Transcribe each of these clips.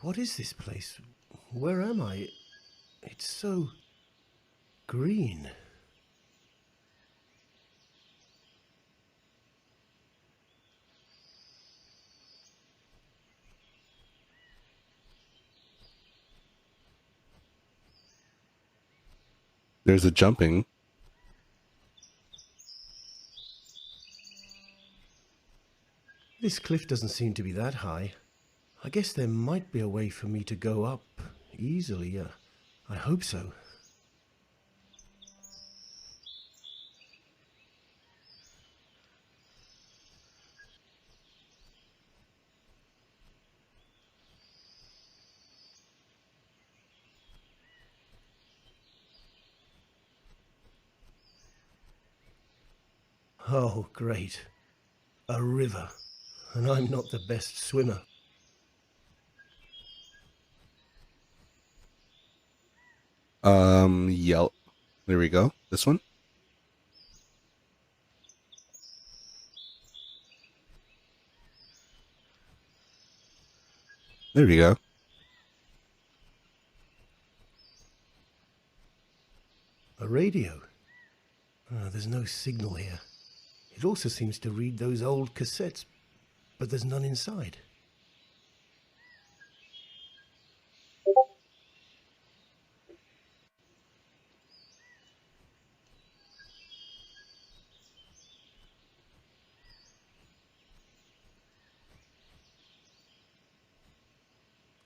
What is this place? Where am I? It's so green. There's a jumping. This cliff doesn't seem to be that high. I guess there might be a way for me to go up easily. I hope so. Oh, great. A river. And I'm not the best swimmer. Yell. There we go. This one. There we go. A radio. There's no signal here. It also seems to read those old cassettes, but there's none inside.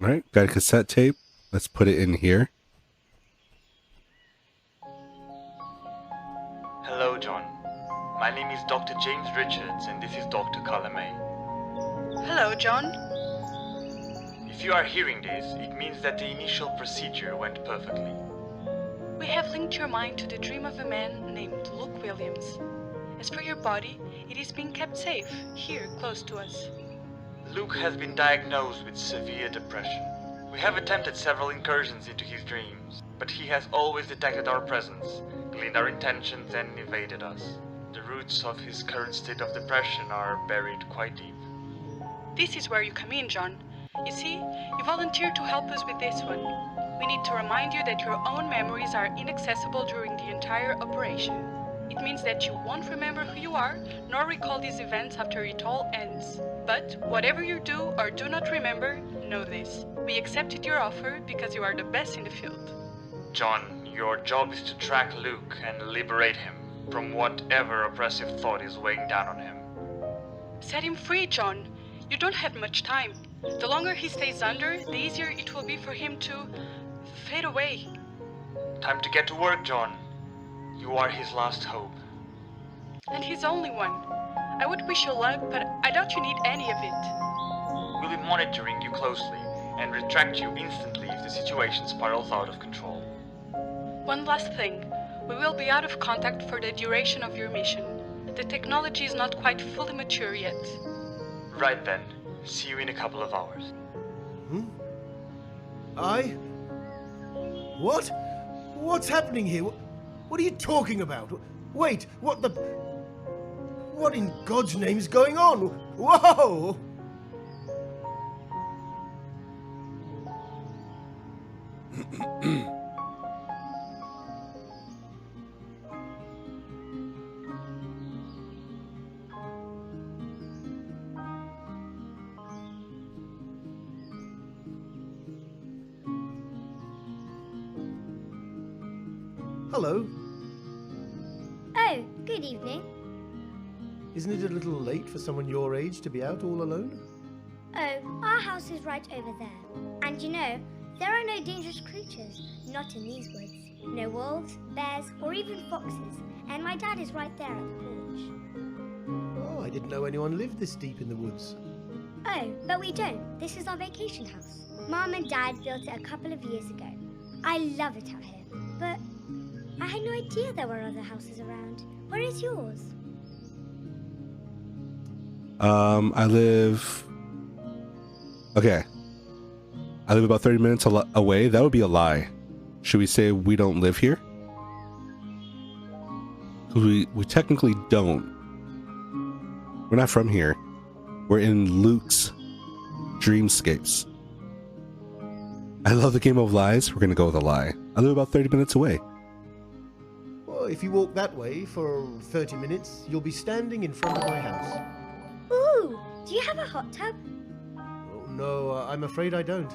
All right, got a cassette tape. Let's put it in here. Hello, John. My name is Dr. James Richards, and this is Dr. May. Hello, John. If you are hearing this, it means that the initial procedure went perfectly. We have linked your mind to the dream of a man named Luke Williams. As for your body, it is being kept safe, here, close to us. Luke has been diagnosed with severe depression. We have attempted several incursions into his dreams, but he has always detected our presence, gleaned our intentions, and evaded us. The roots of his current state of depression are buried quite deep. This is where you come in, John. You see, you volunteered to help us with this one. We need to remind you that your own memories are inaccessible during the entire operation. It means that you won't remember who you are, nor recall these events after it all ends. But whatever you do or do not remember, know this. We accepted your offer because you are the best in the field. John, your job is to track Luke and liberate him from whatever oppressive thought is weighing down on him. Set him free, John. You don't have much time. The longer he stays under, the easier it will be for him to fade away. Time to get to work, John. You are his last hope. And his only one. I would wish you luck, but I doubt you need any of it. We'll be monitoring you closely and retract you instantly if the situation spirals out of control. One last thing. We will be out of contact for the duration of your mission. The technology is not quite fully mature yet. Right then. See you in a couple of hours. What? What's happening here? What are you talking about? Wait, what in God's name is going on? Whoa! Hello. Oh, good evening. Isn't it a little late for someone your age to be out all alone? Oh, our house is right over there. And you know, there are no dangerous creatures, not in these woods. No wolves, bears, or even foxes. And my dad is right there at the porch. Oh, I didn't know anyone lived this deep in the woods. Oh, but we don't. This is our vacation house. Mom and Dad built it a couple of years ago. I love it out here. But I had no idea there were other houses around. Where is yours? I live... Okay. I live about 30 minutes away. That would be a lie. Should we say we don't live here? Because we technically don't. We're not from here. We're in Luke's dreamscapes. I love the game of lies. We're gonna go with a lie. I live about 30 minutes away. Well, if you walk that way for 30 minutes, you'll be standing in front of my house. Ooh, do you have a hot tub? Oh, no, I'm afraid I don't.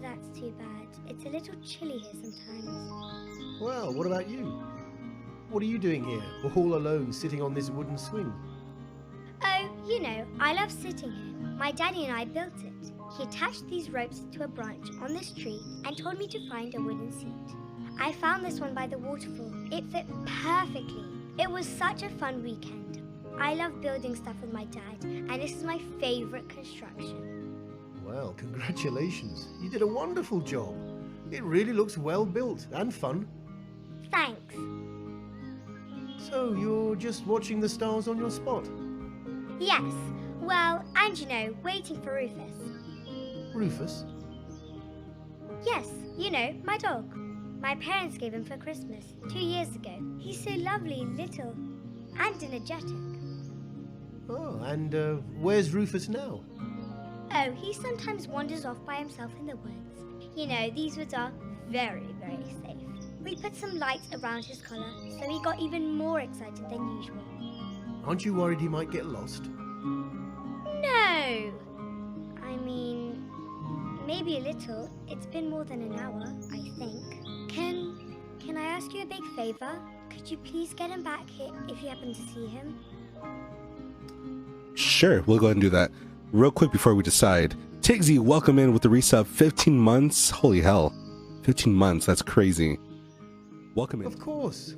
That's too bad. It's a little chilly here sometimes. Well, what about you? What are you doing here, all alone, sitting on this wooden swing? Oh, you know, I love sitting here. My daddy and I built it. He attached these ropes to a branch on this tree and told me to find a wooden seat. I found this one by the waterfall. It fit perfectly. It was such a fun weekend. I love building stuff with my dad, and this is my favorite construction. Well, congratulations. You did a wonderful job. It really looks well built and fun. Thanks. So, you're just watching the stars on your spot? Yes. Well, and you know, waiting for Rufus. Rufus? Yes, you know, my dog. My parents gave him for Christmas 2 years ago. He's so lovely, little, and energetic. Oh, and where's Rufus now? Oh, he sometimes wanders off by himself in the woods. You know, these woods are very, very safe. We put some lights around his collar, so he got even more excited than usual. Aren't you worried he might get lost? No! I mean, maybe a little. It's been more than an hour, I think. Can I ask you a big favor? Could you please get him back here if you happen to see him? Sure, we'll go ahead and do that. Real quick before we decide. Tigsy, welcome in with the resub. 15 months. Holy hell. 15 months. That's crazy. Welcome in. Of course.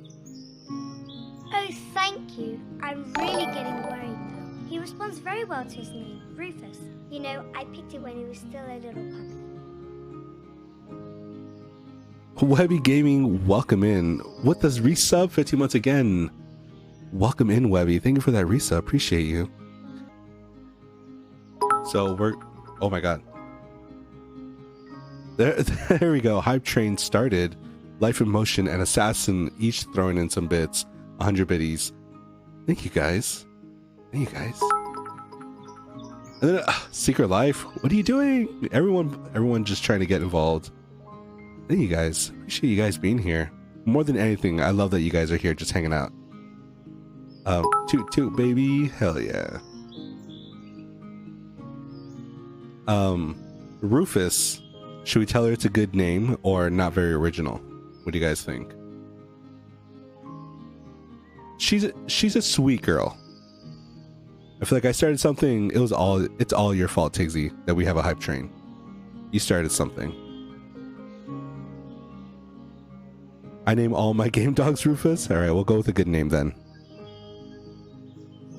Oh, thank you. I'm really getting worried now. He responds very well to his name, Rufus. You know, I picked it when he was still a little puppy. Webby Gaming, welcome in. With us resub 15 months again. Welcome in, Webby. Thank you for that resub. Appreciate you. So we're, oh my god. There we go. Hype train started. Life in Motion and Assassin each throwing in some bits. 100 biddies. Thank you guys. Thank you guys. And then Secret Life. What are you doing? Everyone just trying to get involved. Thank you guys. Appreciate you guys being here. More than anything, I love that you guys are here just hanging out. Toot toot baby. Hell yeah. Rufus. Should we tell her it's a good name or not very original? What do you guys think? She's a sweet girl. I feel like I started something. It's all your fault, Tigsy, that we have a hype train. You started something. I name all my game dogs Rufus. All right, we'll go with a good name then.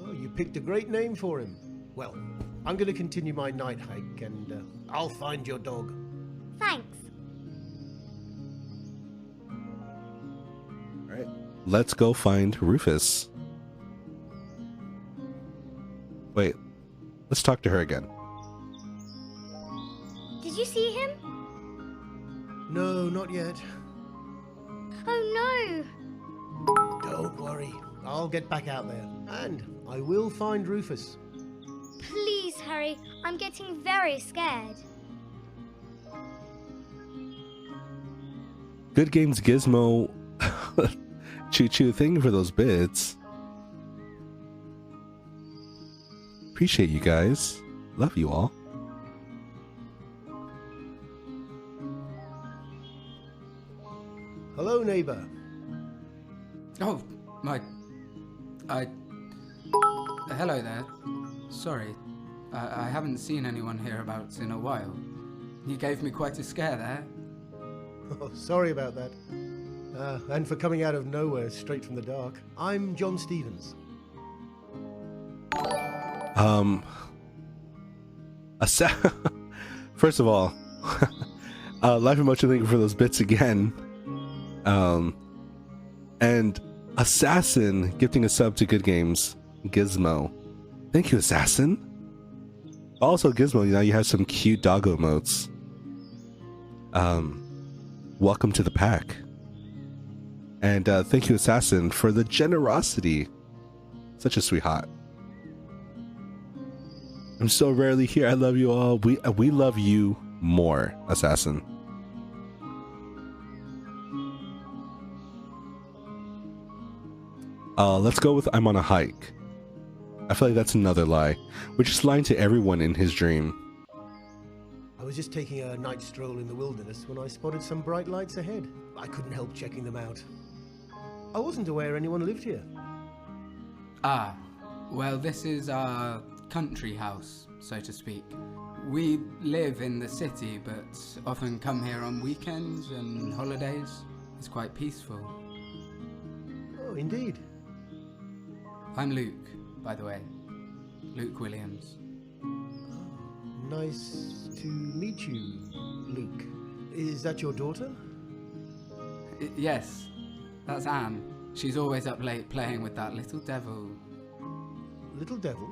Oh, you picked a great name for him. Well, I'm going to continue my night hike and I'll find your dog. Thanks. All right, let's go find Rufus. Wait, let's talk to her again. Did you see him? No, not yet. Oh no! Don't worry. I'll get back out there. And I will find Rufus. Please hurry. I'm getting very scared. Good Games Gizmo. Choo choo, thank you for those bits. Appreciate you guys. Love you all. Hello, neighbor. Oh, hello there. Sorry, I haven't seen anyone hereabouts in a while. You gave me quite a scare there. Oh, sorry about that. And for coming out of nowhere straight from the dark. I'm John Stevens. First of all, Life Emotion, thank you for those bits again. And Assassin gifting a sub to Good Games Gizmo. Thank you, Assassin. Also, Gizmo, you know, you have some cute doggo emotes. Welcome to the pack. And thank you, Assassin, for the generosity. Such a sweetheart. I'm so rarely here. I love you all. We love you more, assassin. Let's go with I'm on a hike. I feel like that's another lie. We're just lying to everyone in his dream. I was just taking a night stroll in the wilderness when I spotted some bright lights ahead. I couldn't help checking them out. I wasn't aware anyone lived here. Ah, well, this is our country house, so to speak. We live in the city, but often come here on weekends and holidays. It's quite peaceful. Oh, indeed. I'm Luke, by the way. Luke Williams. Nice to meet you, Luke. Is that your daughter? Yes, that's Anne. She's always up late playing with that little devil. Little devil?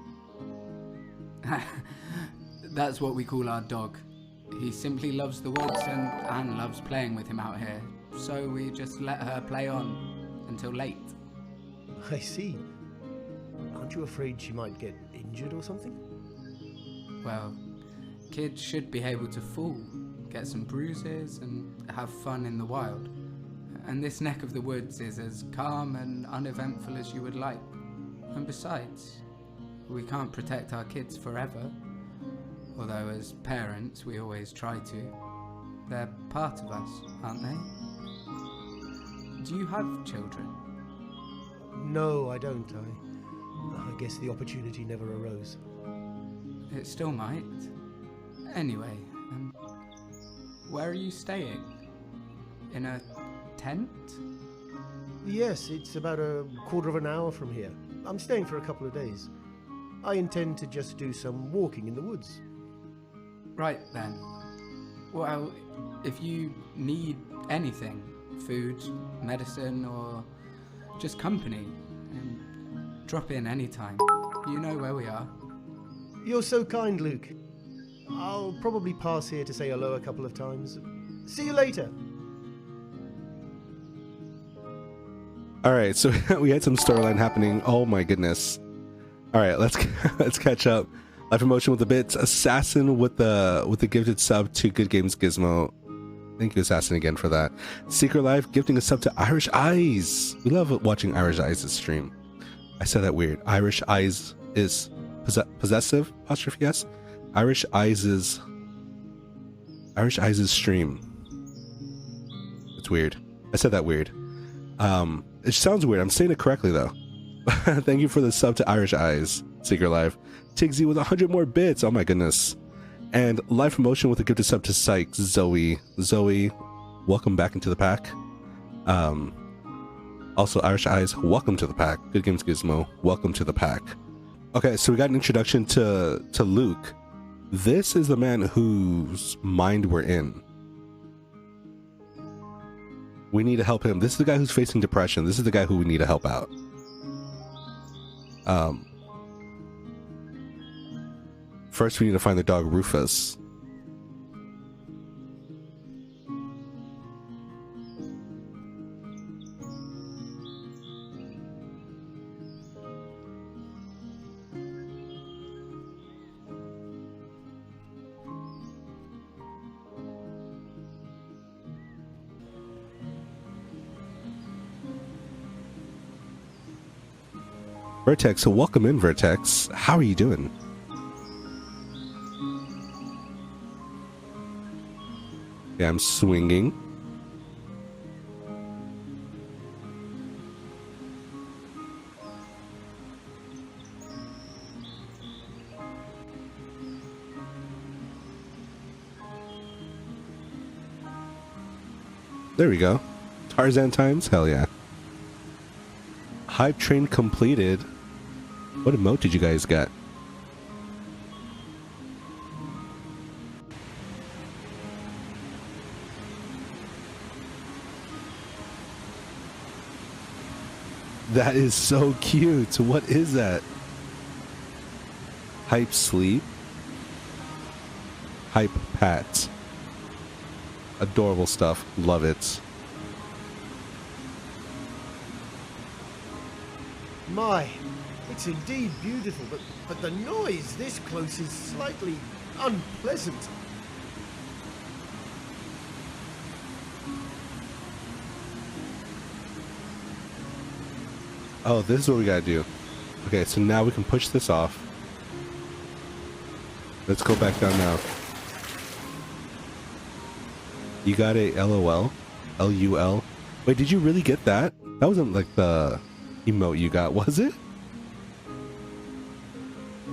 That's what we call our dog. He simply loves the woods and Anne loves playing with him out here. So we just let her play on until late. I see. Aren't you afraid she might get injured or something? Well, kids should be able to fall, get some bruises and have fun in the wild. And this neck of the woods is as calm and uneventful as you would like. And besides, we can't protect our kids forever. Although as parents we always try to. They're part of us, aren't they? Do you have children? No, I don't. I guess the opportunity never arose. It still might. Anyway, where are you staying? In a tent? Yes, it's about a quarter of an hour from here. I'm staying for a couple of days. I intend to just do some walking in the woods. Right then. Well, if you need anything, food, medicine, or just company, drop in anytime. You know where we are. You're so kind, Luke. I'll probably pass here to say hello a couple of times. See you later. All right, so we had some storyline happening. Oh my goodness. All right, let's catch up. Life in Motion with the bits. Assassin with the gifted sub to Good Games Gizmo. Thank you, Assassin, again for that. Secret Life gifting a sub to Irish Eyes. We love watching Irish Eyes' stream. I said that weird. Irish Eyes is possessive apostrophe yes. Irish Eyes' stream. It's weird. I said that weird. It sounds weird. I'm saying it correctly though. Thank you for the sub to Irish Eyes. Secret Life. Tigsy with 100 more bits. Oh my goodness. And Life Emotion with a gifted sub to Sykes. Zoe, welcome back into the pack. Also Irish Eyes, welcome to the pack. Good Games Gizmo, welcome to the pack. Okay, so we got an introduction to Luke. This is the man whose mind we're in. We need to help him. This is the guy who's facing depression. This is the guy who we need to help out. First, we need to find the dog Rufus. Vertex, so welcome in, Vertex. How are you doing? Yeah, I'm swinging. There we go. Tarzan times? Hell yeah. Hype train completed. What emote did you guys get? That is so cute. What is that? Hype sleep. Hype pat. Adorable stuff. Love it. My, It's indeed beautiful, but the noise this close is slightly unpleasant. Oh, this is what we gotta do. Okay, so now we can push this off. Let's go back down now. You got a LOL? LUL? Wait, did you really get that? That wasn't like the emote you got, was it?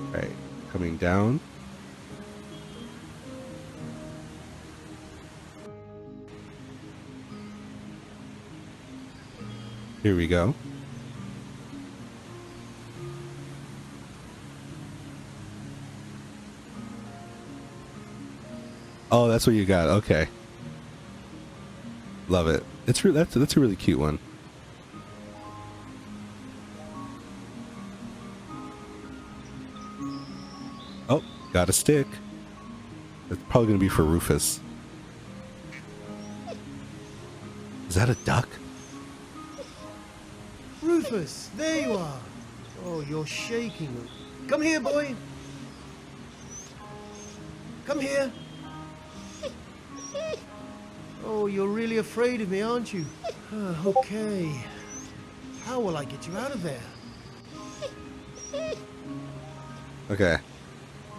Alright, coming down. Here we go. Oh, that's what you got. Okay. Love it. That's a really cute one. Oh, got a stick. It's probably gonna be for Rufus. Is that a duck? Rufus, there you are. Oh, you're shaking. Come here, boy. Come here. Oh, you're really afraid of me, aren't you? Okay. How will I get you out of there? Okay.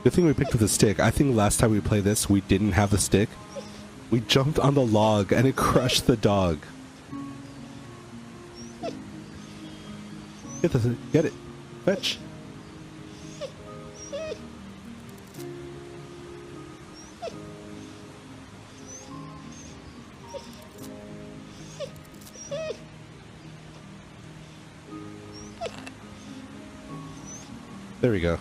Good thing we picked up the stick. I think last time we played this, we didn't have the stick. We jumped on the log and it crushed the dog. Get it. Fetch. There we go.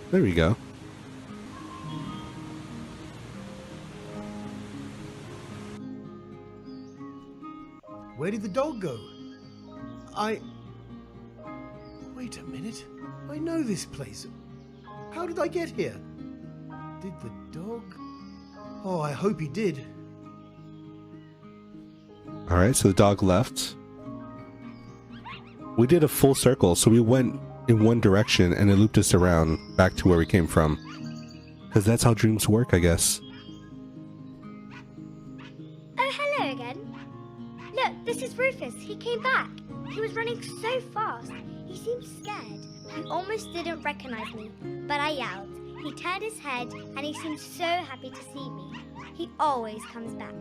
There we go. Where did the dog go? Wait a minute. I know this place. How did I get here? Did the dog? Oh, I hope he did. Alright, so the dog left. We did a full circle, so we went in one direction and it looped us around back to where we came from. Because that's how dreams work, I guess. Oh, hello again. Look, this is Rufus. He came back. He was running so fast. He seemed scared. He almost didn't recognize me, but I yelled. He turned his head and he seemed so happy to see me. He always comes back.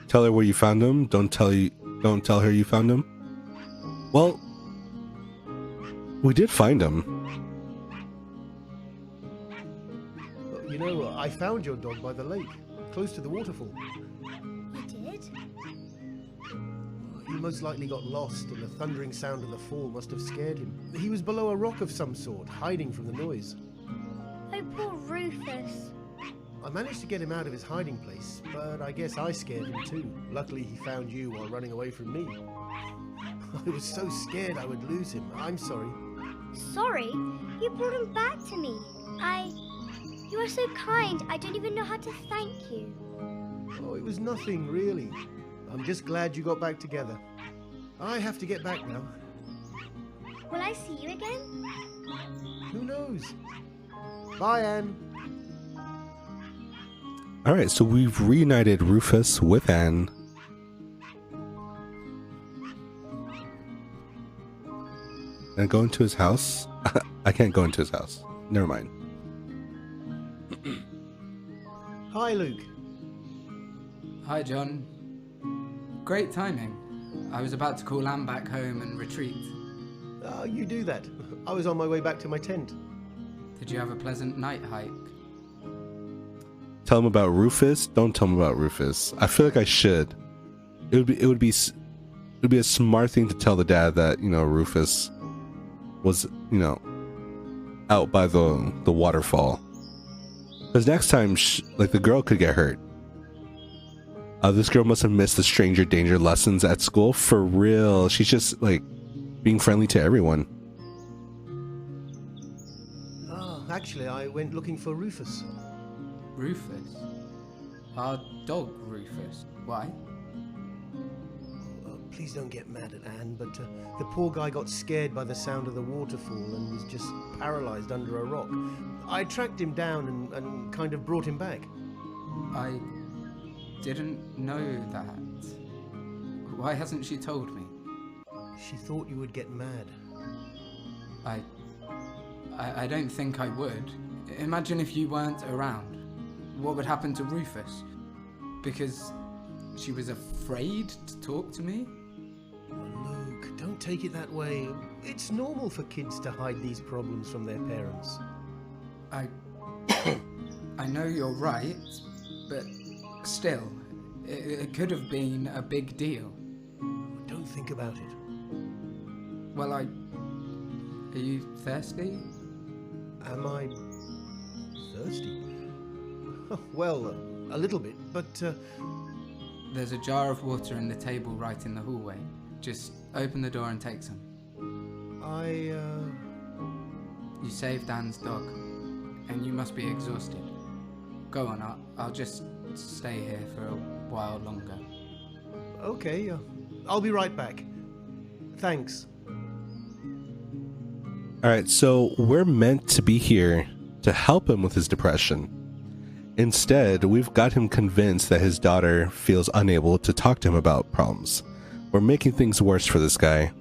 Tell her where you found him. Don't tell her you found him. Well, we did find him. You know, I found your dog by the lake, close to the waterfall. You did? He most likely got lost, and the thundering sound of the fall must have scared him. He was below a rock of some sort, hiding from the noise. Oh, poor Rufus. I managed to get him out of his hiding place, but I guess I scared him too. Luckily, he found you while running away from me. I was so scared I would lose him. I'm sorry. Sorry? You brought him back to me. You are so kind. I don't even know how to thank you. Oh, it was nothing, really. I'm just glad you got back together. I have to get back now. Will I see you again? Who knows? Bye, Anne. Alright, so we've reunited Rufus with Anne. And go into his house? I can't go into his house. Never mind. Hi, Luke. Hi, John. Great timing. I was about to call Anne back home and retreat. You do that. I was on my way back to my tent. Did you have a pleasant night hike? Tell him about Rufus. Don't tell him about Rufus. I feel like I should. It would be a smart thing to tell the dad that, you know, Rufus was, you know, out by the waterfall. Because next time, like, the girl could get hurt. This girl must have missed the stranger danger lessons at school. For real. She's just, like, being friendly to everyone. Actually, I went looking for Rufus. Rufus? Our dog, Rufus. Why? Please don't get mad at Anne, but the poor guy got scared by the sound of the waterfall and was just paralyzed under a rock. I tracked him down and kind of brought him back. I didn't know that. Why hasn't she told me? She thought you would get mad. I don't think I would. Imagine if you weren't around. What would happen to Rufus? Because she was afraid to talk to me? Oh, Luke, don't take it that way. It's normal for kids to hide these problems from their parents. I know you're right, but still, it could have been a big deal. Don't think about it. Well, are you thirsty? Am I thirsty? Well, a little bit, but There's a jar of water in the table right in the hallway. Just open the door and take some. You saved Anne's dog, and you must be exhausted. Go on, I'll just stay here for a while longer. Okay, I'll be right back. Thanks. Alright, so we're meant to be here to help him with his depression. Instead, we've got him convinced that his daughter feels unable to talk to him about problems. We're making things worse for this guy.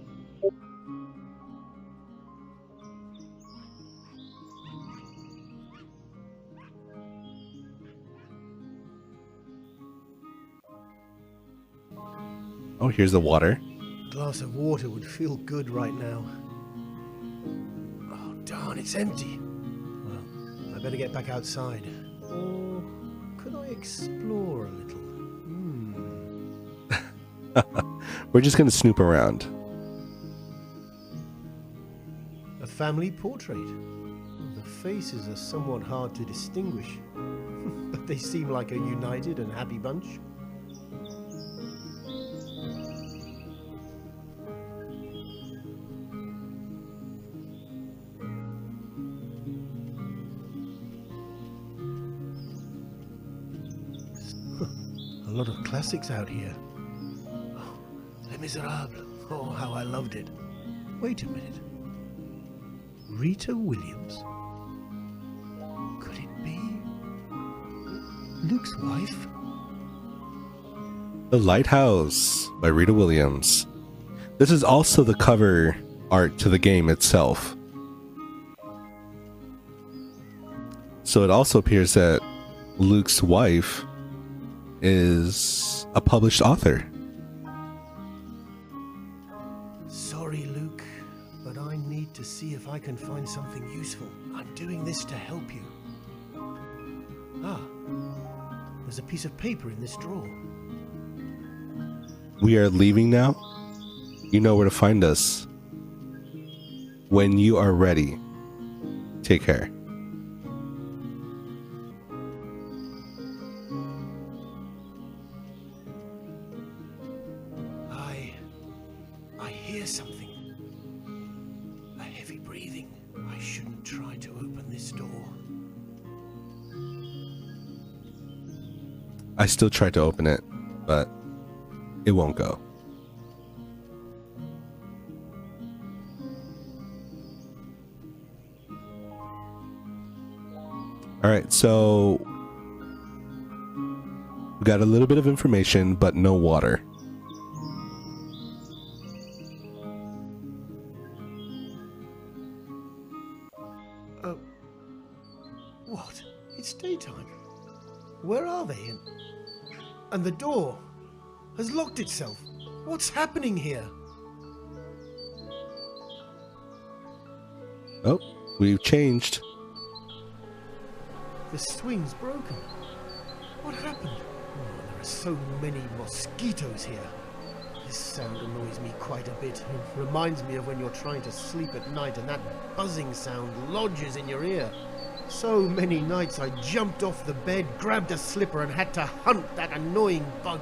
Oh, here's the water. A glass of water would feel good right now. Oh, darn, it's empty. Well, I better get back outside. Or could I explore a little? We're just gonna snoop around. A family portrait. The faces are somewhat hard to distinguish, but they seem like a united and happy bunch. A lot of classics out here. Oh, Les Miserables. Oh, how I loved it. Wait a minute. Rita Williams? Could it be Luke's wife? The Lighthouse by Rita Williams. This is also the cover art to the game itself. So it also appears that Luke's wife is a published author. Sorry, Luke, but I need to see if I can find something useful. I'm doing this to help you. Ah, there's a piece of paper in this drawer. We are leaving now. You know where to find us. When you are ready, take care. I hear something. A heavy breathing. I shouldn't try to open this door. I still tried to open it, but it won't go. Alright, so we got a little bit of information, but no water. What? It's daytime. Where are they? And the door has locked itself. What's happening here? Oh, we've changed. The swing's broken. What happened? Oh, there are so many mosquitoes here. This sound annoys me quite a bit. It reminds me of when you're trying to sleep at night and that buzzing sound lodges in your ear. So many nights I jumped off the bed, grabbed a slipper and had to hunt that annoying bug.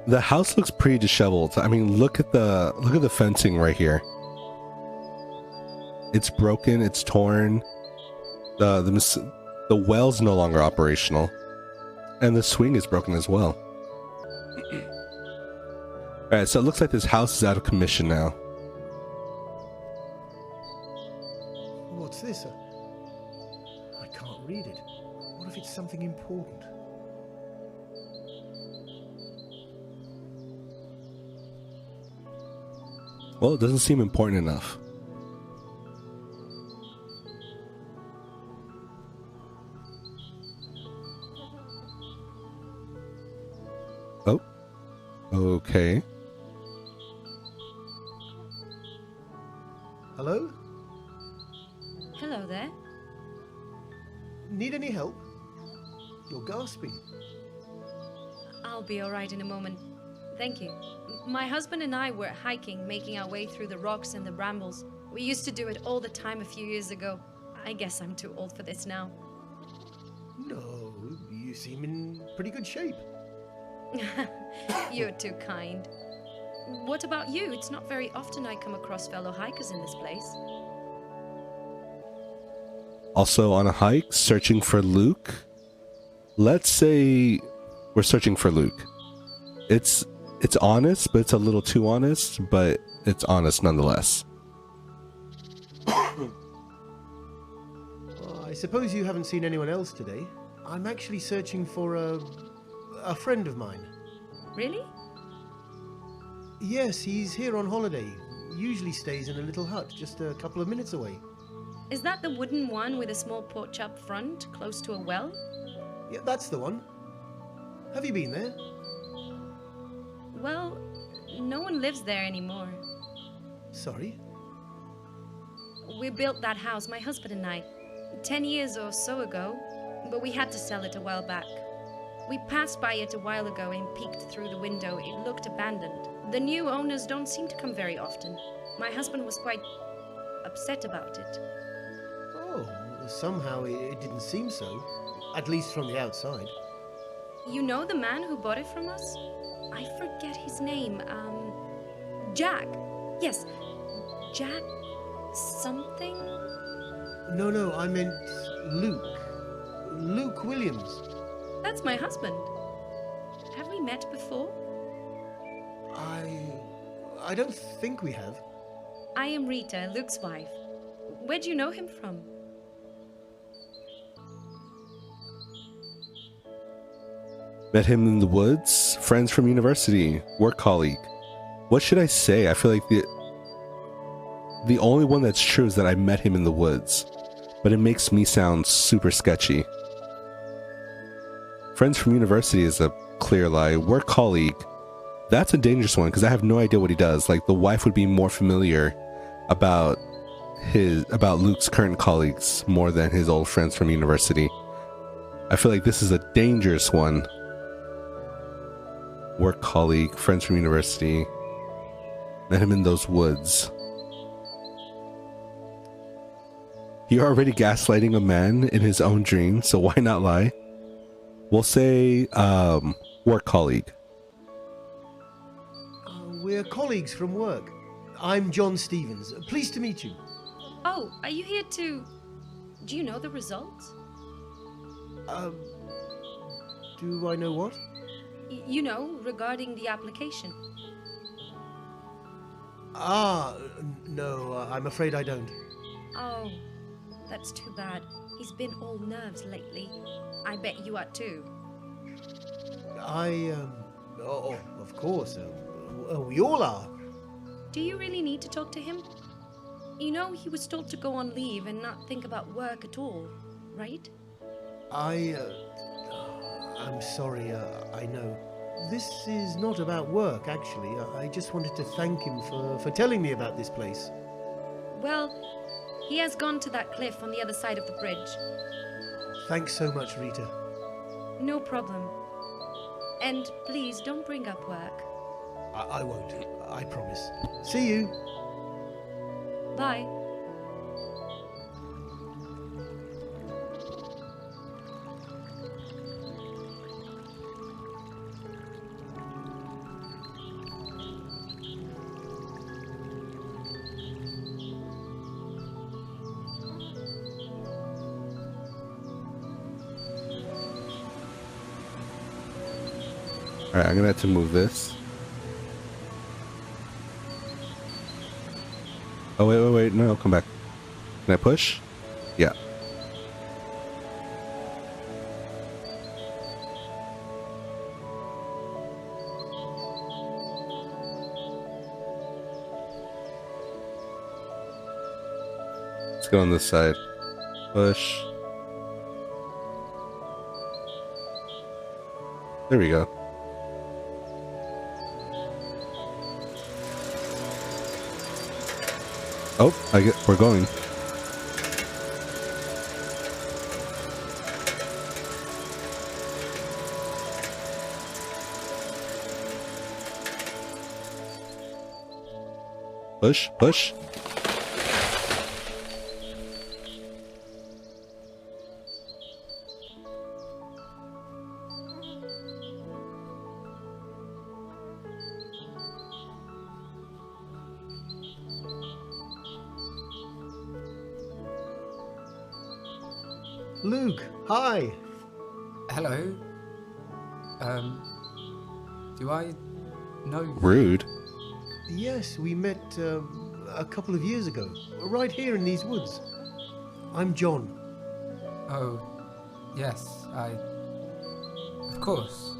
The house looks pretty disheveled. I mean, look at the fencing right here. It's broken. It's torn. The well's no longer operational, and the swing is broken as well. All right, so it looks like this house is out of commission now. What's this? I can't read it. What if it's something important? Well, it doesn't seem important enough. Oh, okay. Hello? Hello there. Need any help? You're gasping. I'll be alright in a moment. Thank you. My husband and I were hiking, making our way through the rocks and the brambles. We used to do it all the time a few years ago. I guess I'm too old for this now. No, you seem in pretty good shape. You're too kind. What about you? It's not very often I come across fellow hikers in this place. Also on a hike, searching for Luke. Let's say we're searching for Luke. It's honest, but it's a little too honest, but it's honest nonetheless. I suppose you haven't seen anyone else today. I'm actually searching for a friend of mine. Really? Yes, he's here on holiday. Usually stays in a little hut just a couple of minutes away. Is that the wooden one with a small porch up front, close to a well? Yeah, that's the one. Have you been there? Well, no one lives there anymore. Sorry? We built that house, my husband and I, 10 years or so ago, but we had to sell it a while back. We passed by it a while ago and peeked through the window. It looked abandoned. The new owners don't seem to come very often. My husband was quite upset about it. Oh, somehow it didn't seem so. At least from the outside. You know the man who bought it from us? I forget his name. Jack. Yes, Jack something? No, I meant Luke. Luke Williams. That's my husband. Have we met before? I don't think we have. I am Rita, Luke's wife. Where'd you know him from? Met him in the woods, friends from university, work colleague. What should I say? I feel like the only one that's true is that I met him in the woods, but it makes me sound super sketchy. Friends from university is a clear lie. Work colleague, that's a dangerous one because I have no idea what he does. Like the wife would be more familiar about Luke's current colleagues more than his old friends from university. I feel like this is a dangerous one. Work colleague, friends from university. Met him in those woods. You're already gaslighting a man in his own dream, so why not lie? We'll say, work colleague. We're colleagues from work. I'm John Stevens. Pleased to meet you. Oh, are you here to... Do you know the results? Do I know what? You know, regarding the application. No, I'm afraid I don't. Oh, that's too bad. He's been all nerves lately. I bet you are too. Oh, of course. We all are. Do you really need to talk to him? You know, he was told to go on leave and not think about work at all, right? I'm sorry, I know. This is not about work, actually. I just wanted to thank him for telling me about this place. Well, he has gone to that cliff on the other side of the bridge. Thanks so much, Rita. No problem. And please, don't bring up work. I won't. I promise. See you. Bye. Alright, I'm gonna have to move this. Oh, wait. No, come back. Can I push? Yeah. Let's go on this side. Push. There we go. Oh, we're going. Push, push. Luke, hi. Hello. Do I know you? Rude. Yes, we met a couple of years ago, right here in these woods. I'm John. Oh, yes, of course.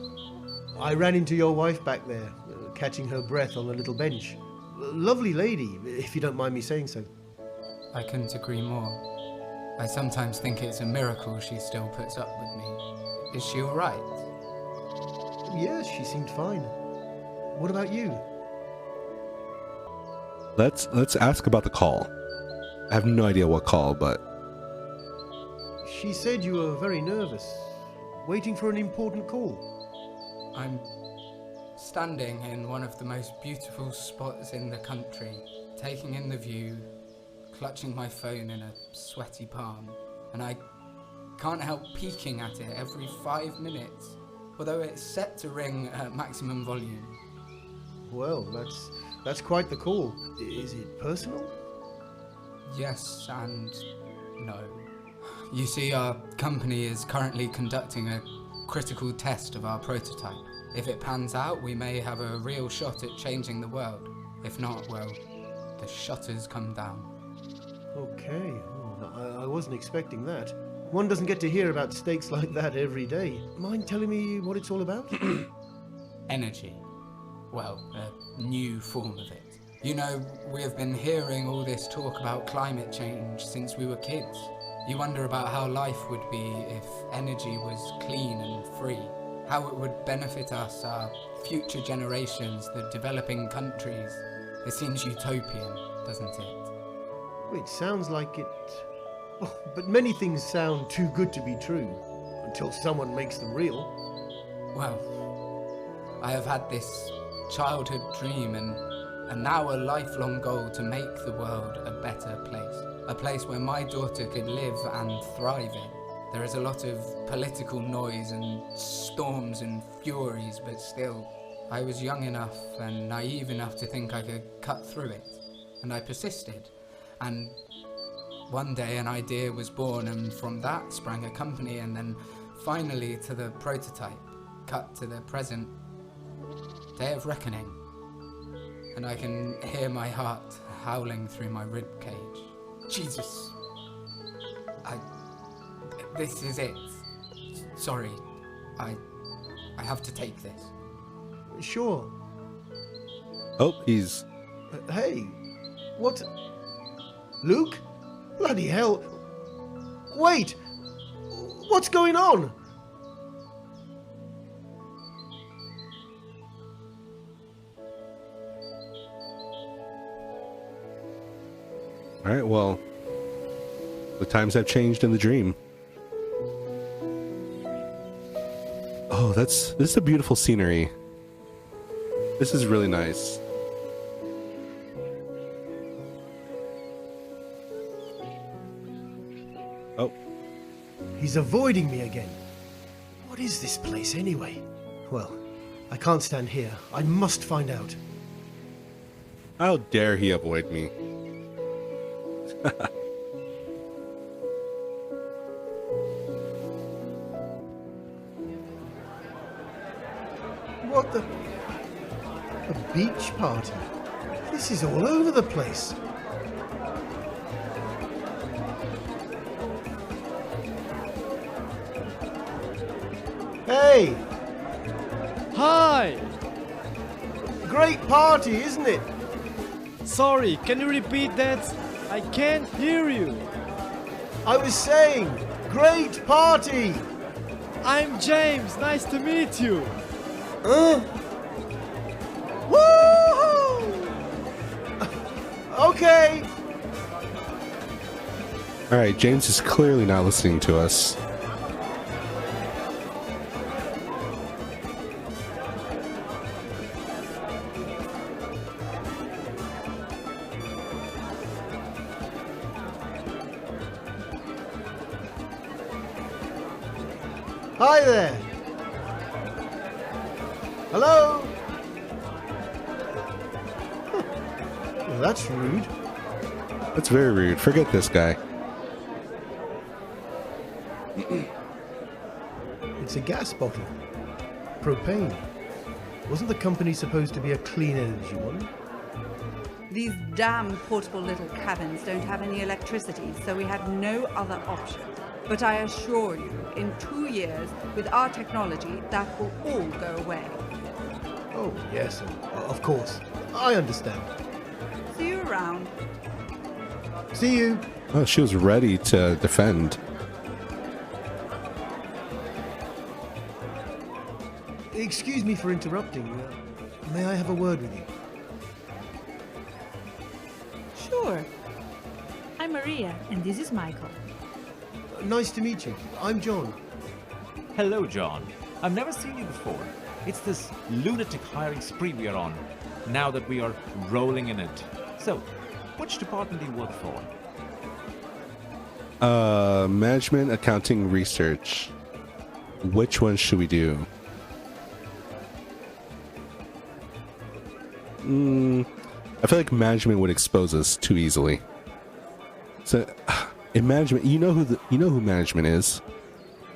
I ran into your wife back there, catching her breath on a little bench. Lovely lady, if you don't mind me saying so. I couldn't agree more. I sometimes think it's a miracle she still puts up with me. Is she alright? Yes, she seemed fine. What about you? Let's ask about the call. I have no idea what call, but She said you were very nervous, waiting for an important call. I'm standing in one of the most beautiful spots in the country, taking in the view, clutching my phone in a sweaty palm, and I can't help peeking at it every 5 minutes, although it's set to ring at maximum volume. Well, that's quite the call. Is it personal? Yes and no. You see, our company is currently conducting a critical test of our prototype. If it pans out, we may have a real shot at changing the world. If not, well, the shutters come down. Okay, I wasn't expecting that. One doesn't get to hear about stakes like that every day. Mind telling me what it's all about? Energy. Well, a new form of it. You know, we have been hearing all this talk about climate change since we were kids. You wonder about how life would be if energy was clean and free. How it would benefit us, our future generations, the developing countries. It seems utopian, doesn't it? It sounds like it... Oh, but many things sound too good to be true, until someone makes them real. Well, I have had this childhood dream and now a lifelong goal to make the world a better place. A place where my daughter could live and thrive in. There is a lot of political noise and storms and furies, but still, I was young enough and naive enough to think I could cut through it. And I persisted. And one day an idea was born, and from that sprang a company, and then finally to the prototype, cut to the present day of reckoning. And I can hear my heart howling through my rib cage. Jesus. This is it. Sorry. I have to take this. Sure. oh, he's Hey, what... Luke? Bloody hell. Wait! What's going on? all right. Well, the times have changed in the dream. Oh, this is a beautiful scenery. This is really nice. Oh, He's avoiding me again. What is this place anyway? Well, I can't stand here. I must find out. how dare he avoid me? What A beach party? This is all over the place. Hey! Hi! Great party, isn't it? Sorry, can you repeat that? I can't hear you. I was saying, great party! I'm James, nice to meet you. Woohoo! Okay. Alright, James is clearly not listening to us. Hi there. Hello? Well, that's rude. That's very rude. Forget this guy. It's a gas bottle. Propane. Wasn't the company supposed to be a clean energy one? These damn portable little cabins don't have any electricity, so we had no other option. But I assure you, in 2 years, with our technology, that will all go away. Oh, yes, of course. I understand. See you around. See you. Oh, she was ready to defend. Excuse me for interrupting. May I have a word with you? Sure. I'm Maria, and this is Michael. Nice to meet you. I'm John. Hello, John. I've never seen you before. It's this lunatic hiring spree we are on, now that we are rolling in it. So, which department do you work for? Management, accounting, research. Which one should we do? I feel like management would expose us too easily. So, in management, you know who management is,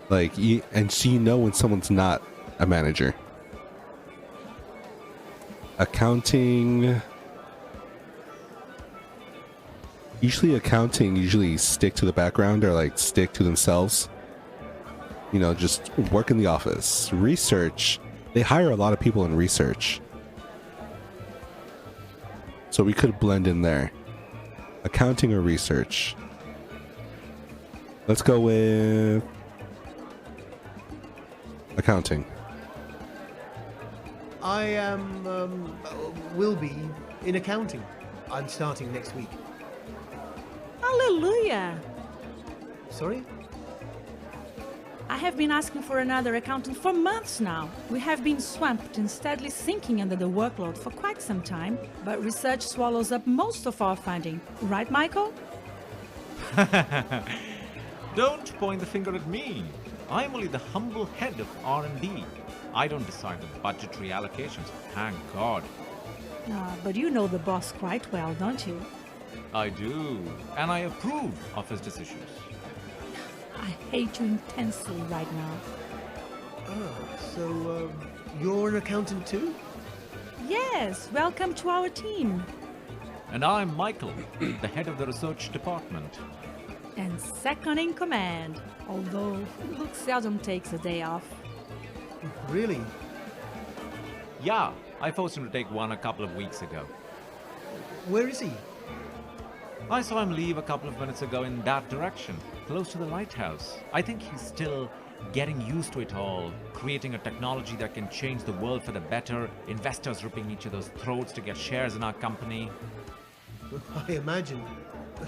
like, and so you know when someone's not a manager. Accounting. Usually stick to the background or like stick to themselves. You know, just work in the office. Research, they hire a lot of people in research. So we could blend in there. Accounting or research. Let's go with accounting. I will be in accounting. I'm starting next week. Hallelujah! Sorry? I have been asking for another accountant for months now. We have been swamped and steadily sinking under the workload for quite some time, but research swallows up most of our funding. Right, Michael? Don't point the finger at me. I'm only the humble head of R&D. I don't decide the budgetary allocations, thank God. But you know the boss quite well, don't you? I do, and I approve of his decisions. I hate you intensely right now. So, you're an accountant too? Yes, welcome to our team. And I'm Michael, the head of the research department. And second in command, although Luke seldom takes a day off. Really? Yeah, I forced him to take one a couple of weeks ago. Where is he? I saw him leave a couple of minutes ago in that direction, close to the lighthouse. I think he's still getting used to it all, creating a technology that can change the world for the better, investors ripping each other's throats to get shares in our company. I imagine.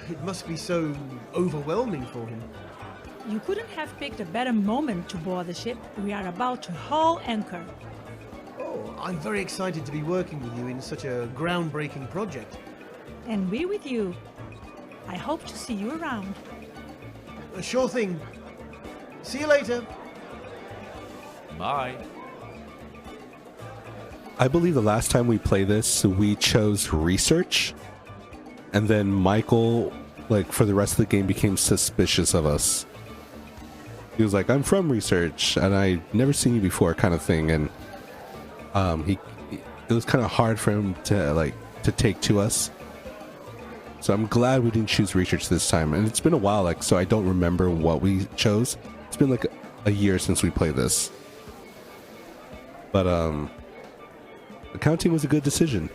It must be so overwhelming for him. You couldn't have picked a better moment to board the ship. We are about to haul anchor. Oh, I'm very excited to be working with you in such a groundbreaking project. And we with you. I hope to see you around. Sure thing. See you later. Bye. I believe the last time we played this, we chose research. And then Michael, like, for the rest of the game became suspicious of us. He was like, I'm from research, and I've never seen you before, kind of thing. And it was kind of hard for him to take to us. So I'm glad we didn't choose research this time. And it's been a while, like, so I don't remember what we chose. It's been like a year since we played this. But accounting was a good decision.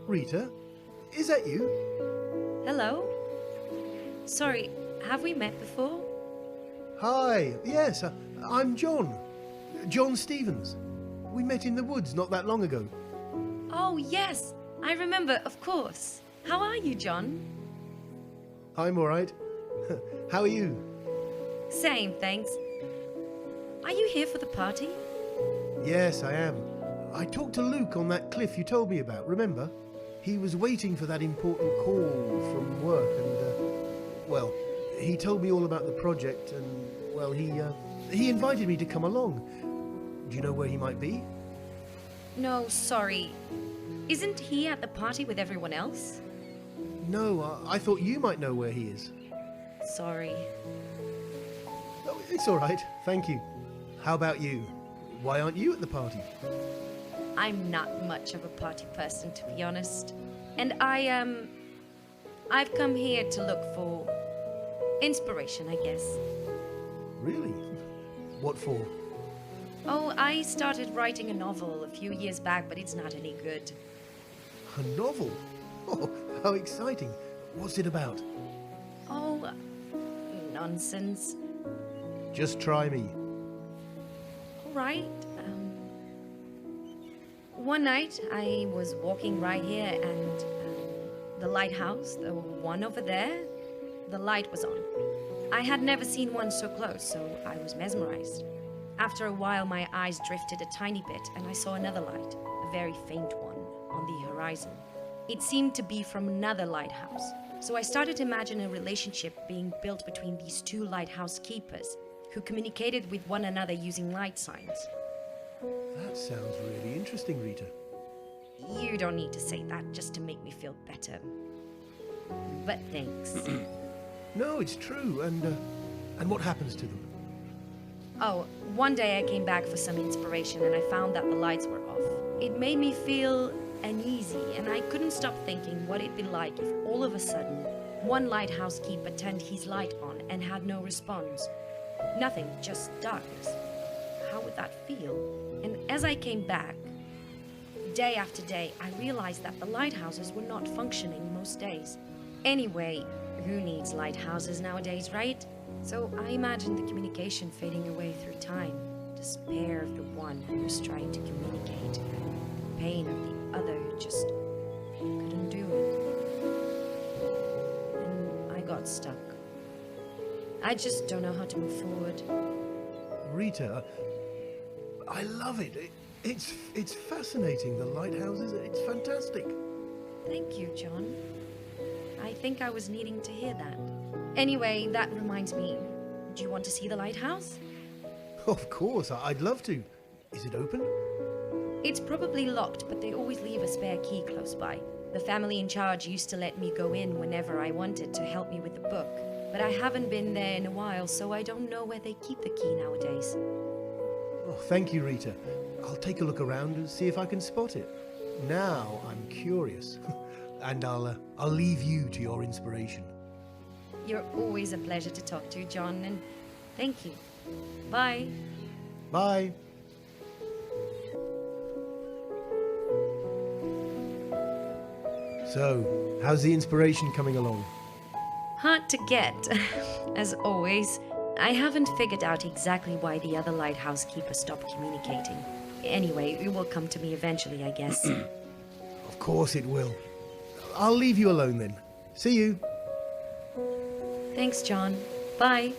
Rita, is that you? Hello? Sorry, have we met before? Hi, yes, I'm John. John Stevens. We met in the woods not that long ago. Oh, yes, I remember, of course. How are you, John? I'm alright. How are you? Same, thanks. Are you here for the party? Yes, I am. I talked to Luke on that cliff you told me about, remember? He was waiting for that important call from work and, well, he told me all about the project and, well, he invited me to come along. Do you know where he might be? No, sorry. Isn't he at the party with everyone else? No, I thought you might know where he is. Sorry. Oh, it's alright, thank you. How about you? Why aren't you at the party? I'm not much of a party person, to be honest. And I've come here to look for inspiration, I guess. Really? What for? Oh, I started writing a novel a few years back, but it's not any good. A novel? Oh, how exciting. What's it about? Oh, nonsense. Just try me. All right. One night, I was walking right here, and the lighthouse, the one over there, the light was on. I had never seen one so close, so I was mesmerized. After a while, my eyes drifted a tiny bit, and I saw another light, a very faint one, on the horizon. It seemed to be from another lighthouse, so I started to imagine a relationship being built between these two lighthouse keepers, who communicated with one another using light signs. That sounds really interesting, Rita. You don't need to say that just to make me feel better. But thanks. No, it's true. And what happens to them? Oh, one day I came back for some inspiration and I found that the lights were off. It made me feel uneasy, and I couldn't stop thinking what it'd be like if all of a sudden one lighthouse keeper turned his light on and had no response. Nothing, just darkness. How would that feel? And as I came back, day after day, I realized that the lighthouses were not functioning most days. Anyway, who needs lighthouses nowadays, right? So I imagined the communication fading away through time, despair of the one who was trying to communicate, and the pain of the other who just couldn't do it. And I got stuck. I just don't know how to move forward. Rita, I love it. It's fascinating, the lighthouses. It's fantastic. Thank you, John. I think I was needing to hear that. Anyway, that reminds me. Do you want to see the lighthouse? Of course, I'd love to. Is it open? It's probably locked, but they always leave a spare key close by. The family in charge used to let me go in whenever I wanted to help me with the book. But I haven't been there in a while, so I don't know where they keep the key nowadays. Oh, thank you, Rita. I'll take a look around and see if I can spot it. Now I'm curious. And I'll leave you to your inspiration. You're always a pleasure to talk to, John, and thank you. Bye. Bye. So, how's the inspiration coming along? Hard to get, as always. I haven't figured out exactly why the other lighthouse keeper stopped communicating. Anyway, it will come to me eventually, I guess. Of course it will. I'll leave you alone then. See you. Thanks, John. Bye.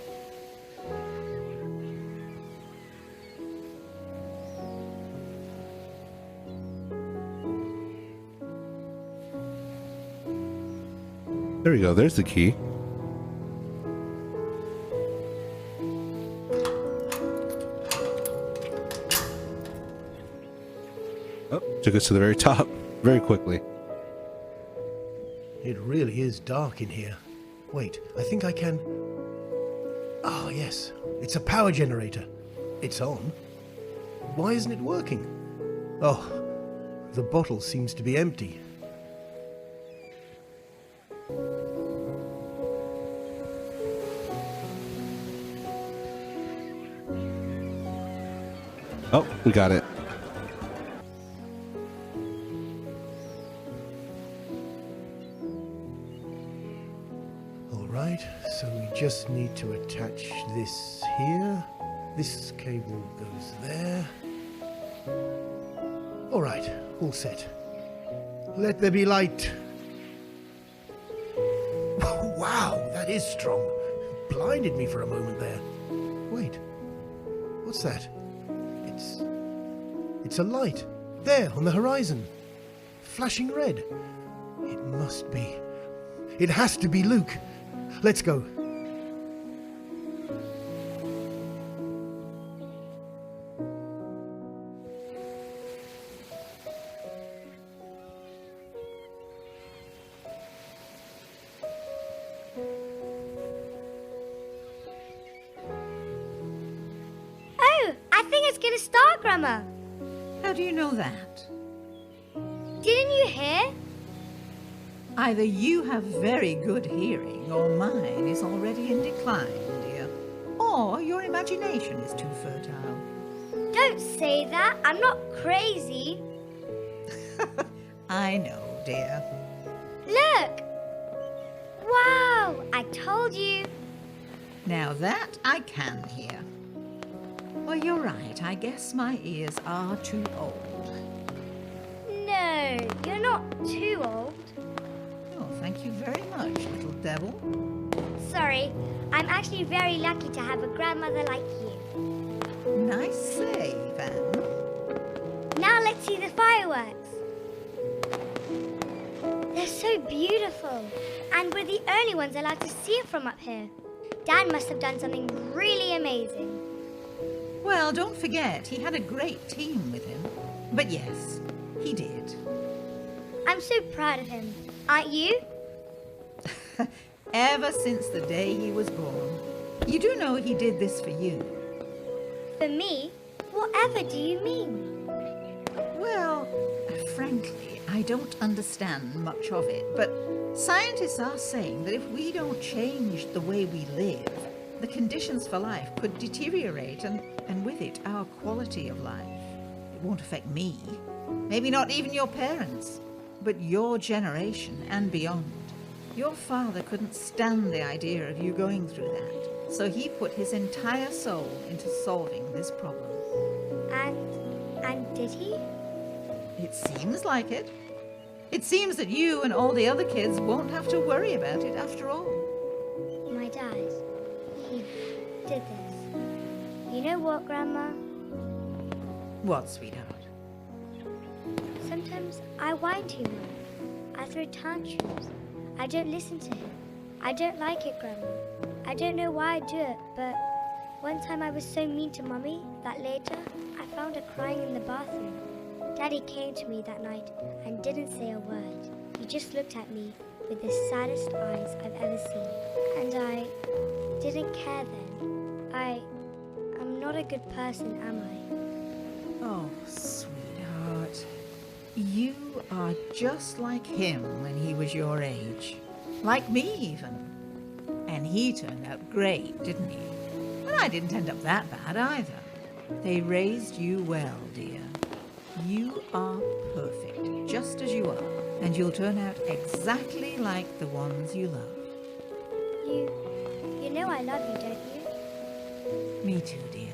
There we go. There's the key. Oh, took us to the very top very quickly. It really is dark in here. Wait, I think I can... Ah, yes. It's a power generator. It's on. Why isn't it working? Oh, the bottle seems to be empty. Oh, we got it. Alright, so we just need to attach this here. This cable goes there. Alright, all set. Let there be light. Wow, that is strong. Blinded me for a moment there. Wait, what's that? It's a light. There, on the horizon. Flashing red. It must be. It has to be Luke. Let's go. Oh, I think it's gonna start, Grandma. How do you know that? Didn't you hear? Either you have very good hearing or mine is already in decline, dear. Or your imagination is too fertile. Don't say that. I'm not crazy. I know, dear. Look! Wow! I told you. Now that I can hear. Well, you're right. I guess my ears are too old. No, you're not too old. Oh, thank you very much, little devil. Sorry, I'm actually very lucky to have a grandmother like you. Nice save, Anne. Now let's see the fireworks. They're so beautiful, and we're the only ones allowed to see it from up here. Dad must have done something really amazing. Well, don't forget, he had a great team with him. But yes, he did. I'm so proud of him. Aren't you? Ever since the day he was born. You do know he did this for you. For me? Whatever do you mean? Well, frankly, I don't understand much of it, but scientists are saying that if we don't change the way we live, the conditions for life could deteriorate, and with it, our quality of life. It won't affect me, maybe not even your parents, but your generation and beyond. Your father couldn't stand the idea of you going through that, so he put his entire soul into solving this problem. And did he? It seems like it. It seems that you and all the other kids won't have to worry about it after all. My dad, he did this. You know what, Grandma? What, sweetheart? Sometimes I whine too much. I throw tantrums. I don't listen to him. I don't like it, Grandma. I don't know why I do it, but one time I was so mean to Mummy that later I found her crying in the bathroom. Daddy came to me that night and didn't say a word. He just looked at me with the saddest eyes I've ever seen. And I didn't care then. I'm not a good person, am I? Oh, sweetheart. You are just like him when he was your age. Like me, even. And he turned out great, didn't he? But I didn't end up that bad either. They raised you well, dear. You are perfect, just as you are. And you'll turn out exactly like the ones you love. You know I love you, don't you? Me too, dear.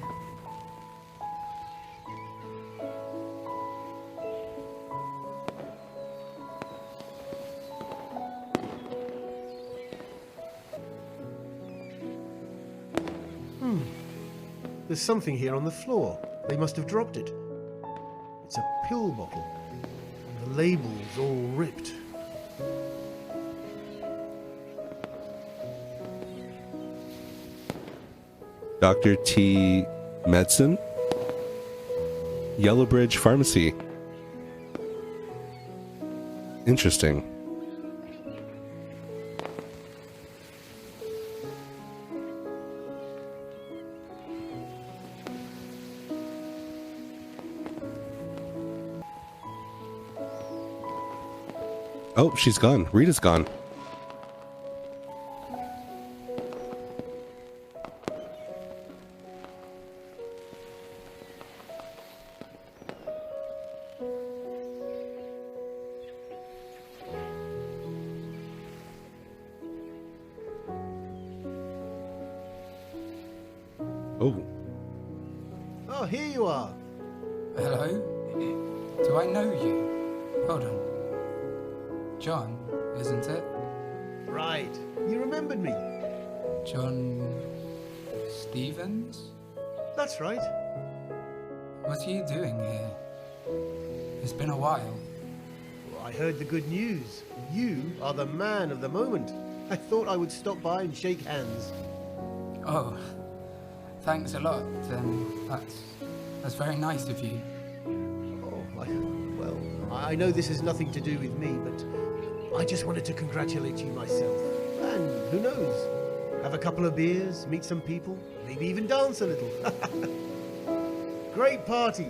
There's something here on the floor. They must have dropped it. It's a pill bottle. The label's all ripped. Dr. T. Medicine. Yellowbridge Pharmacy. Interesting. Oh, she's gone. Rita's gone. Oh. Oh, here you are. Hello? Do I know you? Hold on. John, isn't it? Right. You remembered me. John Stevens? That's right. What are you doing here? It's been a while. Well, I heard the good news. You are the man of the moment. I thought I would stop by and shake hands. Oh, thanks a lot. That's very nice of you. Oh, well, I know this has nothing to do with me, but I just wanted to congratulate you myself. And who knows? Have a couple of beers, meet some people, maybe even dance a little. Great party.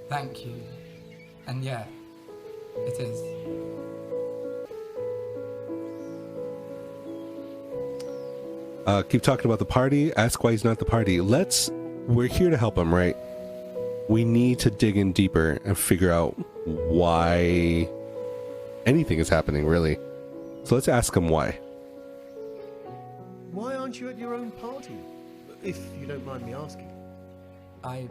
Thank you. And yeah, it is. Keep talking about the party. Ask why he's not at the party. We're here to help him, right? We need to dig in deeper and figure out why anything is happening, really. So let's ask him why. Why aren't you at your own party? If you don't mind me asking. I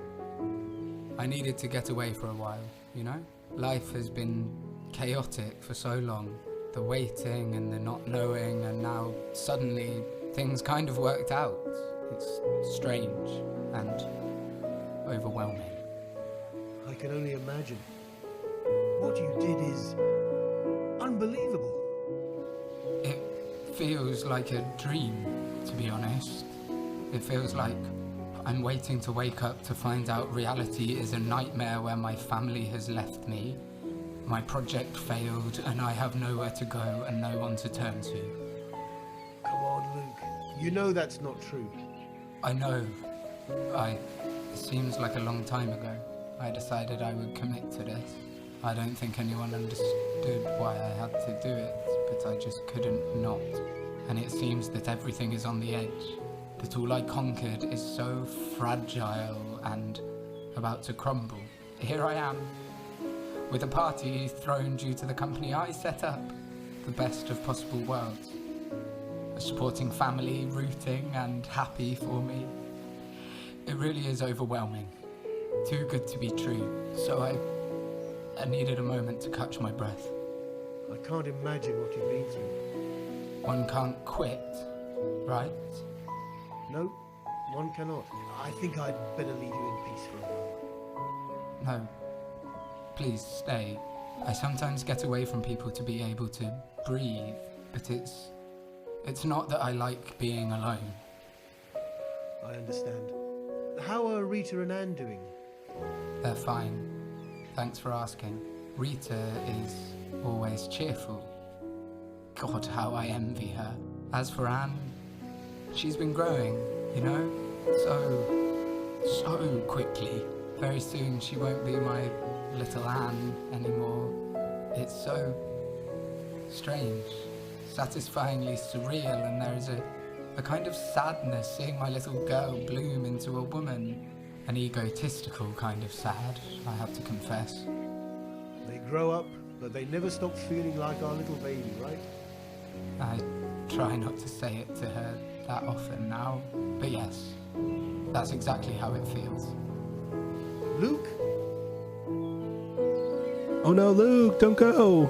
needed to get away for a while, you know? Life has been chaotic for so long. The waiting and the not knowing, and now suddenly things kind of worked out. It's strange and overwhelming. I can only imagine. What you did is unbelievable. It feels like a dream, to be honest. It feels like I'm waiting to wake up to find out reality is a nightmare where my family has left me, my project failed, and I have nowhere to go and no one to turn to. Come on, Luke. You know that's not true. I know. It seems like a long time ago. I decided I would commit to this. I don't think anyone understood why I had to do it, but I just couldn't not. And it seems that everything is on the edge. That all I conquered is so fragile and about to crumble. Here I am, with a party thrown due to the company I set up. The best of possible worlds. A supporting family, rooting and happy for me. It really is overwhelming. Too good to be true. So I needed a moment to catch my breath. I can't imagine what you've been through. One can't quit, right? No, one cannot. I think I'd better leave you in peace for a while. No. Please stay. I sometimes get away from people to be able to breathe, but it's not that I like being alone. I understand. How are Rita and Anne doing? They're fine. Thanks for asking. Rita is always cheerful. God, how I envy her. As for Anne, she's been growing, you know? So quickly. Very soon she won't be my little Anne anymore. It's so strange, satisfyingly surreal, and there is a kind of sadness seeing my little girl bloom into a woman. An egotistical kind of sad, I have to confess. They grow up, but they never stop feeling like our little baby, right? I try not to say it to her that often now, but yes, that's exactly how it feels. Luke? Oh no, Luke, don't go.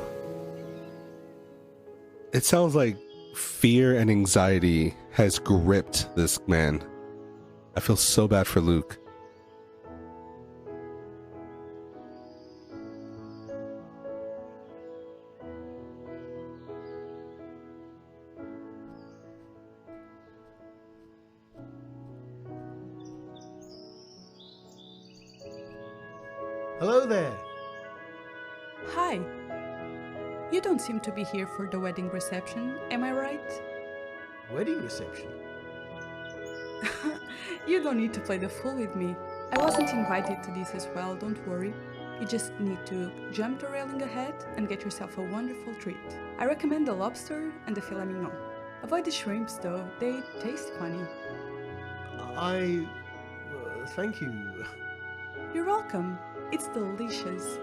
It sounds like fear and anxiety has gripped this man. I feel so bad for Luke. Hello there. Hi. You don't seem to be here for the wedding reception, am I right? Wedding reception? You don't need to play the fool with me. I wasn't invited to this as well, don't worry. You just need to jump the railing ahead and get yourself a wonderful treat. I recommend the lobster and the filet mignon. Avoid the shrimps though, they taste funny. Thank you. You're welcome. It's delicious.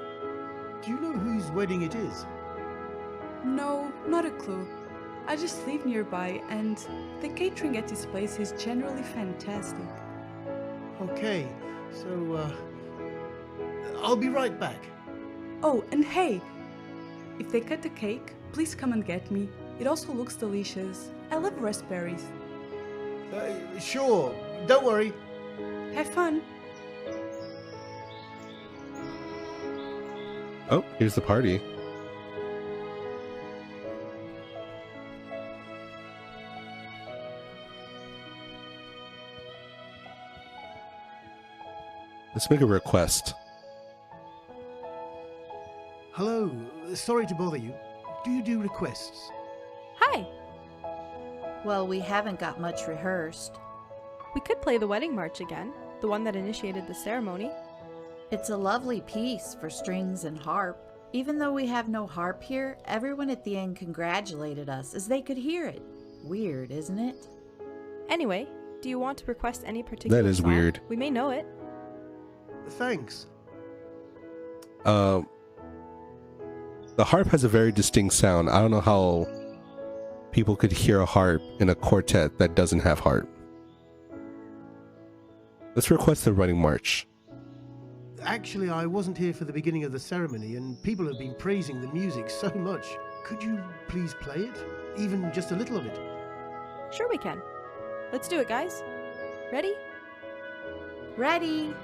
Do you know whose wedding it is? No, not a clue. I just live nearby and the catering at this place is generally fantastic. Okay, so, I'll be right back. Oh, and hey, if they cut the cake, please come and get me. It also looks delicious. I love raspberries. Sure, don't worry. Have fun. Oh, here's the party. Let's make a request. Hello, sorry to bother you. Do you do requests? Hi! Well, we haven't got much rehearsed. We could play the wedding march again, the one that initiated the ceremony. It's a lovely piece for strings and harp. Even though we have no harp here, everyone at the end congratulated us as they could hear it. Weird, isn't it? Anyway, do you want to request any particular That is song? weird. We may know it. Thanks. The harp has a very distinct sound. I don't know how people could hear a harp in a quartet that doesn't have harp. Let's request the wedding march. Actually, I wasn't here for the beginning of the ceremony, and people have been praising the music so much. Could you please play it? Even just a little of it? Sure we can. Let's do it, guys. Ready? Ready!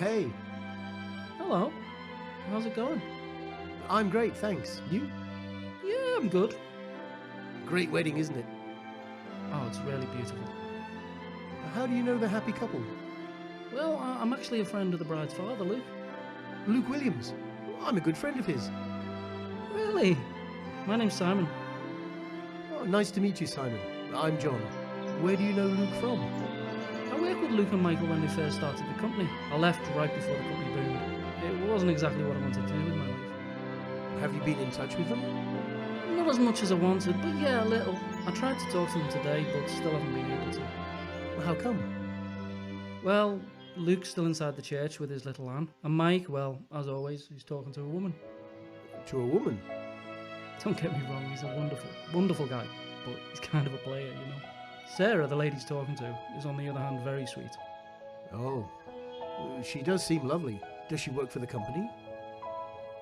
Hey, Hello. How's it going? I'm great, thanks. You? Yeah, I'm good. Great wedding, isn't it? Oh, it's really beautiful. How do you know the happy couple? Well, I'm actually a friend of the bride's father, Luke. Luke Williams. I'm a good friend of his. Really? My name's Simon. Oh, nice to meet you, Simon. I'm John. Where do you know Luke from? I worked with Luke and Michael when they first started the company. I left right before the company boomed. It wasn't exactly what I wanted to do with my life. Have you been in touch with them? Not as much as I wanted, but yeah, a little. I tried to talk to them today, but still haven't been able to. How come? Well, Luke's still inside the church with his little Anne. And Mike, well, as always, he's talking to a woman. To a woman? Don't get me wrong, he's a wonderful, wonderful guy. But he's kind of a player, you know. Sarah, the lady he's talking to, is on the other hand very sweet. Oh. She does seem lovely. Does she work for the company?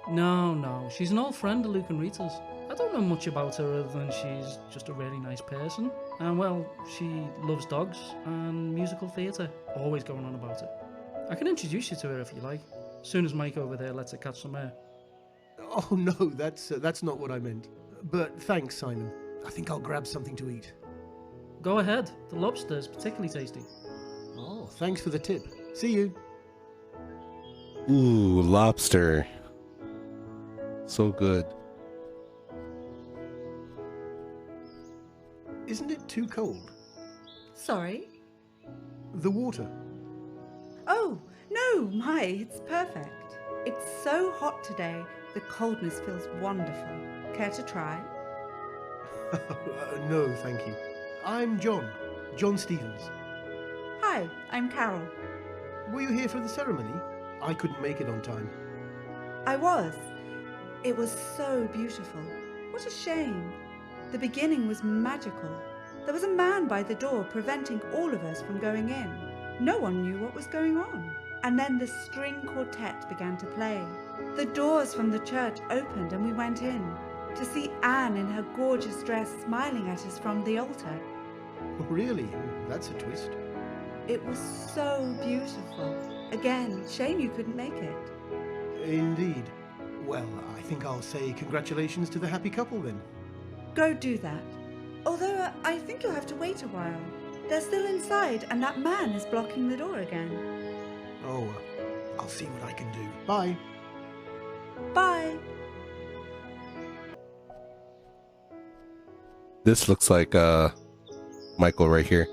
No, she's an old friend of Luke and Rita's. I don't know much about her other than she's just a really nice person. And well, she loves dogs and musical theatre, always going on about it. I can introduce you to her if you like, as soon as Mike over there lets her catch some air. Oh no, that's not what I meant. But thanks, Simon. I think I'll grab something to eat. Go ahead, the lobster's particularly tasty. Oh, thanks for the tip. See you. Ooh, lobster. So good. Isn't it too cold? Sorry? The water. Oh, no, my, it's perfect. It's so hot today, the coldness feels wonderful. Care to try? No, thank you. I'm John. John Stevens. Hi, I'm Carol. Were you here for the ceremony? I couldn't make it on time. I was. It was so beautiful. What a shame. The beginning was magical. There was a man by the door preventing all of us from going in. No one knew what was going on. And then the string quartet began to play. The doors from the church opened and we went in to see Anne in her gorgeous dress smiling at us from the altar. Oh, really? That's a twist. It was so beautiful. Again, shame you couldn't make it. Indeed. Well, I think I'll say congratulations to the happy couple then. Go do that. Although I think you'll have to wait a while. They're still inside, and that man is blocking the door again. Oh, I'll see what I can do. Bye. Bye. This looks like Michael right here.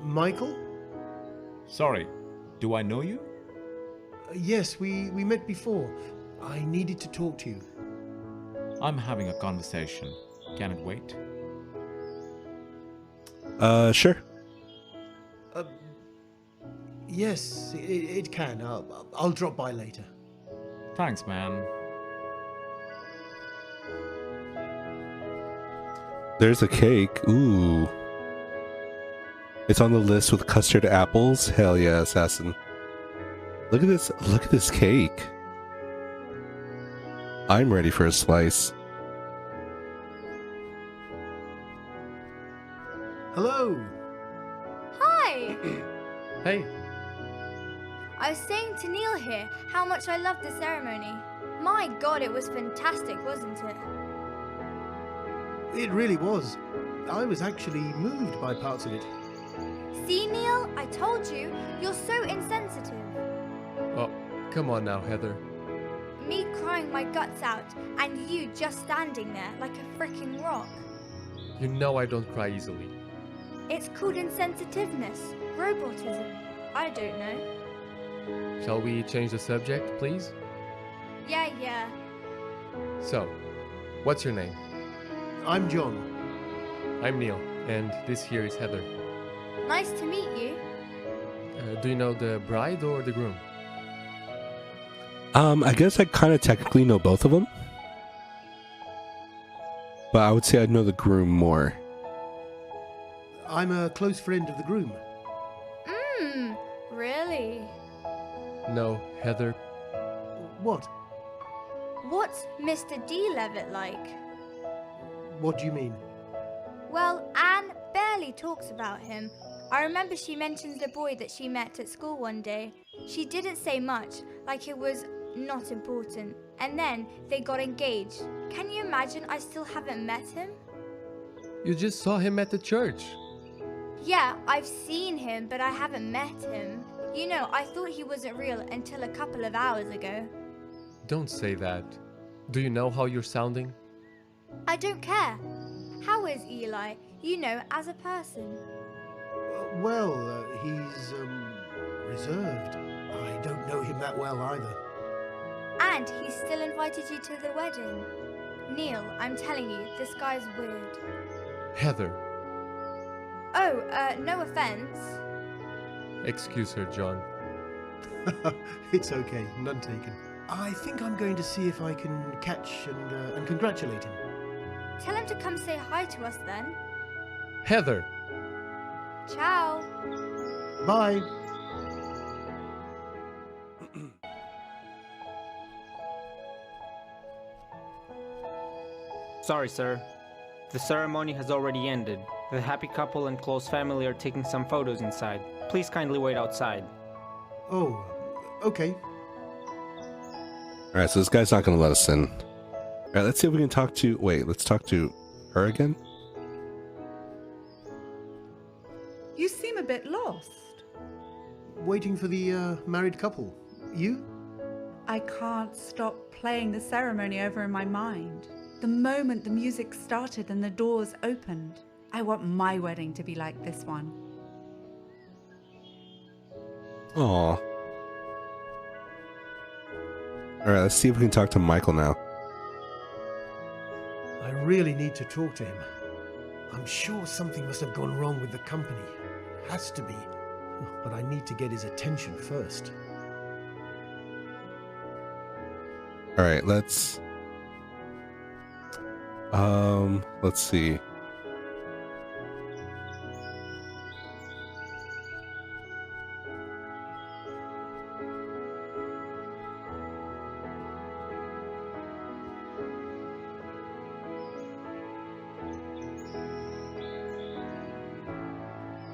Michael? Sorry, do I know you? Yes, we met before. I needed to talk to you. I'm having a conversation. Can it wait? Sure. Yes, it can. I'll drop by later. Thanks, man. There's a cake. Ooh. It's on the list with custard apples. Hell yeah, assassin. Look at this. Look at this cake. I'm ready for a slice. Hello. Hi. Hey. I was saying to Neil here how much I loved the ceremony. My God, it was fantastic, wasn't it? It really was. I was actually moved by parts of it. See, Neil, I told you, you're so insensitive. Oh, come on now, Heather. Me crying my guts out, and you just standing there like a freaking rock. You know I don't cry easily. It's called insensitiveness, robotism. I don't know. Shall we change the subject, please? Yeah. So, what's your name? I'm John. I'm Neil, and this here is Heather. Nice to meet you. Do you know the bride or the groom? I guess I kind of technically know both of them. But I would say I know the groom more. I'm a close friend of the groom. Really? No, Heather. What? What's Mr. D. Levitt like? What do you mean? Well, Anne barely talks about him. I remember she mentions the boy that she met at school one day. She didn't say much, like it was not important. And then they got engaged. Can you imagine I still haven't met him? You just saw him at the church. Yeah, I've seen him, but I haven't met him. You know, I thought he wasn't real until a couple of hours ago. Don't say that. Do you know how you're sounding? I don't care. How is Eli, you know, as a person? He's, reserved. I don't know him that well either. And he still invited you to the wedding. Neil, I'm telling you, this guy's weird. Heather. Oh, no offense. Excuse her, John. It's okay, none taken. I think I'm going to see if I can catch and congratulate him. Tell him to come say hi to us then. Heather! Ciao! Bye! Sorry, sir. The ceremony has already ended. The happy couple and close family are taking some photos inside. Please kindly wait outside. Oh, okay. Alright, so this guy's not going to let us in. Alright, let's see if we can talk to... Wait, let's talk to her again? You seem a bit lost. Waiting for the married couple. You? I can't stop playing the ceremony over in my mind. The moment the music started and the doors opened, I want my wedding to be like this one. Aww. Alright, let's see if we can talk to Michael now. I really need to talk to him. I'm sure something must have gone wrong with the company. Has to be. But I need to get his attention first. Alright, let's see.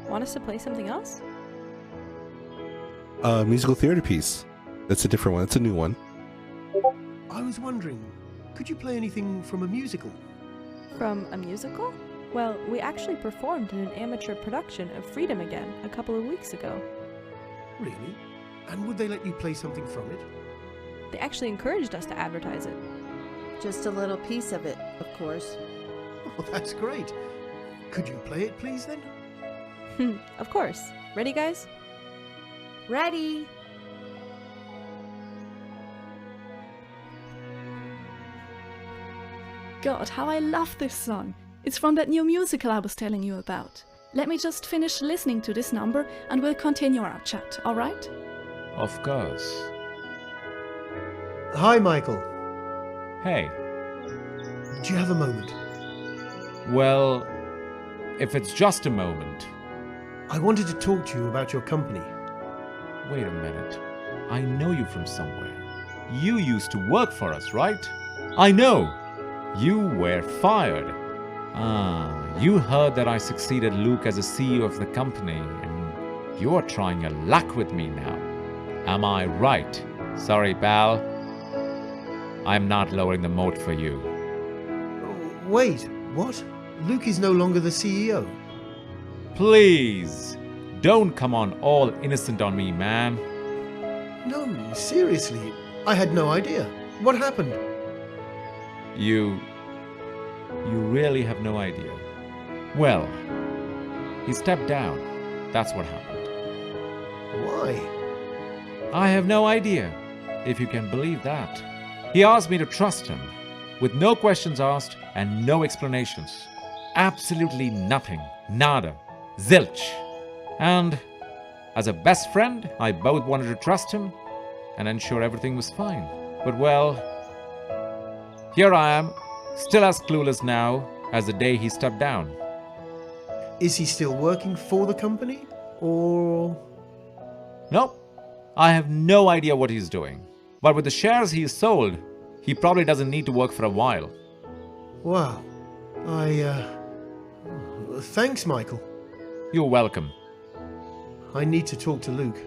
Want us to play something else? Musical theater piece. That's a different one. That's a new one. I was wondering, could you play anything from a musical? From a musical? Well, we actually performed in an amateur production of Freedom Again a couple of weeks ago. Really? And would they let you play something from it? They actually encouraged us to advertise it. Just a little piece of it, of course. Oh, that's great. Could you play it, please, then? Of course. Ready, guys? Ready! God, how I love this song. It's from that new musical I was telling you about. Let me just finish listening to this number and we'll continue our chat, alright? Of course. Hi, Michael. Hey. Do you have a moment? Well, if it's just a moment. I wanted to talk to you about your company. Wait a minute. I know you from somewhere. You used to work for us, right? I know! You were fired. You heard that I succeeded Luke as a CEO of the company, and you're trying your luck with me now. Am I right? Sorry, pal. I'm not lowering the moat for you. Wait, what? Luke is no longer the CEO. Please, don't come on all innocent on me, man. No, seriously, I had no idea. What happened? You really have no idea. Well, he stepped down. That's what happened. Why? I have no idea, if you can believe that. He asked me to trust him, with no questions asked and no explanations. Absolutely nothing. Nada. Zilch. And as a best friend, I both wanted to trust him and ensure everything was fine. But well, here I am, still as clueless now as the day he stepped down. Is he still working for the company, or...? Nope. I have no idea what he's doing. But with the shares he's sold, he probably doesn't need to work for a while. Wow. Thanks, Michael. You're welcome. I need to talk to Luke.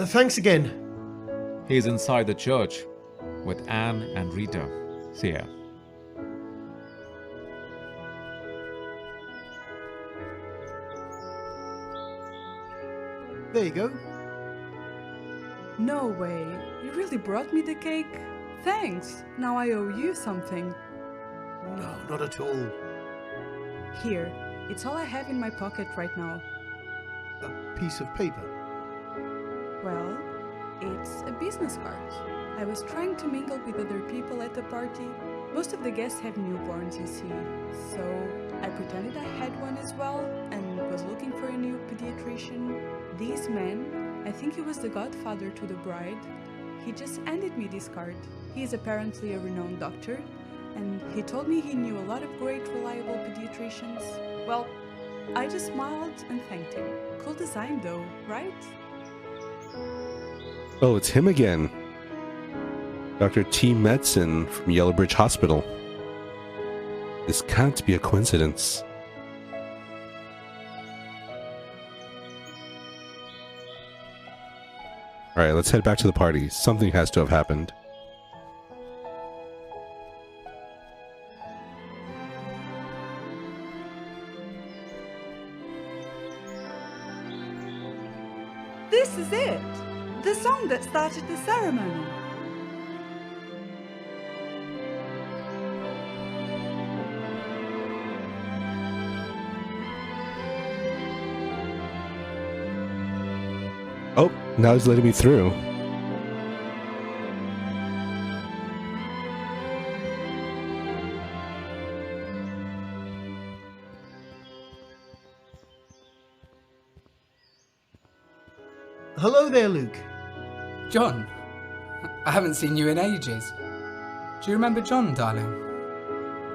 Thanks again. He's inside the church with Anne and Rita. See ya. There you go. No way. You really brought me the cake? Thanks. Now I owe you something. No, not at all. Here. It's all I have in my pocket right now. A piece of paper? Well, it's a business card. I was trying to mingle with other people at the party. Most of the guests have newborns, you see. So I pretended I had one as well and was looking for a new pediatrician. This man, I think he was the godfather to the bride, he just handed me this card. He is apparently a renowned doctor, and he told me he knew a lot of great, reliable pediatricians. Well, I just smiled and thanked him. Cool design though, right? Oh, it's him again. Dr. T. Medicine from Yellowbridge Hospital. This can't be a coincidence. Alright, let's head back to the party. Something has to have happened. This is it! The song that started the ceremony. Oh, now he's letting me through. Hello there, Luke. John, I haven't seen you in ages. Do you remember John, darling?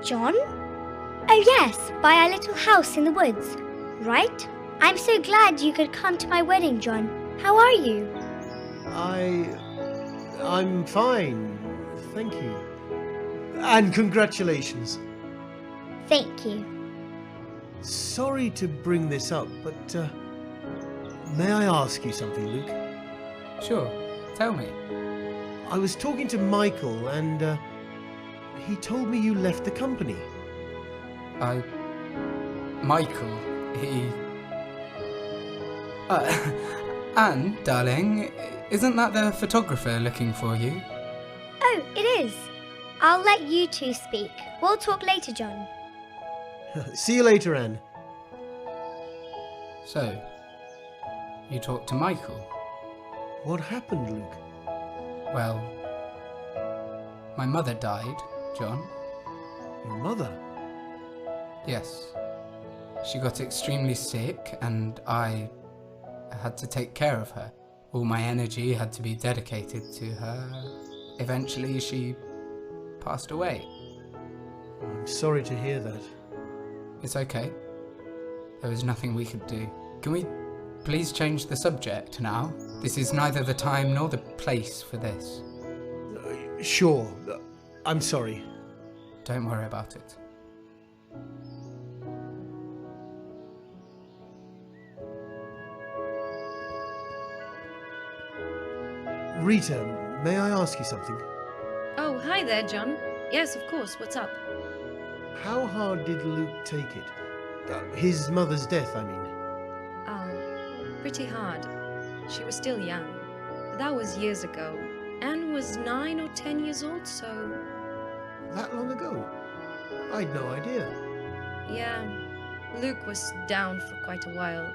John? Oh yes, by our little house in the woods, right? I'm so glad you could come to my wedding, John. How are you? I'm fine, thank you. And congratulations. Thank you. Sorry to bring this up, but may I ask you something, Luke? Sure, tell me. I was talking to Michael and he told me you left the company. Michael, he... Anne, darling, isn't that the photographer looking for you? Oh, it is. I'll let you two speak. We'll talk later, John. See you later, Anne. So, you talked to Michael? What happened, Luke? Well, my mother died, John. Your mother? Yes. She got extremely sick and I had to take care of her. All my energy had to be dedicated to her. Eventually she passed away. I'm sorry to hear that. It's okay. There was nothing we could do. Can we please change the subject now? This is neither the time nor the place for this. Sure. I'm sorry. Don't worry about it. Rita, may I ask you something? Oh, hi there, John. Yes, of course. What's up? How hard did Luke take it? His mother's death, I mean. Pretty hard. She was still young. That was years ago. Anne was 9 or 10 years old, so... That long ago? I'd no idea. Yeah, Luke was down for quite a while.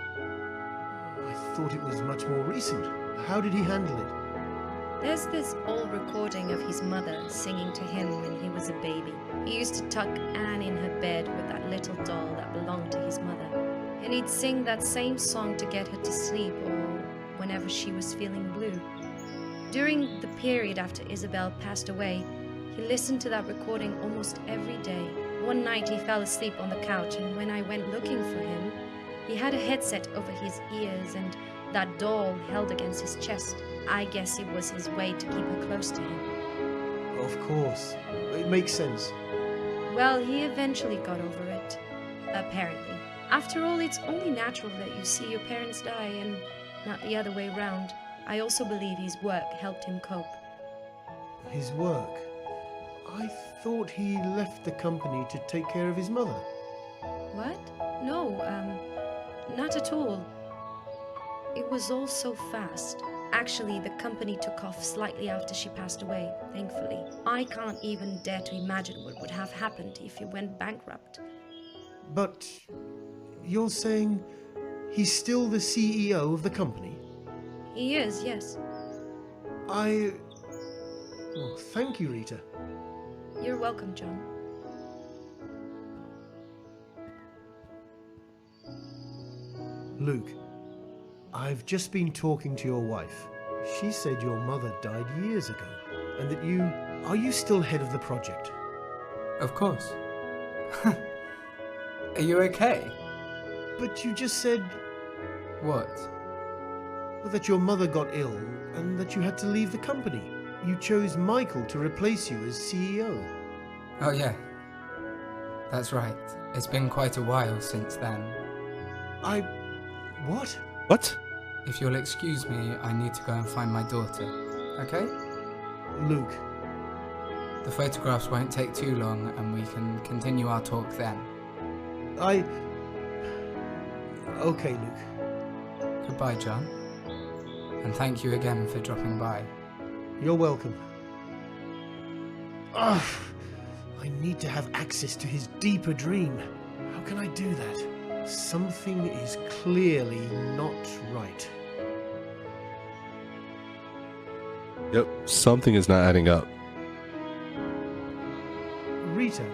I thought it was much more recent. How did he handle it? There's this old recording of his mother singing to him when he was a baby. He used to tuck Anne in her bed with that little doll that belonged to his mother. And he'd sing that same song to get her to sleep or whenever she was feeling blue. During the period after Isabel passed away, he listened to that recording almost every day. One night he fell asleep on the couch, and when I went looking for him, he had a headset over his ears and that doll held against his chest. I guess it was his way to keep her close to him. Of course. It makes sense. Well, he eventually got over it. Apparently. After all, it's only natural that you see your parents die and not the other way round. I also believe his work helped him cope. His work? I thought he left the company to take care of his mother. What? No, not at all. It was all so fast. Actually, the company took off slightly after she passed away, thankfully. I can't even dare to imagine what would have happened if it went bankrupt. But you're saying he's still the CEO of the company? He is, yes. Well, thank you, Rita. You're welcome, John. Luke, I've just been talking to your wife. She said your mother died years ago, and that you... Are you still head of the project? Of course. Are you okay? But you just said... What? That your mother got ill, and that you had to leave the company. You chose Michael to replace you as CEO. Oh yeah. That's right. It's been quite a while since then. What? What? If you'll excuse me, I need to go and find my daughter. Okay? Luke. The photographs won't take too long and we can continue our talk then. Okay, Luke. Goodbye, John. And thank you again for dropping by. You're welcome. Ugh, I need to have access to his deeper dream. How can I do that? Something is clearly not right. Yep, something is not adding up. Rita,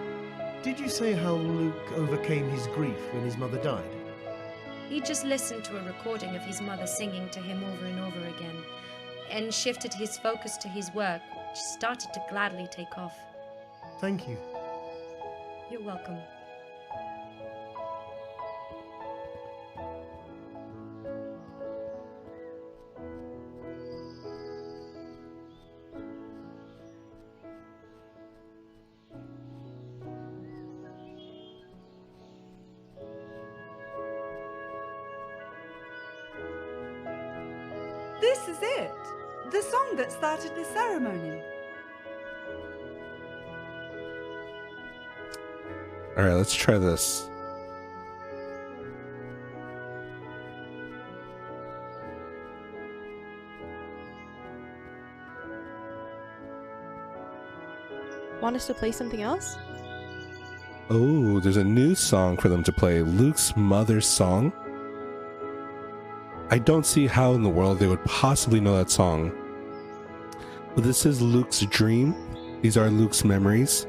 did you say how Luke overcame his grief when his mother died? He just listened to a recording of his mother singing to him over and over again, and shifted his focus to his work, which started to gladly take off. Thank you. You're welcome. This is it. The song that started the ceremony. Alright, let's try this. Want us to play something else? Oh, there's a new song for them to play. Luke's mother's song. I don't see how in the world they would possibly know that song. But this is Luke's dream. These are Luke's memories.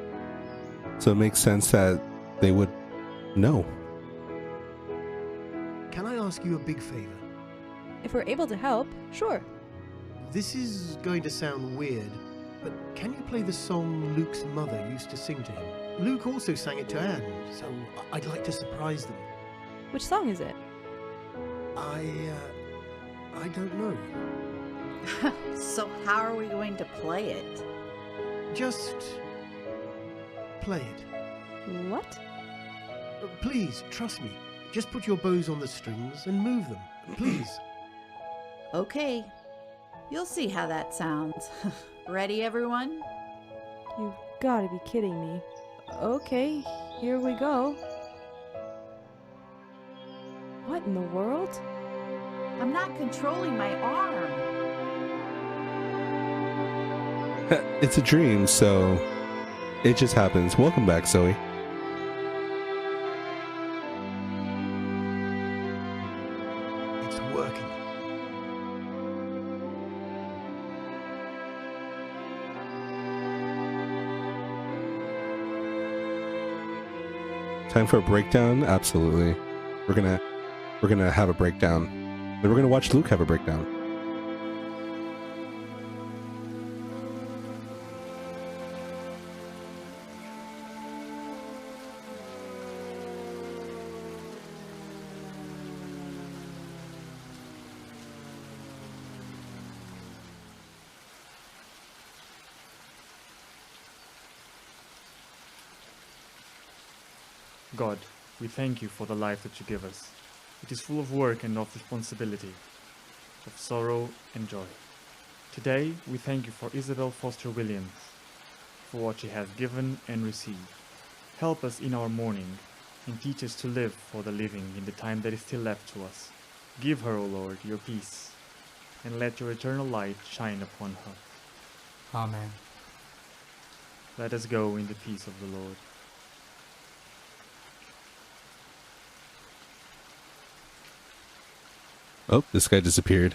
So it makes sense that they would know. Can I ask you a big favor? If we're able to help, sure. This is going to sound weird, but can you play the song Luke's mother used to sing to him? Luke also sang it to Anne, so I'd like to surprise them. Which song is it? I don't know. So how are we going to play it? Just play it. What? Please, trust me. Just put your bows on the strings and move them. Please. Okay. You'll see how that sounds. Ready, everyone? You've gotta be kidding me. Okay, here we go. What in the world? I'm not controlling my arm. It's a dream, so it just happens. Welcome back, Zoe. It's working. Time for a breakdown? Absolutely. We're gonna have a breakdown. Then we're gonna watch Luke have a breakdown. God, we thank you for the life that you give us. It is full of work and of responsibility, of sorrow and joy. Today, we thank you for Isabel Foster Williams, for what she has given and received. Help us in our mourning, and teach us to live for the living in the time that is still left to us. Give her, O Lord, your peace, and let your eternal light shine upon her. Amen. Let us go in the peace of the Lord. Oh, this guy disappeared.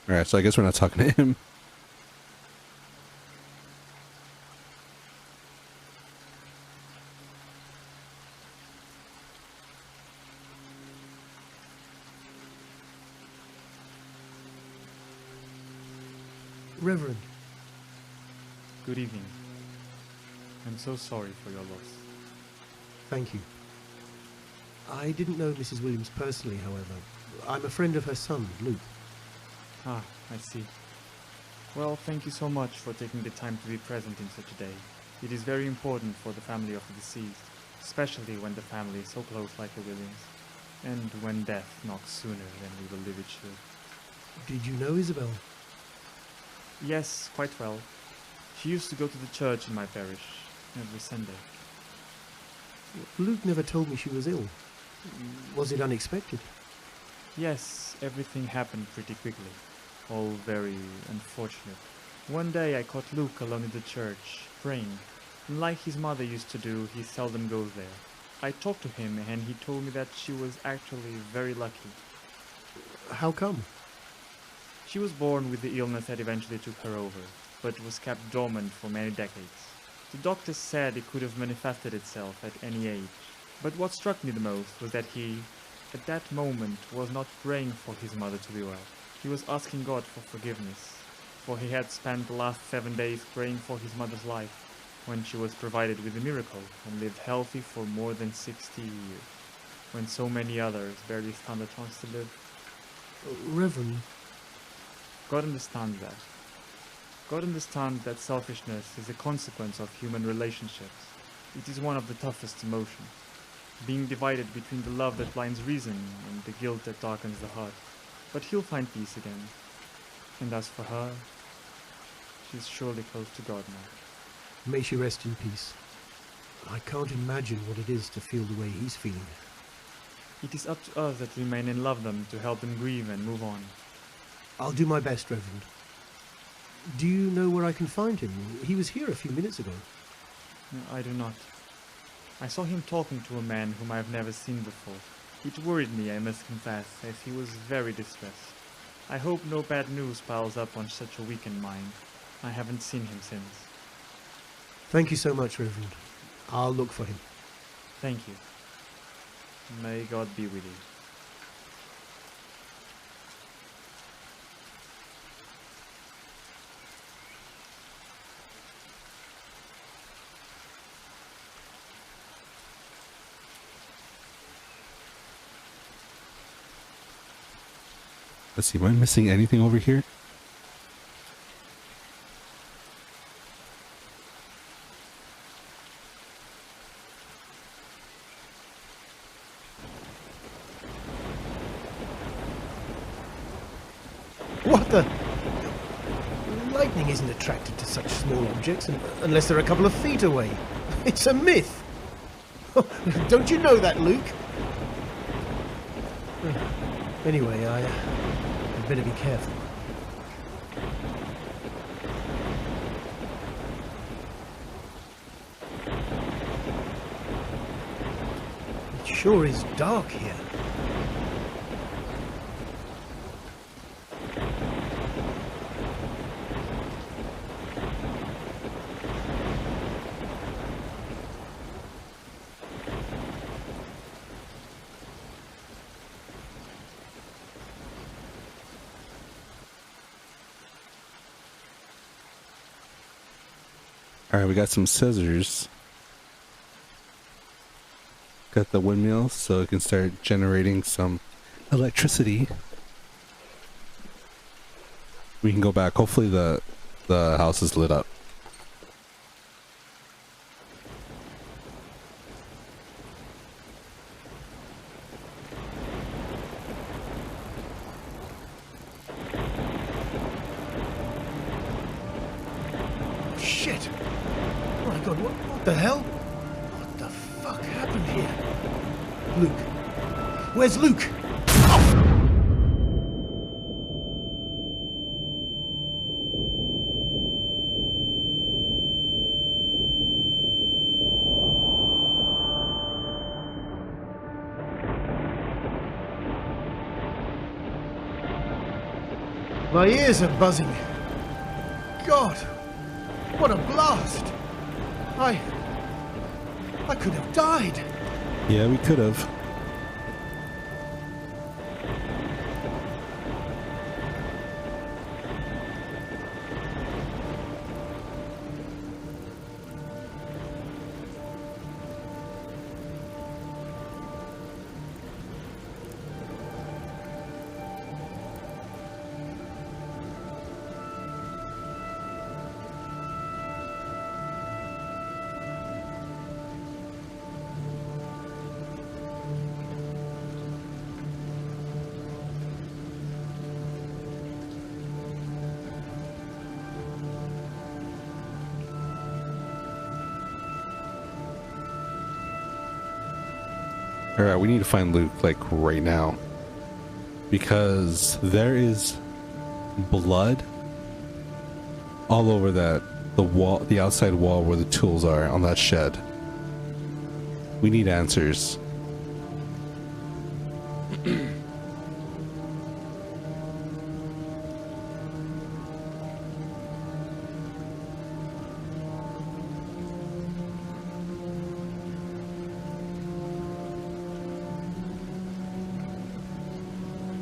Alright, so I guess we're not talking to him. Reverend. Good evening. I'm so sorry for your loss. Thank you. I didn't know Mrs. Williams personally, however. I'm a friend of her son, Luke. Ah, I see. Well, thank you so much for taking the time to be present in such a day. It is very important for the family of the deceased, especially when the family is so close like the Williams, and when death knocks sooner than we believe it should. Did you know Isabel? Yes, quite well. She used to go to the church in my parish every Sunday. Luke never told me she was ill. Was it unexpected? Yes, everything happened pretty quickly. All very unfortunate. One day I caught Luke alone in the church, praying, and like his mother used to do, he seldom goes there. I talked to him and he told me that she was actually very lucky. How come? She was born with the illness that eventually took her over, but was kept dormant for many decades. The doctors said it could have manifested itself at any age. But what struck me the most was that he, at that moment, was not praying for his mother to be well. He was asking God for forgiveness, for he had spent the last 7 days praying for his mother's life, when she was provided with a miracle and lived healthy for more than 60 years, when so many others barely stand a chance to live. Reverend. God understands that. God understands that selfishness is a consequence of human relationships. It is one of the toughest emotions, being divided between the love that blinds reason and the guilt that darkens the heart. But he'll find peace again. And as for her, she's surely close to God now. May she rest in peace. I can't imagine what it is to feel the way he's feeling. It is up to us that remain and love them to help them grieve and move on. I'll do my best, Reverend. Do you know where I can find him? He was here a few minutes ago. No, I do not. I saw him talking to a man whom I have never seen before. It worried me, I must confess, as he was very distressed. I hope no bad news piles up on such a weakened mind. I haven't seen him since. Thank you so much, Reverend. I'll look for him. Thank you. May God be with you. Let's see, am I missing anything over here? What the? Lightning isn't attracted to such small objects unless they're a couple of feet away. It's a myth. Don't you know that, Luke? Anyway, I'd better be careful. It sure is dark here. Alright, we got some scissors. Got the windmill so it can start generating some electricity. We can go back. Hopefully the house is lit up. Shit! Oh my god, what the hell? What the fuck happened here? Luke. Where's Luke? My ears are buzzing. God! What a blast! I could have died. Yeah, we could have. Alright, we need to find Luke, like, right now. Because there is blood all over the outside wall where the tools are on that shed. We need answers.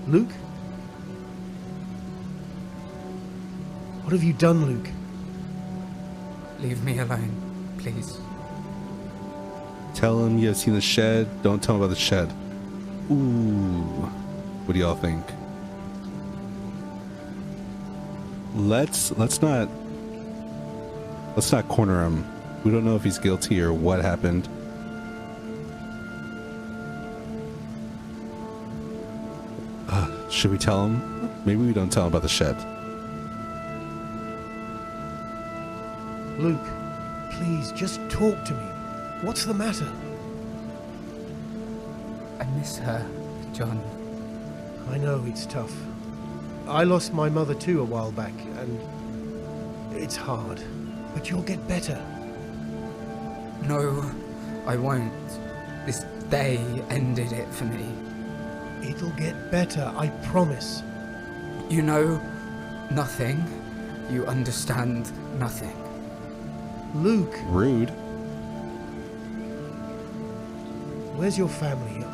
Luke? What have you done, Luke? Leave me alone, please. Tell him you have seen the shed. Don't tell him about the shed. Ooh. What do y'all think? Let's not corner him. We don't know if he's guilty or what happened. Should we tell him? Maybe we don't tell him about the shed. Luke, please, just talk to me. What's the matter? I miss her, John. I know it's tough. I lost my mother too a while back, and it's hard. But you'll get better. No, I won't. This day ended it for me. It'll get better, I promise. You know nothing. You understand nothing. Luke. Rude. Where's your family?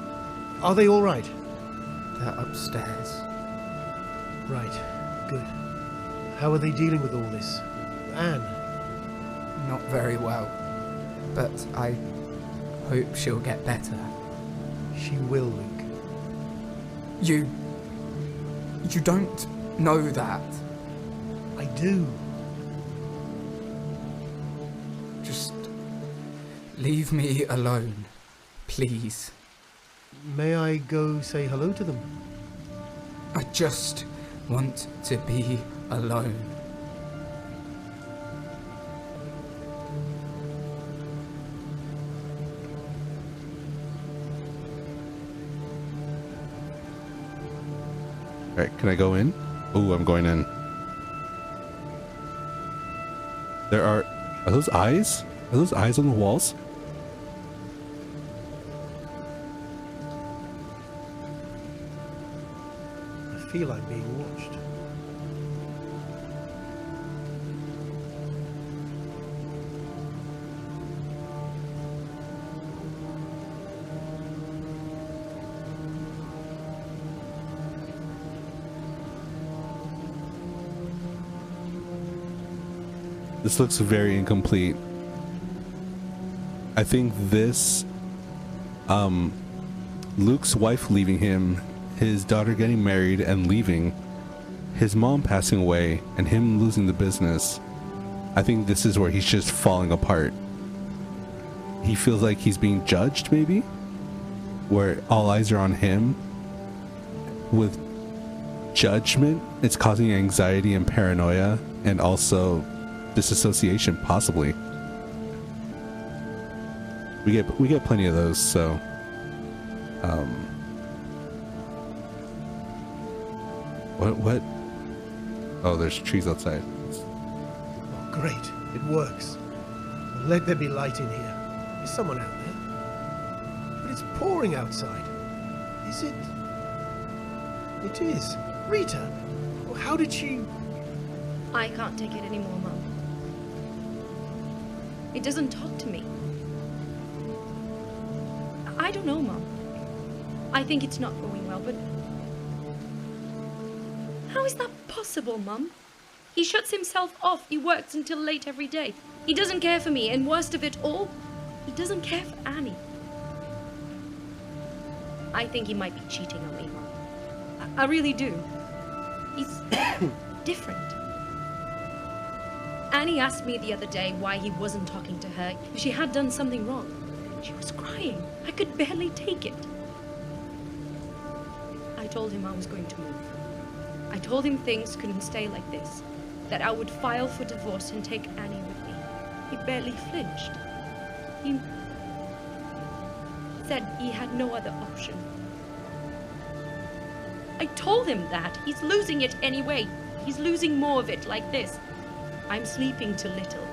Are they all right? They're upstairs. Right. Good. How are they dealing with all this? Anne? Not very well. But I hope she'll get better. She will, Luke. You don't know that. I do. Just leave me alone, please. May I go say hello to them? I just want to be alone. Alright, can I go in? Ooh, I'm going in. Are those eyes? Are those eyes on the walls? I feel I'm being watched. This looks very incomplete. I think this, Luke's wife leaving him, his daughter getting married and leaving, his mom passing away, and him losing the business. I think this is where he's just falling apart. He feels like he's being judged, maybe? Where all eyes are on him. With judgment, it's causing anxiety and paranoia, and also disassociation, possibly. We get plenty of those, so what oh, there's trees outside. Oh, great, it works. Let there be light in here. Is someone out there? But it's pouring outside. Is it? It is. Rita, how did she? I can't take it anymore, Mum. It doesn't talk to me. I don't know, Mum. I think it's not going well, but... How is that possible, Mum? He shuts himself off. He works until late every day. He doesn't care for me, and worst of it all, he doesn't care for Annie. I think he might be cheating on me, Mum. I really do. He's different. Annie asked me the other day why he wasn't talking to her. She had done something wrong. She was crying. I could barely take it. I told him I was going to move. I told him things couldn't stay like this, that I would file for divorce and take Annie with me. He barely flinched. He said he had no other option. I told him that. He's losing it anyway. He's losing more of it like this. I'm sleeping too little.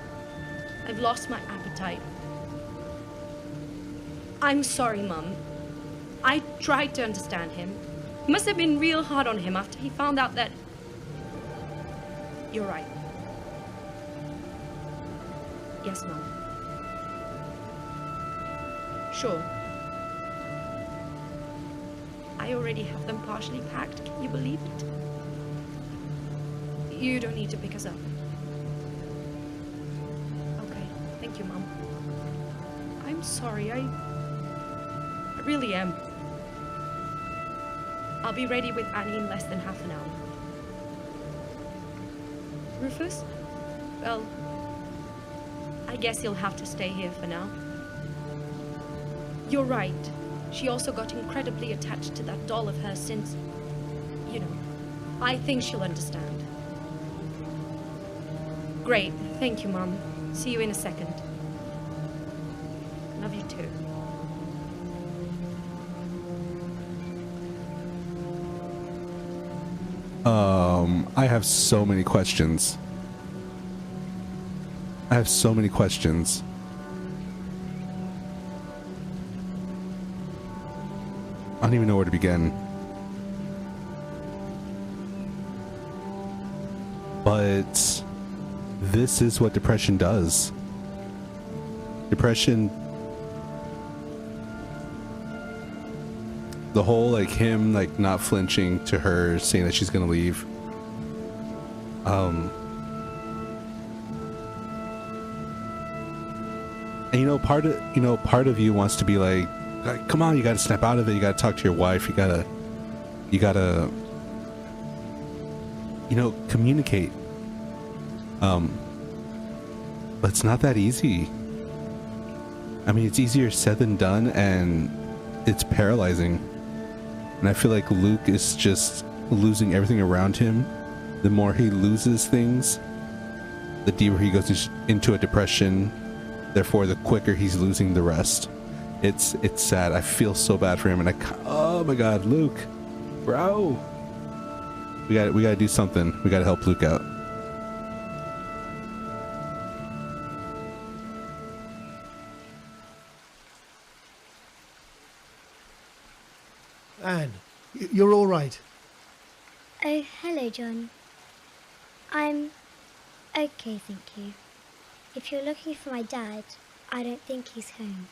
I've lost my appetite. I'm sorry, Mum. I tried to understand him. It must have been real hard on him after he found out that... You're right. Yes, Mum. Sure. I already have them partially packed. Can you believe it? You don't need to pick us up. Thank you, Mum. I'm sorry, I really am. I'll be ready with Annie in less than half an hour. Rufus? Well, I guess he'll have to stay here for now. You're right. She also got incredibly attached to that doll of hers since, you know, I think she'll understand. Great, thank you, Mum. See you in a second. Love you too. I have so many questions. I have so many questions. I don't even know where to begin. But this is what depression does. Depression, the whole like him like not flinching to her saying that she's gonna leave. And part of you wants to be like, come on, you gotta snap out of it, you gotta talk to your wife, you gotta communicate. But it's not that easy. I mean, it's easier said than done, and it's paralyzing. And I feel like Luke is just losing everything around him. The more he loses things, the deeper he goes into a depression. Therefore, the quicker he's losing the rest. It's sad. I feel so bad for him, and oh my God, Luke, bro, we gotta do something. We gotta help Luke out. Anne, you're all right. Oh, hello, John. I'm okay, thank you. If you're looking for my dad, I don't think he's home.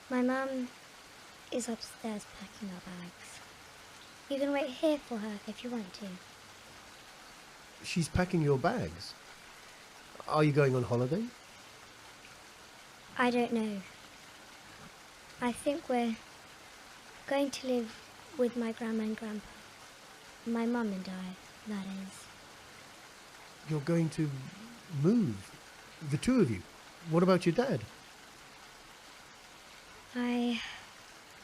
My mum is upstairs packing our bags. You can wait here for her if you want to. She's packing your bags. Are you going on holiday? I don't know. I think we're going to live with my grandma and grandpa. My mum and I, that is. You're going to move? The two of you? What about your dad? I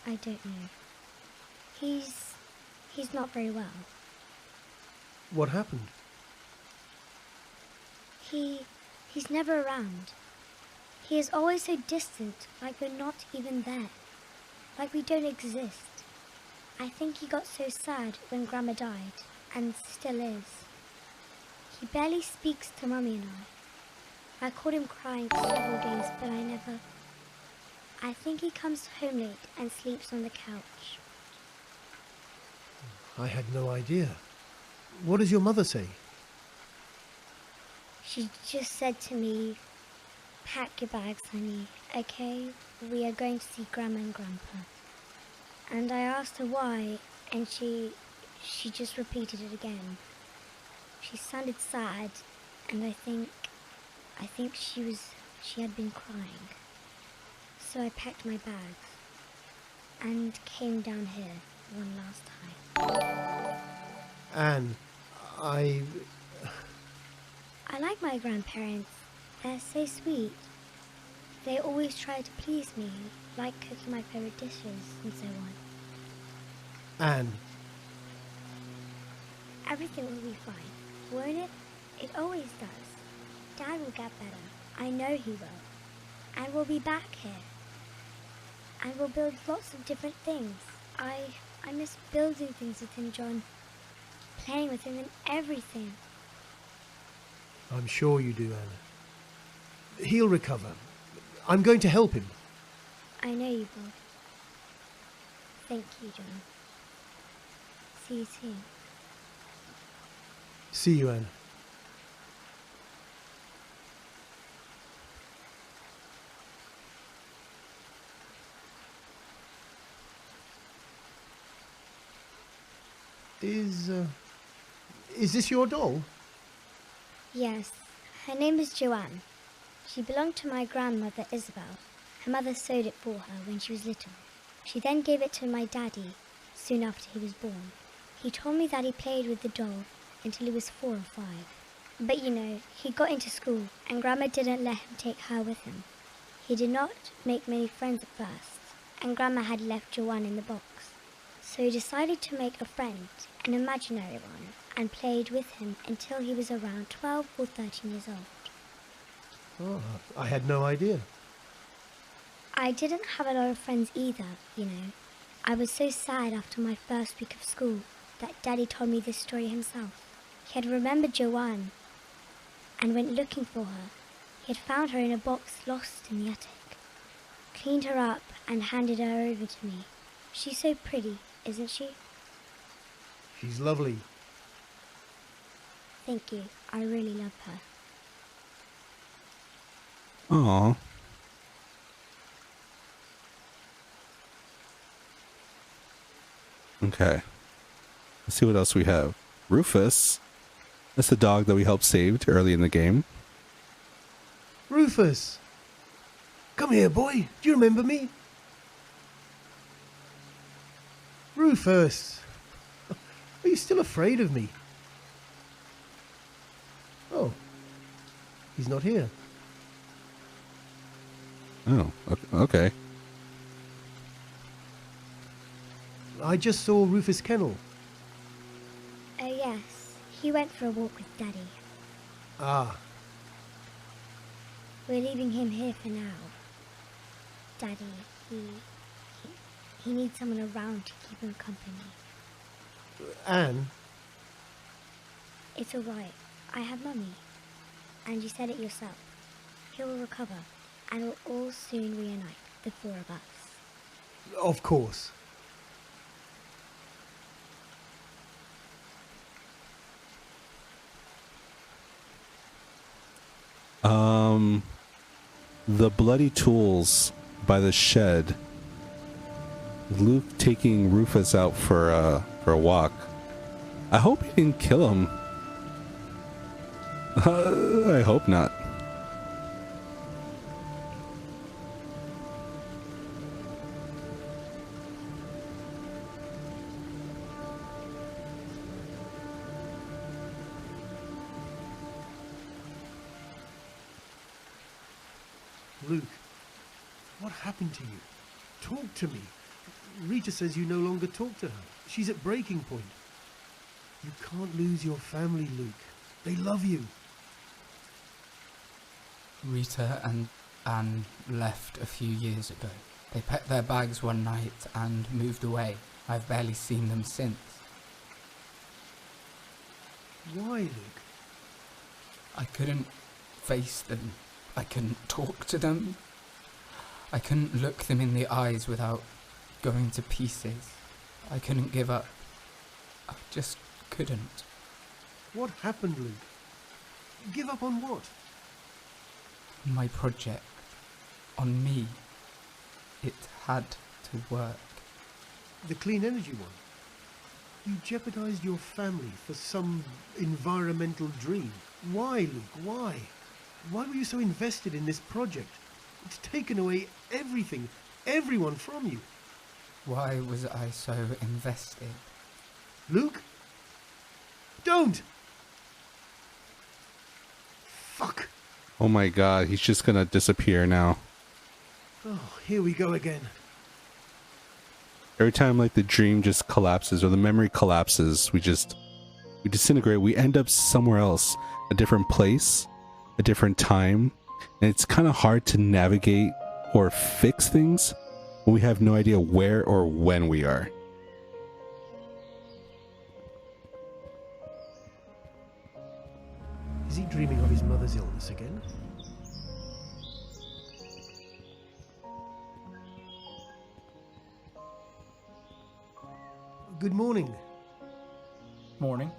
don't know. He's not very well. What happened? He's never around. He is always so distant, like we're not even there. Like we don't exist. I think he got so sad when Grandma died, and still is. He barely speaks to Mummy and I caught him crying for several days, but I think he comes home late and sleeps on the couch. I had no idea. What does your mother say? She just said to me, pack your bags, honey, okay? We are going to see Grandma and Grandpa. And I asked her why, and she just repeated it again. She sounded sad, and I think she had been crying. So I packed my bags and came down here one last time. Anne, I like my grandparents. They're so sweet. They always try to please me, like cooking my favorite dishes and so on. Anne. Everything will be fine, won't it? It always does. Dad will get better. I know he will. And we'll be back here. And we'll build lots of different things. I miss building things with him, John. Playing with him and everything. I'm sure you do, Anna. He'll recover. I'm going to help him. I know you will. Thank you, John. See you soon. See you, Anna. Is this your doll? Yes. Her name is Joanne. She belonged to my grandmother, Isabel. Her mother sewed it for her when she was little. She then gave it to my daddy soon after he was born. He told me that he played with the doll until he was 4 or 5. But you know, he got into school and Grandma didn't let him take her with him. He did not make many friends at first, and Grandma had left Joanne in the box. So he decided to make a friend, an imaginary one, and played with him until he was around 12 or 13 years old. Oh, I had no idea. I didn't have a lot of friends either, you know. I was so sad after my first week of school that Daddy told me this story himself. He had remembered Joanne and went looking for her. He had found her in a box lost in the attic, cleaned her up and handed her over to me. She's so pretty, isn't she? She's lovely. Thank you. I really love her. Aww. Okay. Let's see what else we have. Rufus. That's the dog that we helped saved early in the game. Rufus! Come here, boy. Do you remember me? Rufus! Are you still afraid of me? Oh. He's not here. Oh, okay. I just saw Rufus Kennel. Oh, yes. He went for a walk with Daddy. Ah. We're leaving him here for now. Daddy, he needs someone around to keep him company. Anne? It's all right. I have Mummy. And you said it yourself. He will recover, and we'll all soon reunite, the four of us. Of course. The bloody tools by the shed. Luke taking Rufus out for a walk. I hope he didn't kill him. I hope not. Luke, what happened to you? Talk to me. Rita says you no longer talk to her. She's at breaking point. You can't lose your family, Luke. They love you. Rita and Anne left a few years ago. They packed their bags one night and moved away. I've barely seen them since. Why, Luke? I couldn't face them. I couldn't talk to them. I couldn't look them in the eyes without going to pieces. I couldn't give up. I just couldn't. What happened, Luke? Give up on what? My project. On me. It had to work. The clean energy one. You jeopardized your family for some environmental dream. Why, Luke? Why? Why were you so invested in this project? It's taken away everything, everyone from you. Why was I so invested? Luke? Don't! Fuck! Oh my god, he's just gonna disappear now. Oh, here we go again. Every time like the dream just collapses or the memory collapses, we disintegrate. We end up somewhere else, a different place, a different time, and it's kind of hard to navigate or fix things when we have no idea where or when we are. Is he dreaming of his mother's illness again? Good morning. Morning.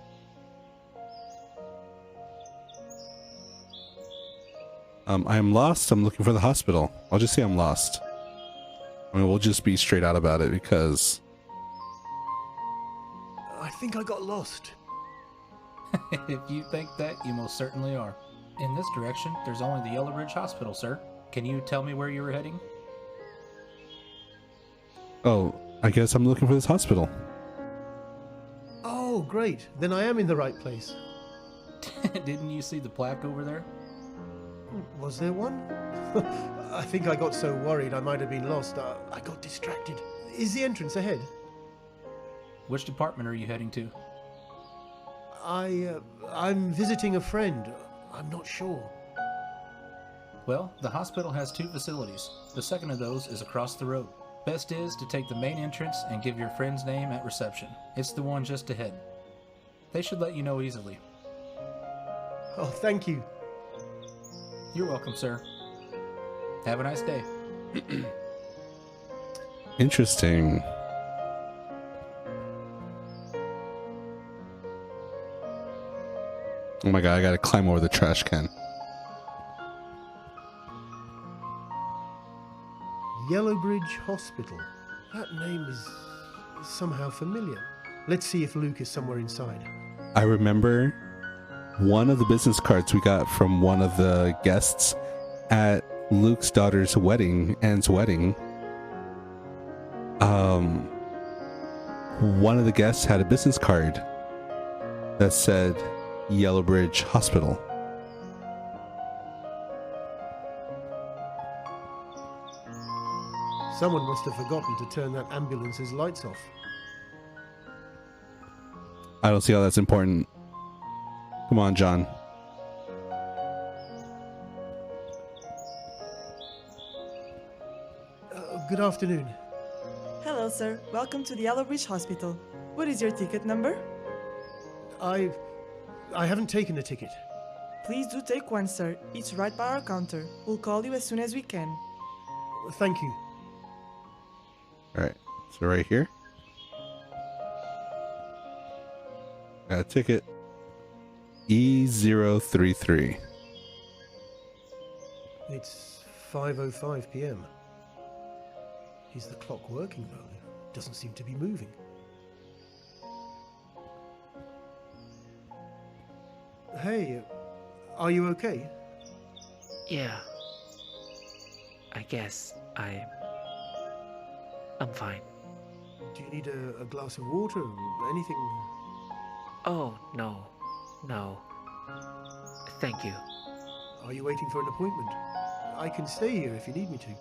I am lost. I'm looking for the hospital. I'll just say I'm lost. I mean, we'll just be straight out about it because... I think I got lost. If you think that, you most certainly are. In this direction, there's only the Yellow Ridge Hospital, sir. Can you tell me where you were heading? Oh, I guess I'm looking for this hospital. Oh, great. Then I am in the right place. Didn't you see the plaque over there? Was there one? I think I got so worried I might have been lost. I got distracted. Is the entrance ahead? Which department are you heading to? I'm visiting a friend. I'm not sure. Well, the hospital has 2 facilities. The second of those is across the road. Best is to take the main entrance and give your friend's name at reception. It's the one just ahead. They should let you know easily. Oh, thank you. You're welcome, sir. Have a nice day. Interesting. Oh my god, I gotta climb over the trash can. Yellowbridge Hospital. That name is somehow familiar. Let's see if Luke is somewhere inside. I remember one of the business cards we got from one of the guests at Luke's daughter's wedding, Anne's wedding. One of the guests had a business card that said Yellowbridge Hospital. Someone must have forgotten to turn that ambulance's lights off. I don't see how that's important. Come on, John. Good afternoon. Hello, sir. Welcome to the Yellowbridge Hospital. What is your ticket number? I haven't taken a ticket. Please do take one, sir. It's right by our counter. We'll call you as soon as we can. Thank you. Alright, so right here. Got a ticket. E033. It's 5:05 p.m. Is the clock working though? It doesn't seem to be moving. Hey, are you okay? Yeah. I guess I'm fine. Do you need a glass of water or anything? Oh, no. No. Thank you. Are you waiting for an appointment? I can stay here if you need me to.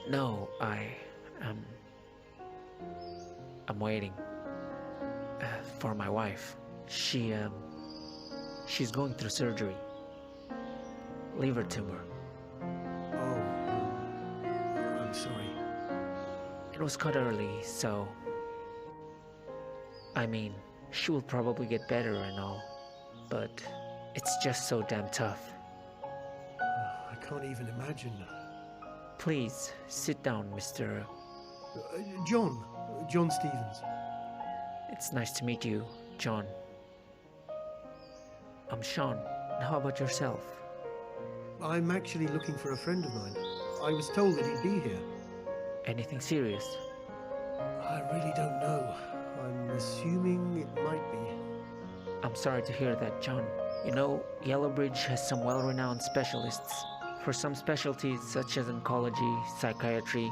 No, I'm waiting for my wife. She's going through surgery. Liver tumor. Oh, I'm sorry. It was caught early, so I mean, she will probably get better and all, but it's just so damn tough. I can't even imagine. Please, sit down, Mr. John Stevens. It's nice to meet you, John. I'm Sean. How about yourself? I'm actually looking for a friend of mine. I was told that he'd be here. Anything serious? I really don't know. I'm assuming it might be. I'm sorry to hear that, John. You know, Yellowbridge has some well-renowned specialists. For some specialties such as oncology, psychiatry,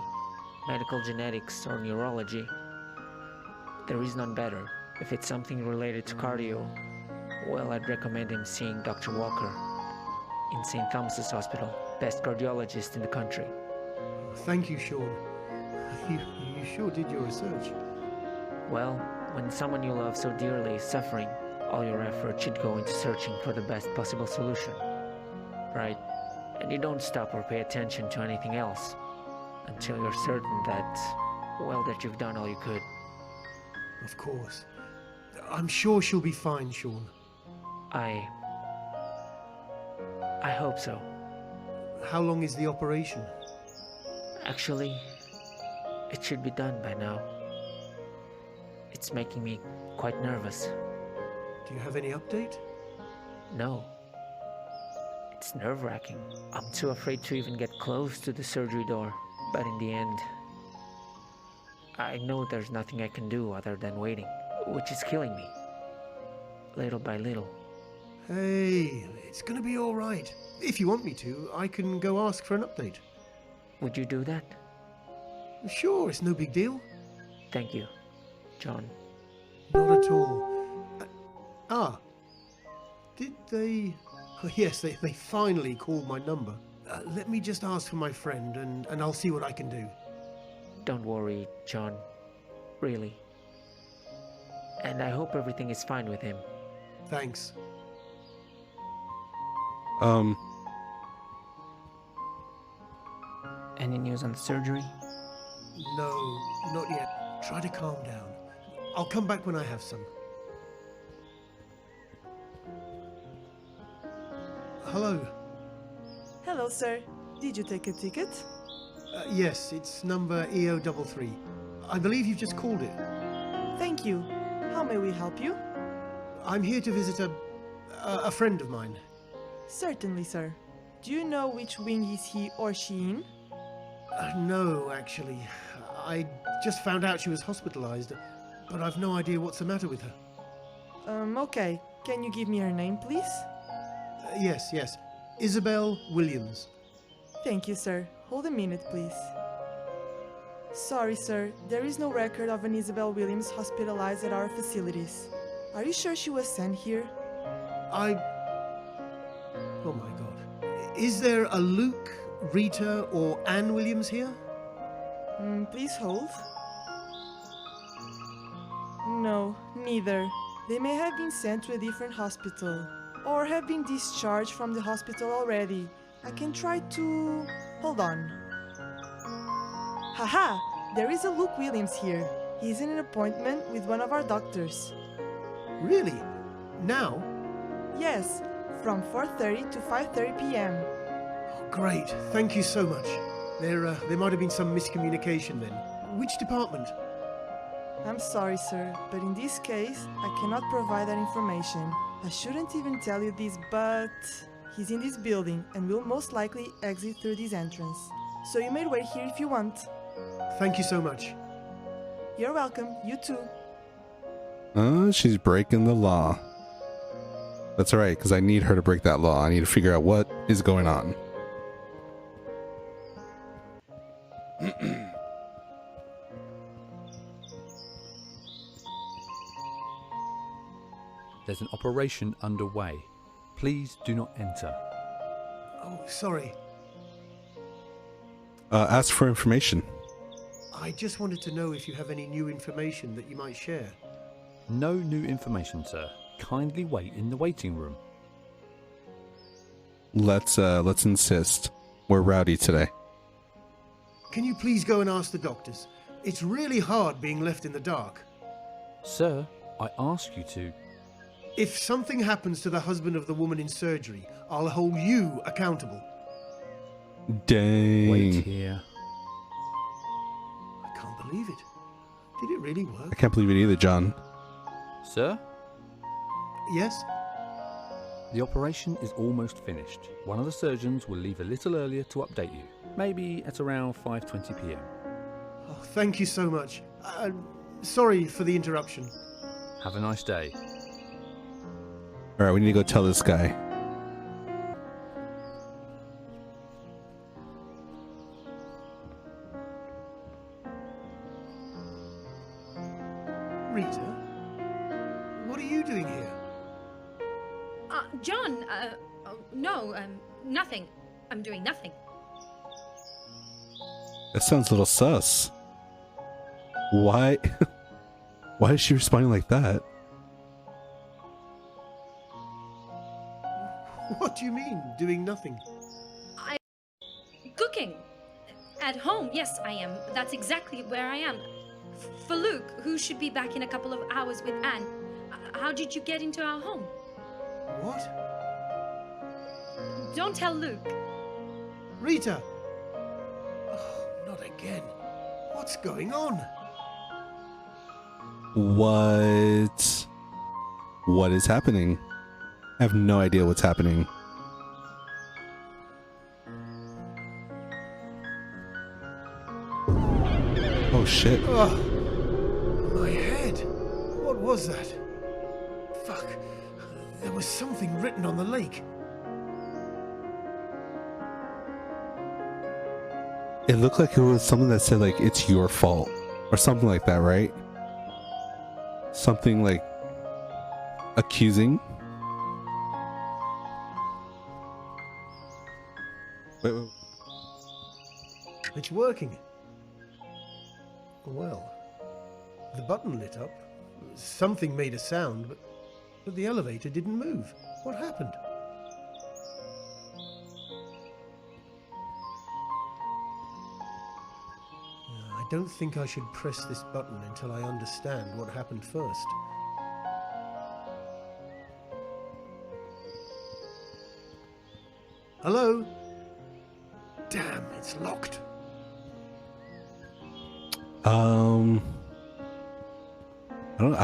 medical genetics, or neurology. There is none better. If it's something related to cardio, well, I'd recommend him seeing Dr. Walker in St. Thomas's Hospital, best cardiologist in the country. Thank you, Sean. You sure did your research. Well, when someone you love so dearly is suffering, all your effort should go into searching for the best possible solution. Right? And you don't stop or pay attention to anything else until you're certain that, well, that you've done all you could. Of course. I'm sure she'll be fine, Sean. I hope so. How long is the operation? Actually, it should be done by now. It's making me quite nervous. Do you have any update? No. It's nerve-wracking. I'm too afraid to even get close to the surgery door. But in the end, I know there's nothing I can do other than waiting, which is killing me. Little by little. Hey, it's gonna be alright. If you want me to, I can go ask for an update. Would you do that? Sure, it's no big deal. Thank you, John. Not at all. Did they... Oh, yes, they finally called my number. Let me just ask for my friend, and I'll see what I can do. Don't worry, John. Really. And I hope everything is fine with him. Thanks. Any news on the surgery? No, not yet. Try to calm down. I'll come back when I have some. Hello. Hello, sir. Did you take a ticket? Yes, it's number EO33. I believe you've just called it. Thank you. How may we help you? I'm here to visit a friend of mine. Certainly, sir. Do you know which wing is he or she in? No, actually. I just found out she was hospitalized, but I've no idea what's the matter with her. Okay. Can you give me her name, please? Yes. Isabel Williams. Thank you, sir. Hold a minute, please. Sorry, sir. There is no record of an Isabel Williams hospitalized at our facilities. Are you sure she was sent here? Oh my god. Is there a Luke, Rita, or Anne Williams here? Please hold. No, neither. They may have been sent to a different hospital, or have been discharged from the hospital already. I can try to... Hold on. Haha! There is a Luke Williams here. He's in an appointment with one of our doctors. Really? Now? Yes, from 4:30 to 5:30 p.m. Oh, great. Thank you so much. There might have been some miscommunication then. Which department? I'm sorry, sir, but in this case, I cannot provide that information. I shouldn't even tell you this, but he's in this building and will most likely exit through this entrance. So you may wait here if you want. Thank you so much. You're welcome. You too. She's breaking the law. That's alright, because I need her to break that law. I need to figure out what is going on. There's an operation underway. Please do not enter. Oh, sorry. Ask for information. I just wanted to know if you have any new information that you might share. No new information, sir. Kindly wait in the waiting room. Let's insist. We're rowdy today. Can you please go and ask the doctors? It's really hard being left in the dark. Sir, I ask you to. If something happens to the husband of the woman in surgery, I'll hold you accountable. Dang. Wait here. I can't believe it. Did it really work? I can't believe it either, John. Sir? Yes? The operation is almost finished. One of the surgeons will leave a little earlier to update you. Maybe at around 5:20 p.m. Oh, thank you so much. Sorry for the interruption. Have a nice day. Alright, we need to go tell this guy. Rita? What are you doing here? John, no, nothing. I'm doing nothing. That sounds a little sus. Why? Why is she responding like that? What do you mean, doing nothing? Cooking. At home, yes, I am. That's exactly where I am. For Luke, who should be back in a couple of hours with Anne. How did you get into our home? What? Don't tell Luke. Rita! Oh, not again. What's going on? What? What is happening? I have no idea what's happening. Oh shit. Oh, my head. What was that? Fuck. There was something written on the lake. It looked like it was something that said like, it's your fault. Or something like that, right? Something like accusing. Wait. It's working. Well, the button lit up. Something made a sound, but the elevator didn't move. What happened? don't think I should press this button until I understand what happened first. Hello? Damn, it's locked. I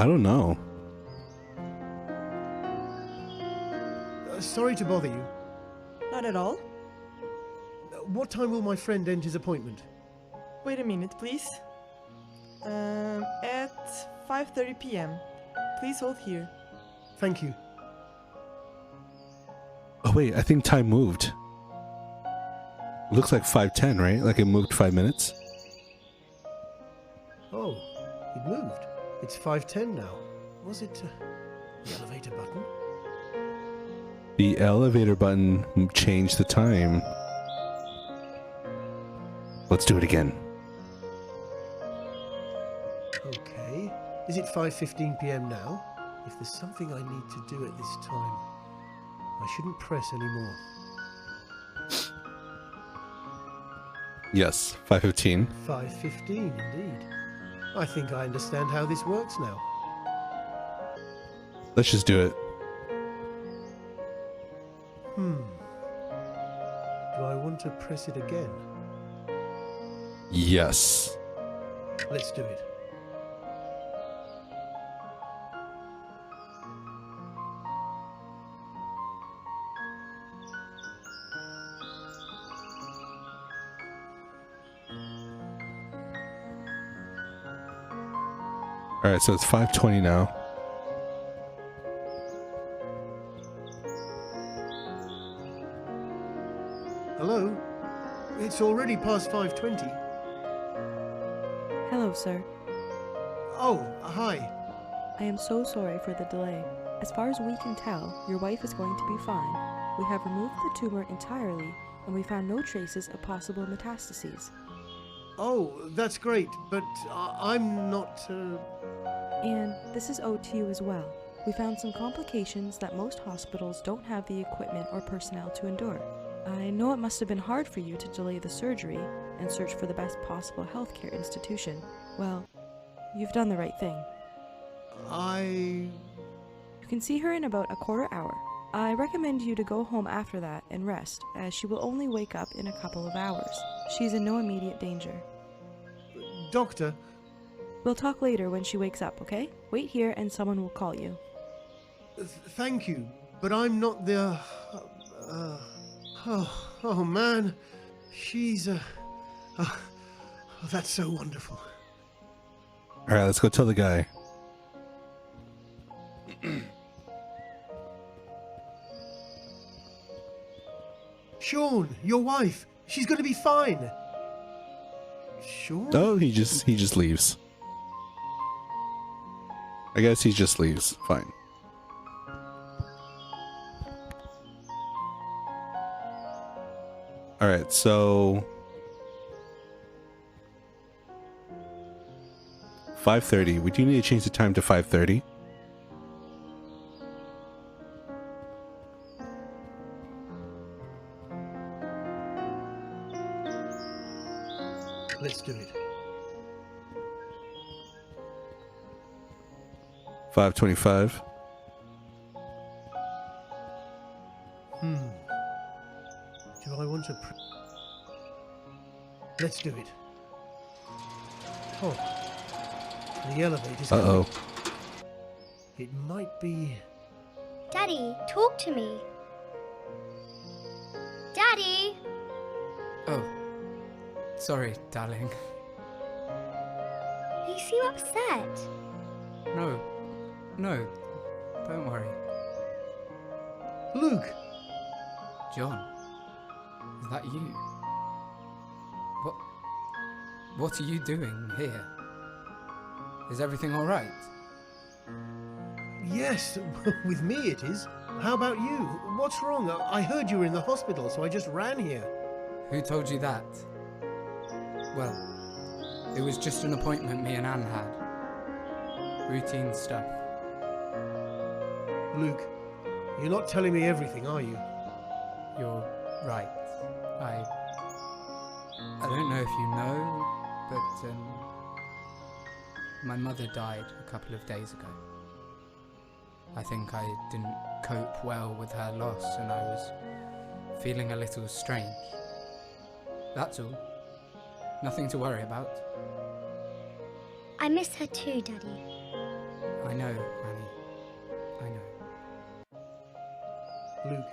don't know. Sorry to bother you. Not at all. What time will my friend end his appointment? Wait a minute, please. At 5:30 p.m. Please hold here. Thank you. Oh wait, I think time moved. It looks like 5:10, right? Like it moved 5 minutes. Oh, it moved. It's 5:10 now. Was it the elevator button? The elevator button changed the time. Let's do it again. Okay. Is it 5:15 p.m. now? If there's something I need to do at this time, I shouldn't press anymore. Yes, 5:15. 5:15 indeed. I think I understand how this works now. Let's just do it. Do I want to press it again? Yes. Let's do it. Alright, so it's 5:20 now. Hello? It's already past 5:20. Hello, sir. Oh, hi. I am so sorry for the delay. As far as we can tell, your wife is going to be fine. We have removed the tumor entirely, and we found no traces of possible metastases. Oh, that's great, but I'm not... And this is owed to you as well. We found some complications that most hospitals don't have the equipment or personnel to endure. I know it must have been hard for you to delay the surgery and search for the best possible healthcare institution. Well, you've done the right thing. You can see her in about a quarter hour. I recommend you to go home after that and rest, as she will only wake up in a couple of hours. She's in no immediate danger. Doctor? We'll talk later when she wakes up, okay? Wait here and someone will call you. Thank you, but I'm not the... Oh man, she's that's so wonderful. Alright, let's go tell the guy. Sean, your wife, she's gonna be fine. Sean? Oh, he just leaves. I guess he just leaves. Fine. Alright, so 5:30. We do need to change the time to 5:30. Let's do it. 5:25. Do I want to... Let's do it. Oh. The elevator's coming. Uh-oh. It might be... Daddy, talk to me. Daddy! Oh. Sorry, darling. You seem upset. No. No. Don't worry. Luke! John. Is that you? What are you doing here? Is everything alright? Yes, with me it is. How about you? What's wrong? I heard you were in the hospital, so I just ran here. Who told you that? Well, it was just an appointment me and Anne had. Routine stuff. Luke, you're not telling me everything, are you? You're right. I don't know if you know, but My mother died a couple of days ago. I think I didn't cope well with her loss and I was feeling a little strange. That's all. Nothing to worry about. I miss her too, Daddy. I know, Annie. I know. Luke,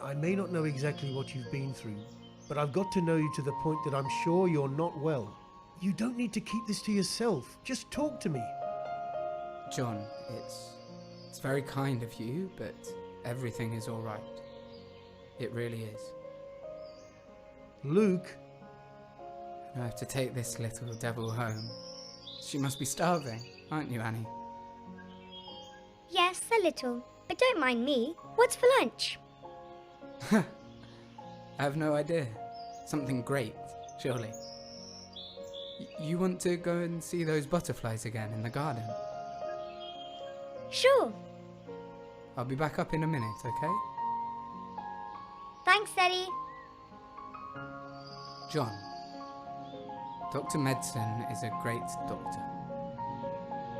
I may not know exactly what you've been through, but I've got to know you to the point that I'm sure you're not well. You don't need to keep this to yourself. Just talk to me. John, it's very kind of you, but everything is all right. It really is. Luke. I have to take this little devil home. She must be starving, aren't you, Annie? Yes, a little. But don't mind me. What's for lunch? I have no idea. Something great, surely. You want to go and see those butterflies again in the garden? Sure. I'll be back up in a minute, okay? Thanks, Eddie. John, Dr. Medicine is a great doctor.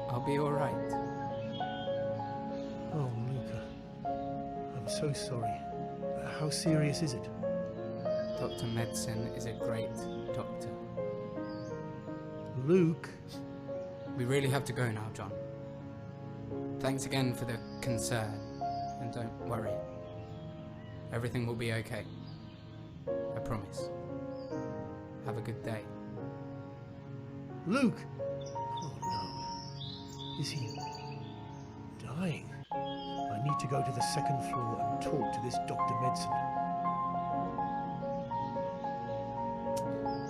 I'll be alright. Oh, Luca. I'm so sorry. How serious is it? Dr. Medicine is a great doctor. Luke. We really have to go now, John. Thanks again for the concern. And don't worry. Everything will be okay. I promise. Have a good day. Luke! Oh no. Is he dying? I need to go to the second floor and talk to this Dr. Medicine.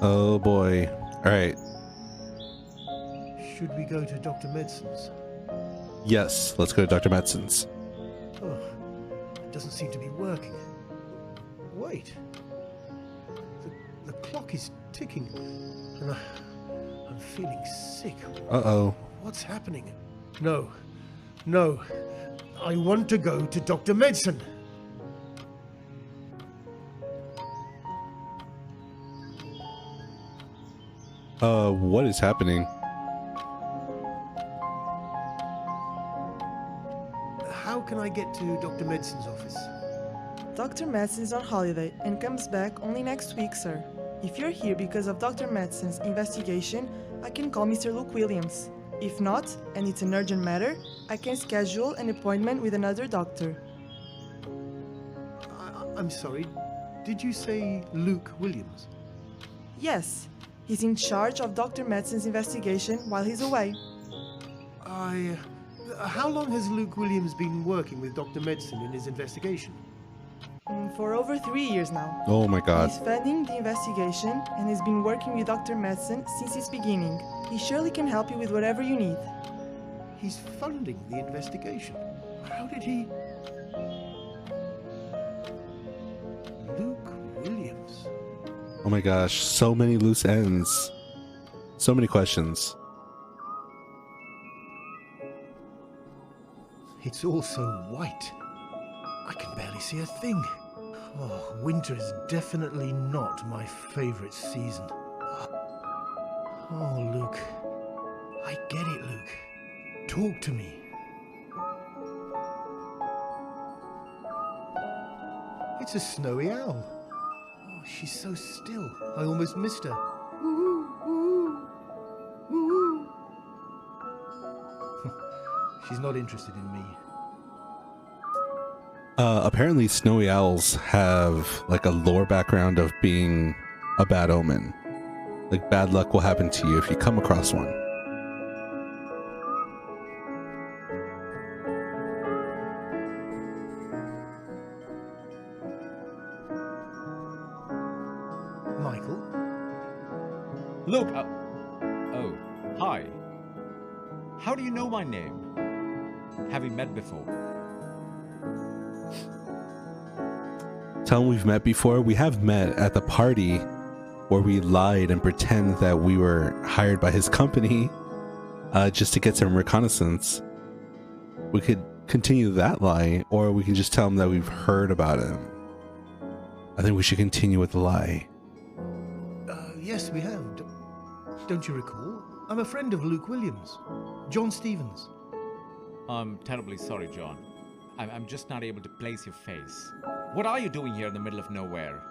Oh boy. Alright. Should we go to Dr. Medicine's? Yes, let's go to Dr. Medicine's. Oh, it doesn't seem to be working. Wait. The clock is ticking, and I'm feeling sick. Uh-oh. What's happening? No. No. I want to go to Dr. Medicine. What is happening? How can I get to Dr. Medicine's office? Dr. Madsen is on holiday and comes back only next week, sir. If you're here because of Dr. Madsen's investigation, I can call Mr. Luke Williams. If not, and it's an urgent matter, I can schedule an appointment with another doctor. I'm sorry, did you say Luke Williams? Yes, he's in charge of Dr. Madsen's investigation while he's away. How long has Luke Williams been working with Dr. Medicine in his investigation? For over 3 years now. Oh my god. He's funding the investigation and has been working with Dr. Madsen since its beginning. He surely can help you with whatever you need. He's funding the investigation? How did he... Luke Williams. Oh my gosh, so many loose ends. So many questions. It's all so white. I can barely see a thing. Oh, winter is definitely not my favorite season. Oh, Luke. I get it, Luke. Talk to me. It's a snowy owl. Oh, she's so still. I almost missed her. She's not interested in me. Apparently snowy owls have like a lore background of being a bad omen. Like bad luck will happen to you if you come across one. Michael? Look, oh, hi. How do you know my name? Have we met before? Tell them we've met before. We have met at the party where we lied and pretend that we were hired by his company just to get some reconnaissance. We could continue that lie, or we can just tell him that we've heard about him. I think we should continue with the lie. Yes, we have. Don't you recall? I'm a friend of Luke Williams. John Stevens. I'm terribly sorry, John. I'm just not able to place your face. What are you doing here in the middle of nowhere?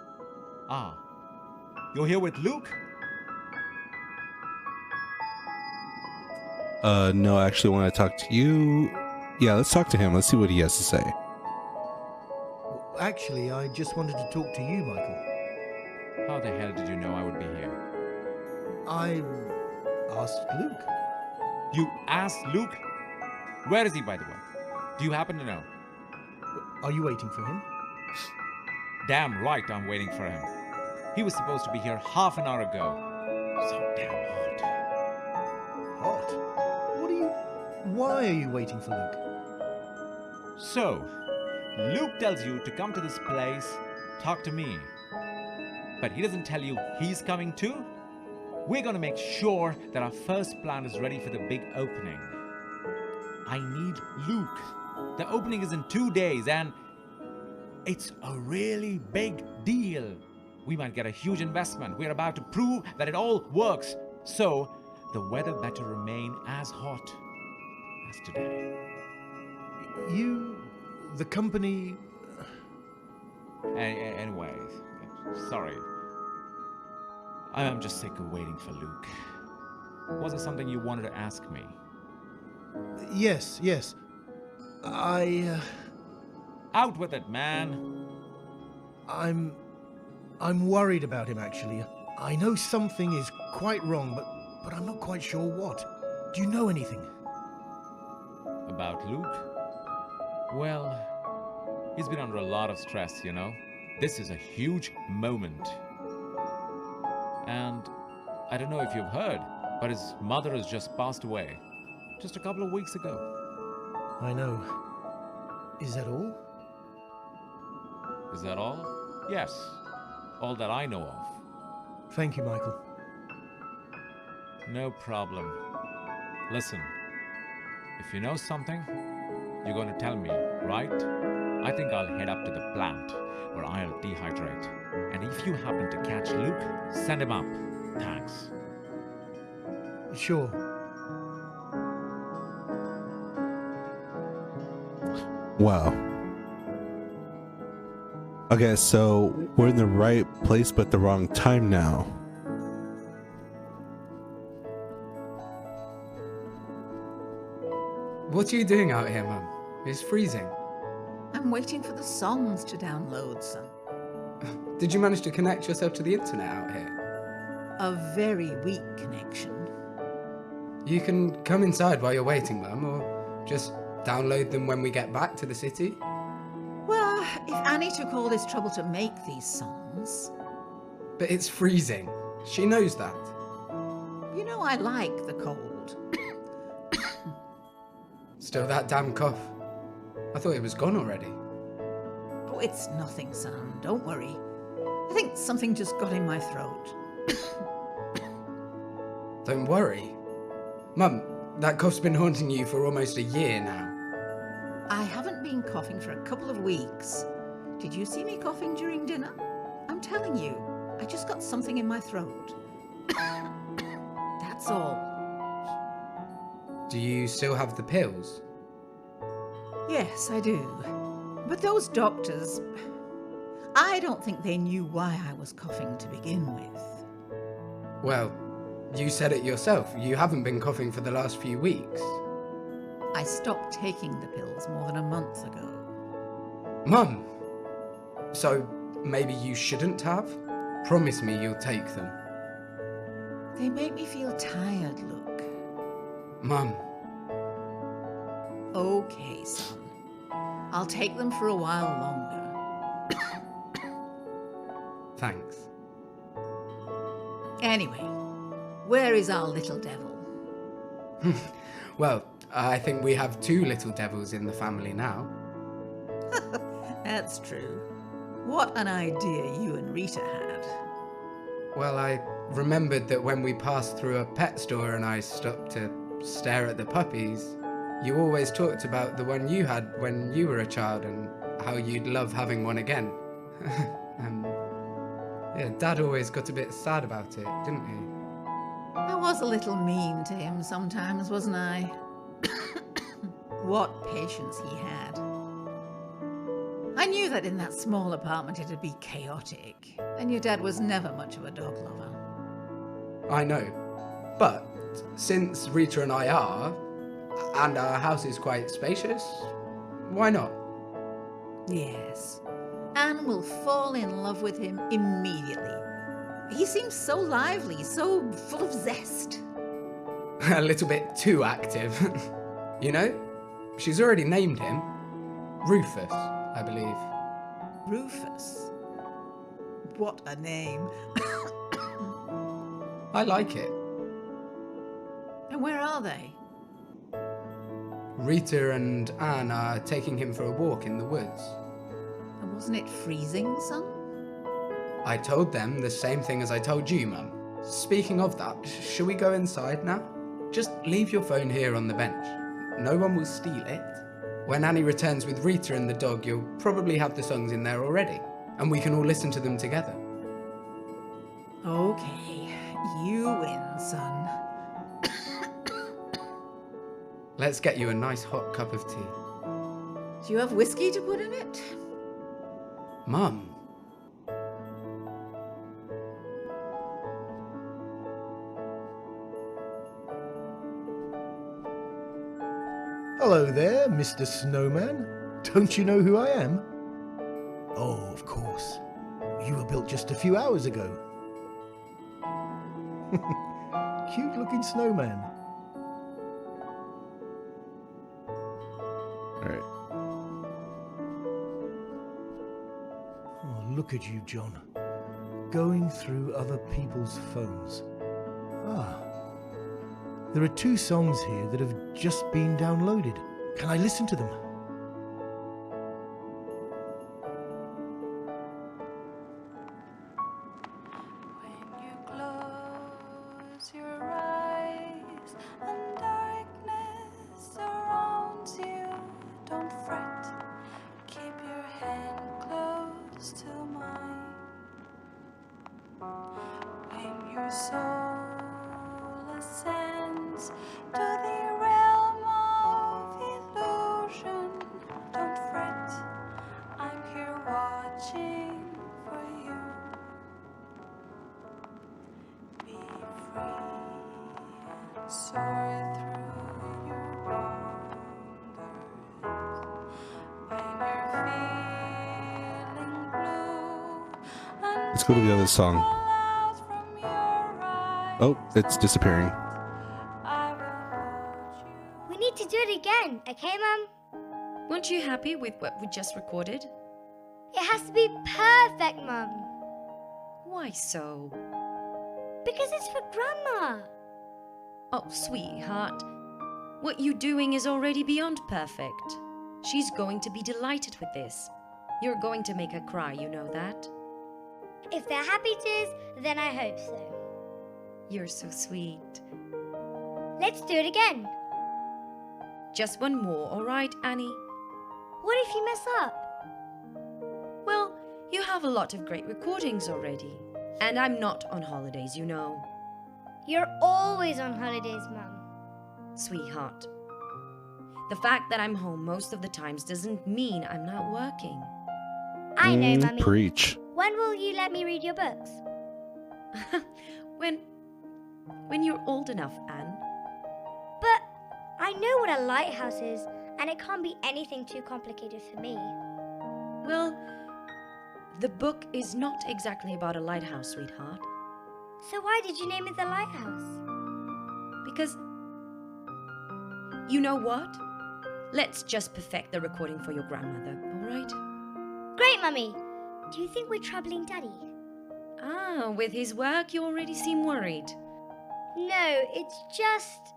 Ah, you're here with Luke? No, I actually want to talk to you. Yeah, let's talk to him. Let's see what he has to say. Actually, I just wanted to talk to you, Michael. How the hell did you know I would be here? I asked Luke. You asked Luke? Where is he, by the way? Do you happen to know? Are you waiting for him? Damn right I'm waiting for him. He was supposed to be here half an hour ago. So damn hot. Hot? Why are you waiting for Luke? So, Luke tells you to come to this place, talk to me. But he doesn't tell you he's coming too? We're gonna make sure that our first plan is ready for the big opening. I need Luke. The opening is in 2 days and it's a really big deal. We might get a huge investment. We're about to prove that it all works. So, the weather better remain as hot as today. The company... Anyways, sorry. I'm just sick of waiting for Luke. Was it something you wanted to ask me? Yes. Out with it, man. I'm worried about him, actually. I know something is quite wrong, but I'm not quite sure what. Do you know anything? About Luke? Well, he's been under a lot of stress, you know. This is a huge moment. And I don't know if you've heard, but his mother has just passed away. Just a couple of weeks ago. I know. Is that all? Is that all? Yes. All that I know of. Thank you, Michael. No problem. Listen, if you know something, you're going to tell me, right? I think I'll head up to the plant where I'll dehydrate. And if you happen to catch Luke, send him up. Thanks. Sure. Wow. Okay, so we're in the right place but the wrong time now. What are you doing out here, Mum? It's freezing. I'm waiting for the songs to download, son. Did you manage to connect yourself to the internet out here? A very weak connection. You can come inside while you're waiting, Mum, or just download them when we get back to the city. Well, if Annie took all this trouble to make these songs... But it's freezing. She knows that. You know I like the cold. Still that damn cough. I thought it was gone already. Oh, it's nothing, son. Don't worry. I think something just got in my throat. Don't worry. Mum, that cough's been haunting you for almost a year now. I haven't been coughing for a couple of weeks. Did you see me coughing during dinner? I'm telling you, I just got something in my throat. That's all. Do you still have the pills? Yes, I do. But those doctors... I don't think they knew why I was coughing to begin with. Well, you said it yourself. You haven't been coughing for the last few weeks. I stopped taking the pills more than a month ago. Mum! So, maybe you shouldn't have? Promise me you'll take them. They make me feel tired, Luke. Mum. Okay, son. I'll take them for a while longer. Thanks. Anyway, where is our little devil? Well, I think we have 2 little devils in the family now. That's true. What an idea you and Rita had. Well, I remembered that when we passed through a pet store and I stopped to stare at the puppies, you always talked about the one you had when you were a child and how you'd love having one again. Yeah, Dad always got a bit sad about it, didn't he? I was a little mean to him sometimes, wasn't I? What patience he had. I knew that in that small apartment it'd be chaotic, and your dad was never much of a dog lover. I know. But since Rita and I are, and our house is quite spacious, why not? Yes. Anne will fall in love with him immediately. He seems so lively, so full of zest. A little bit too active. You know, she's already named him. Rufus, I believe. Rufus? What a name. I like it. And where are they? Rita and Anne are taking him for a walk in the woods. And wasn't it freezing, son? I told them the same thing as I told you, Mum. Speaking of that, shall we go inside now? Just leave your phone here on the bench. No one will steal it. When Annie returns with Rita and the dog, you'll probably have the songs in there already, and we can all listen to them together. Okay, you win, son. Let's get you a nice hot cup of tea. Do you have whiskey to put in it? Mum. Hello there, Mr. Snowman. Don't you know who I am? Oh, of course. You were built just a few hours ago. Cute looking snowman. Alright. Oh, look at you, John. Going through other people's phones. Ah. There are 2 songs here that have just been downloaded. Can I listen to them? When you close your eyes and darkness surrounds you, don't fret. Keep your hand close to mine. When your soul ascends to the realm of illusion, don't fret. I'm here watching for you. Be free and soar through your wonders. When you're feeling blue and Let's go to the other song. Oh, it's disappearing. We need to do it again, okay, Mum? Weren't you happy with what we just recorded? It has to be perfect, Mum. Why so? Because it's for Grandma. Oh, sweetheart. What you're doing is already beyond perfect. She's going to be delighted with this. You're going to make her cry, you know that? If they're happy tears, then I hope so. You're so sweet. Let's do it again. Just one more, all right, Annie? What if you mess up? Well, you have a lot of great recordings already. And I'm not on holidays, you know. You're always on holidays, Mum. Sweetheart. The fact that I'm home most of the times doesn't mean I'm not working. I know, Mummy. Preach. When will you let me read your books? When you're old enough, Anne. But I know what a lighthouse is, and it can't be anything too complicated for me. Well, the book is not exactly about a lighthouse, sweetheart. So why did you name it The Lighthouse? Because, you know what? Let's just perfect the recording for your grandmother, all right? Great, Mummy. Do you think we're troubling Daddy? Ah, with his work, you already seem worried. No, it's just...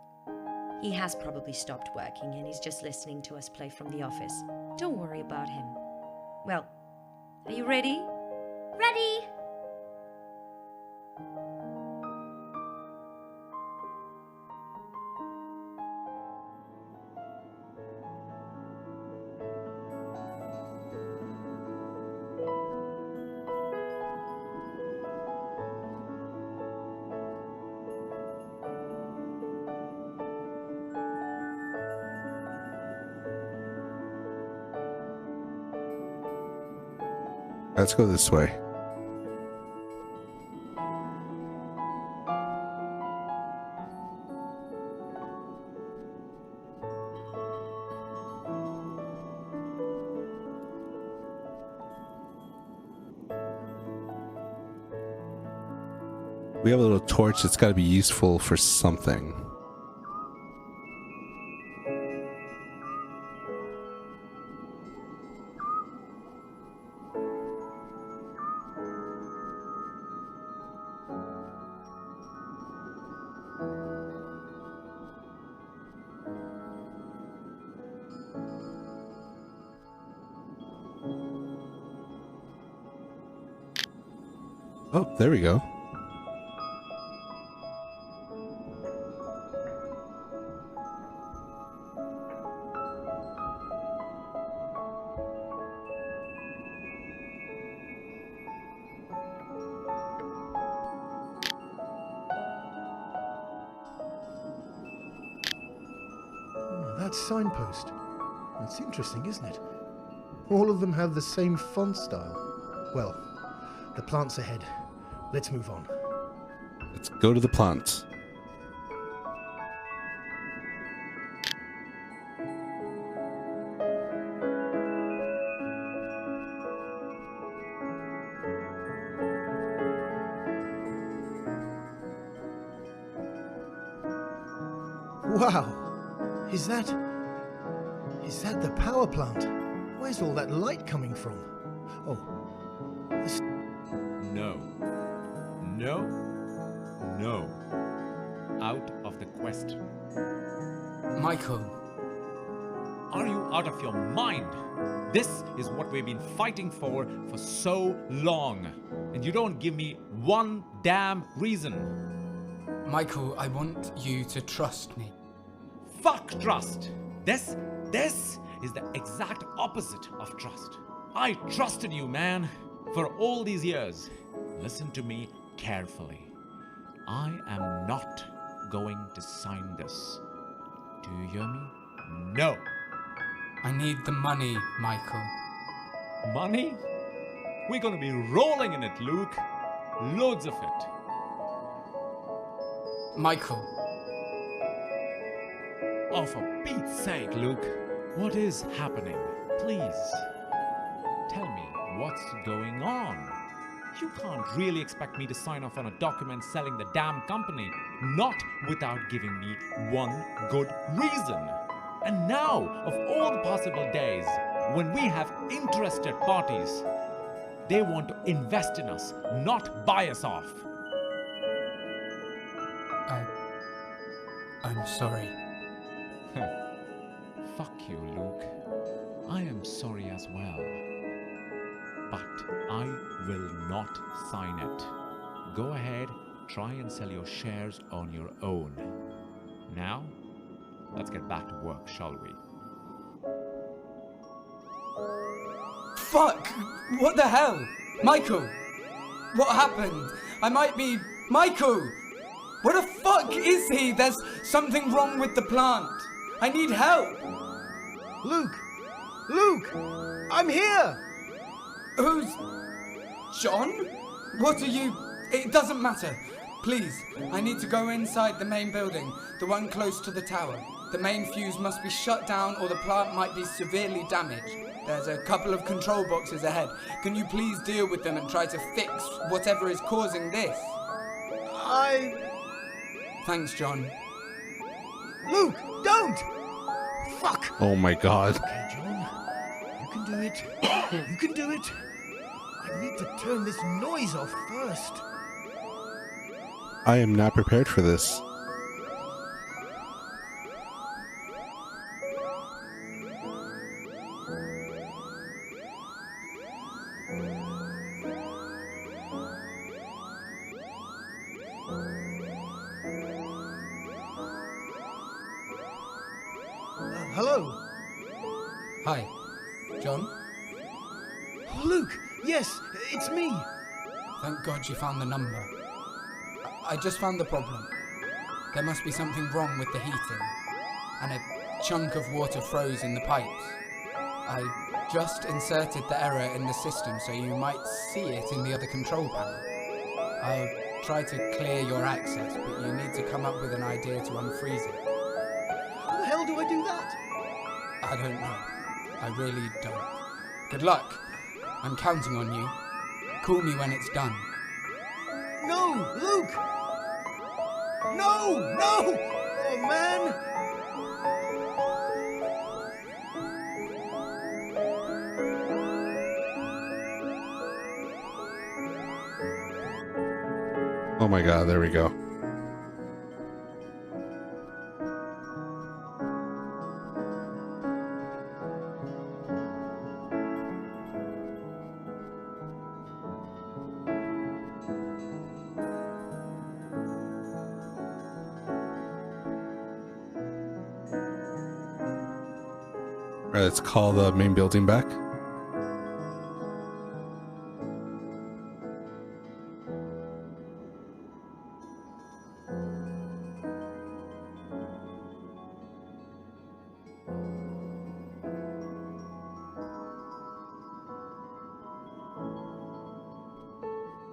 He has probably stopped working and he's just listening to us play from the office. Don't worry about him. Well, are you ready? Ready! Let's go this way. We have a little torch that's got to be useful for something. Oh, there we go. That signpost. That's interesting, isn't it? All of them have the same font style. Well, the plant's ahead. Let's move on. Let's go to the plants. Wow! Is that the power plant? Where's all that light coming from? Oh, this... No. No. No. Out of the question. Michael. Are you out of your mind? This is what we've been fighting for so long. And you don't give me one damn reason. Michael, I want you to trust me. Fuck trust. This is the exact opposite of trust. I trusted you, man, for all these years. Listen to me carefully. I am not going to sign this. Do you hear me? No. I need the money, Michael. Money? We're gonna be rolling in it, Luke. Loads of it. Michael. Oh, for Pete's sake, Luke. What is happening? Please. Tell me what's going on. You can't really expect me to sign off on a document selling the damn company, not without giving me one good reason. And now, of all the possible days, when we have interested parties, they want to invest in us, not buy us off. I'm sorry. Fuck you, Luke. I am sorry as well. But I will not sign it. Go ahead, try and sell your shares on your own. Now, let's get back to work, shall we? Fuck! What the hell? Michael! What happened? I might be... Michael! What the fuck is he? There's something wrong with the plant. I need help. Luke! Luke! I'm here! Who's... John? What are you... It doesn't matter. Please, I need to go inside the main building, the one close to the tower. The main fuse must be shut down or the plant might be severely damaged. There's a couple of control boxes ahead. Can you please deal with them and try to fix whatever is causing this? Thanks, John. Luke, don't! Fuck! Oh my god. Okay, John. You can do it. You can do it. I need to turn this noise off first. I am not prepared for this. Hello? Hi. John? Oh, Luke! Yes, it's me! Thank God you found the number. I just found the problem. There must be something wrong with the heating. And a chunk of water froze in the pipes. I just inserted the error in the system so you might see it in the other control panel. I'll try to clear your access, but you need to come up with an idea to unfreeze it. How the hell do I do that? I don't know. I really don't. Good luck. I'm counting on you. Call me when it's done. No, Luke! No! No! Oh, man! Oh my god, there we go. Alright, let's call the main building back.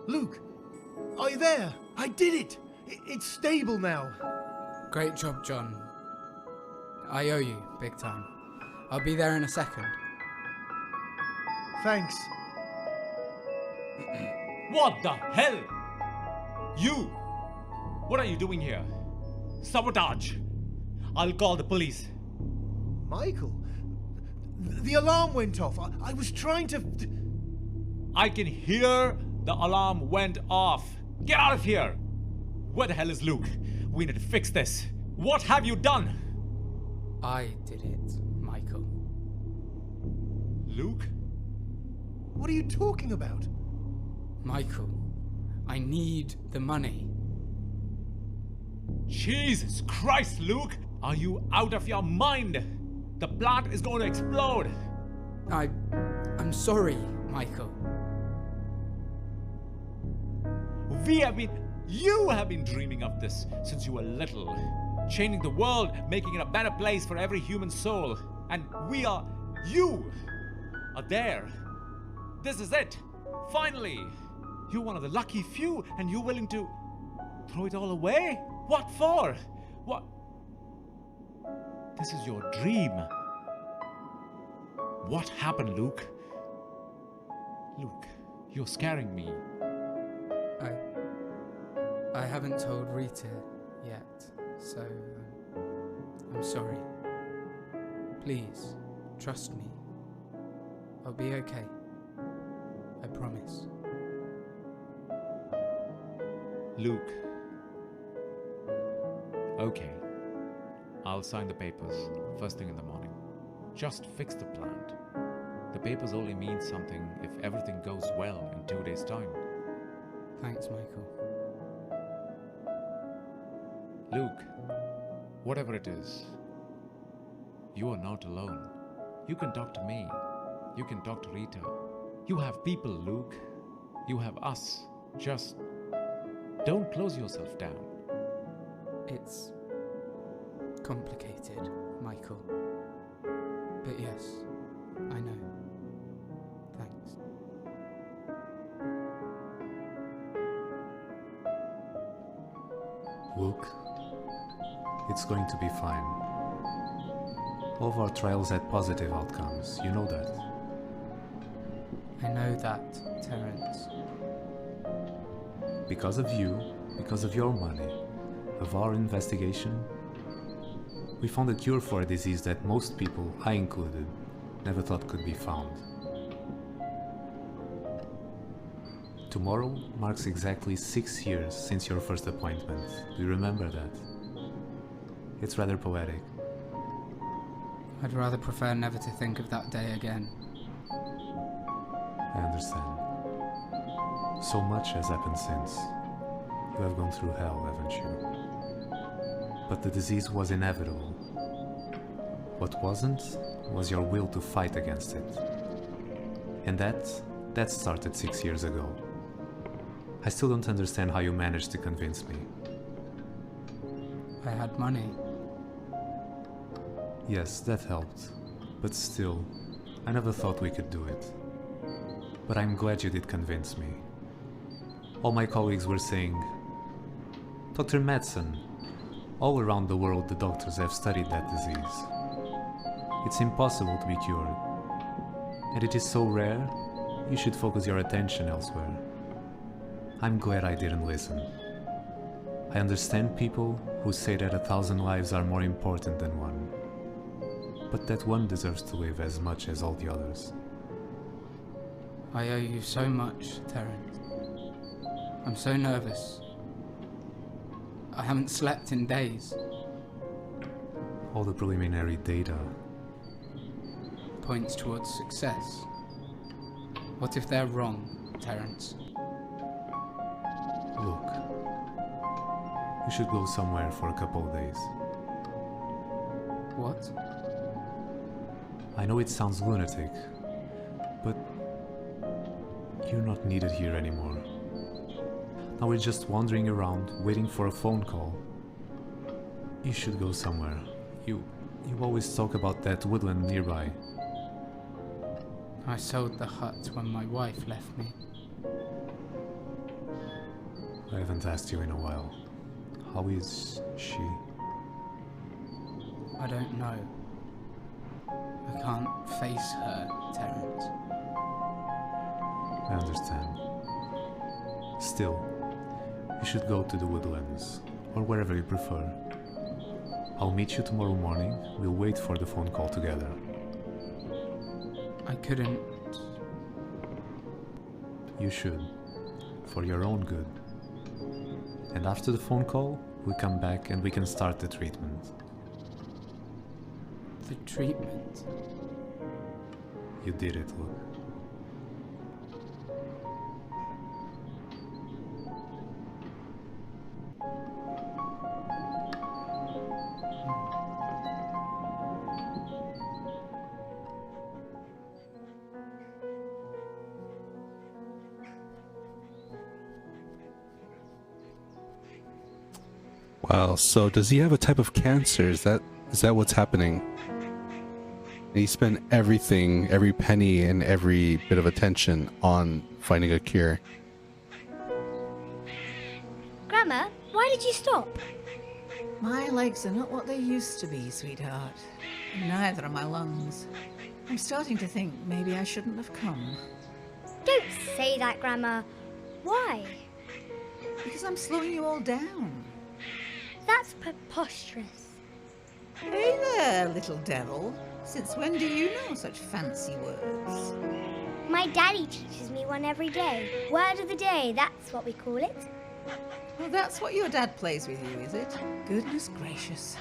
Luke, are you there? I did it! It's stable now. Great job, John. I owe you, big time. I'll be there in a second. Thanks. What the hell? You! What are you doing here? Sabotage! I'll call the police. Michael? The alarm went off. I was trying to... I can hear the alarm went off. Get out of here! Where the hell is Luke? We need to fix this. What have you done? I did it, Michael. Luke? What are you talking about? Michael, I need the money. Jesus Christ, Luke! Are you out of your mind? The plant is going to explode. I'm sorry, Michael. You have been dreaming of this since you were little. Changing the world, making it a better place for every human soul. And you are there. This is it. Finally. You're one of the lucky few and you're willing to throw it all away? What for? What? This is your dream. What happened, Luke? Luke, you're scaring me. I haven't told Rita yet, so I'm sorry. Please, trust me. I'll be okay. I promise. Luke. Okay. I'll sign the papers first thing in the morning. Just fix the plant. The papers only mean something if everything goes well in 2 days' time. Thanks, Michael. Luke, whatever it is, you are not alone. You can talk to me. You can talk to Rita. You have people, Luke. You have us. Just don't close yourself down. It's complicated, Michael. But yes, I know. Thanks. Luke, it's going to be fine. All of our trials had positive outcomes, you know that. I know that, Terence. Because of you, because of your money, of our investigation, we found a cure for a disease that most people, I included, never thought could be found. Tomorrow marks exactly 6 years since your first appointment. Do you remember that? It's rather poetic. I'd rather prefer never to think of that day again. I understand. So much has happened since. You have gone through hell, haven't you? But the disease was inevitable. What wasn't was your will to fight against it. And that started 6 years ago. I still don't understand how you managed to convince me. I had money. Yes, that helped. But still, I never thought we could do it. But I'm glad you did convince me. All my colleagues were saying, Dr. Madsen, all around the world the doctors have studied that disease. It's impossible to be cured. And it is so rare, you should focus your attention elsewhere. I'm glad I didn't listen. I understand people who say that 1,000 lives are more important than one. But that one deserves to live as much as all the others. I owe you so much, Terence. I'm so nervous. I haven't slept in days. All the preliminary data points towards success. What if they're wrong, Terence? Look, you should go somewhere for a couple of days. What? I know it sounds lunatic, but you're not needed here anymore. Now we're just wandering around, waiting for a phone call. You should go somewhere. You always talk about that woodland nearby. I sold the hut when my wife left me. I haven't asked you in a while. How is she? I don't know. I can't face her, Terence. I understand. Still, you should go to the woodlands, or wherever you prefer. I'll meet you tomorrow morning. We'll wait for the phone call together. I couldn't. You should, for your own good. And after the phone call, we come back and we can start the treatment. The treatment? You did it, look. Wow, so does he have a type of cancer? Is that what's happening? And he spent everything, every penny and every bit of attention on finding a cure. Grandma, why did you stop? My legs are not what they used to be, sweetheart. Neither are my lungs. I'm starting to think maybe I shouldn't have come. Don't say that, Grandma. Why? Because I'm slowing you all down. That's preposterous. Hey there, little devil. Since when do you know such fancy words? My daddy teaches me one every day. Word of the day, that's what we call it. Well, that's what your dad plays with you, is it? Goodness gracious.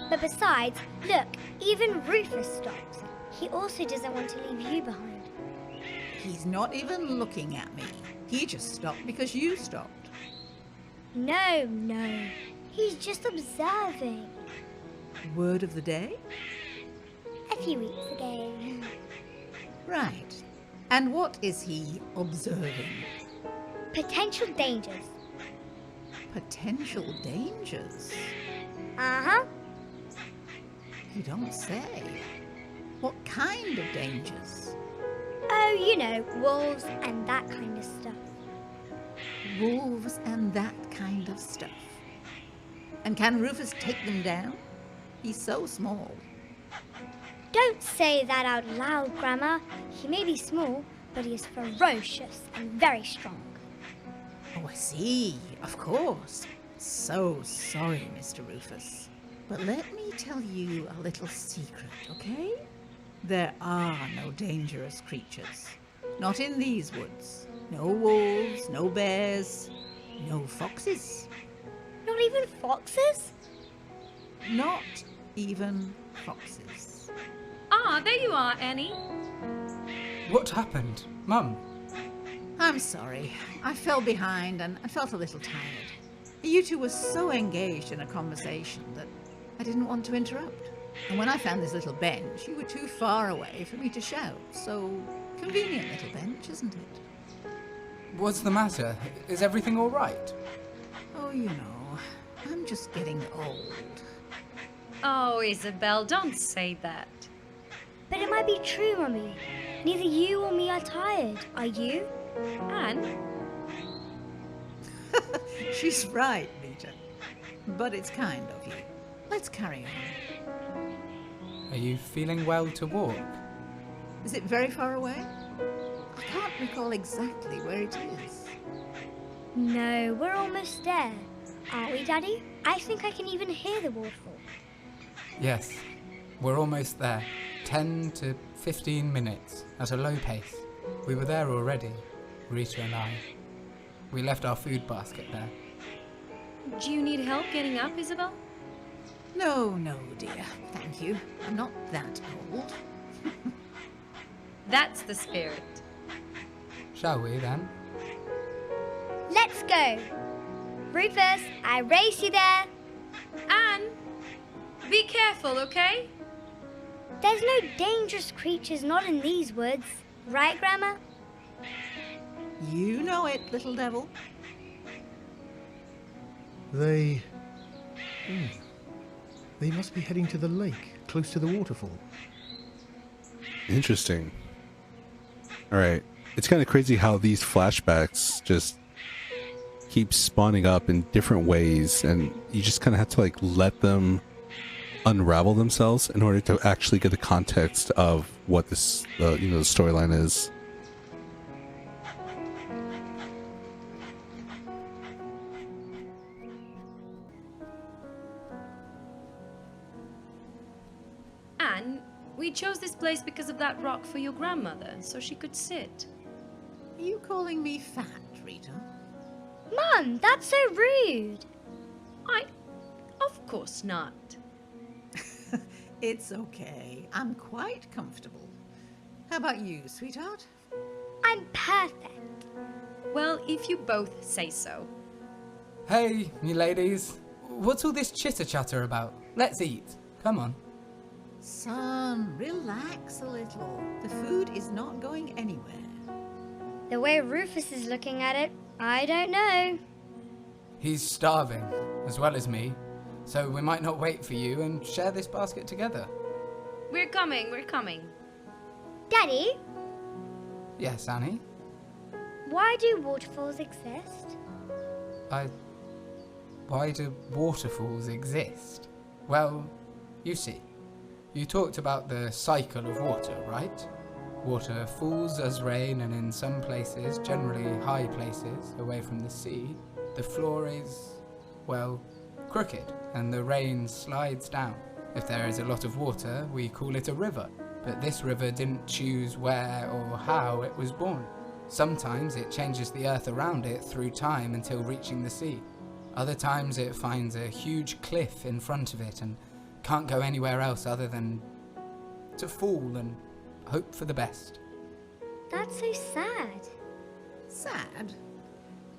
But besides, look, even Rufus stops. He also doesn't want to leave you behind. He's not even looking at me. He just stopped because you stopped. No. He's just observing. Word of the day? A few weeks ago. Right. And what is he observing? Potential dangers. Potential dangers? Uh-huh. You don't say. What kind of dangers? Oh, you know, wolves and that kind of stuff. Wolves and that kind of stuff. And can Rufus take them down? He's so small. Don't say that out loud, Grandma. He may be small, but he is ferocious and very strong. Oh, I see. Of course. So sorry, Mr. Rufus. But let me tell you a little secret, okay? There are no dangerous creatures. Not in these woods. No wolves, no bears, no foxes. Not even foxes? Not even foxes. Ah, there you are, Annie. What happened? Mum? I'm sorry. I fell behind and I felt a little tired. You two were so engaged in a conversation that I didn't want to interrupt. And when I found this little bench, you were too far away for me to shout. So, convenient little bench, isn't it? What's the matter? Is everything all right? Oh, you know, I'm just getting old. Oh, Isabel, don't say that. But it might be true, Mummy. Neither you or me are tired. Are you? Anne? She's right, Rita. But it's kind of you. Let's carry on. Are you feeling well to walk? Is it very far away? I can't recall exactly where it is. No, we're almost there. Aren't we, Daddy? I think I can even hear the waterfall. Yes, we're almost there. 10 to 15 minutes at a low pace. We were there already, Rita and I. We left our food basket there. Do you need help getting up, Isabel? No, dear. Thank you. I'm not that old. That's the spirit. Shall we then? Let's go. Rufus, I race you there. Anne, be careful, okay? There's no dangerous creatures not in these woods. Right, Grandma? You know it, little devil. They must be heading to the lake, close to the waterfall. Interesting. Alright. It's kind of crazy how these flashbacks just keep spawning up in different ways, and you just kind of have to like let them unravel themselves in order to actually get the context of what this the storyline is. Anne, we chose this place because of that rock for your grandmother, so she could sit. Are you calling me fat, Rita? Mum, that's so rude. Of course not. It's okay. I'm quite comfortable. How about you, sweetheart? I'm perfect. Well, if you both say so. Hey, you ladies. What's all this chitter-chatter about? Let's eat. Come on. Son, relax a little. The food is not going anywhere. The way Rufus is looking at it, I don't know. He's starving, as well as me. So we might not wait for you and share this basket together. We're coming. Daddy, Yes, Annie? why do waterfalls exist? Why do waterfalls exist? Well, you see, you talked about the cycle of water, right? Water falls as rain, and in some places, generally high places, away from the sea, the floor is, well, crooked, and the rain slides down. If there is a lot of water, we call it a river. But this river didn't choose where or how it was born. Sometimes it changes the earth around it through time until reaching the sea. Other times it finds a huge cliff in front of it and can't go anywhere else other than to fall and hope for the best. That's so sad. Sad?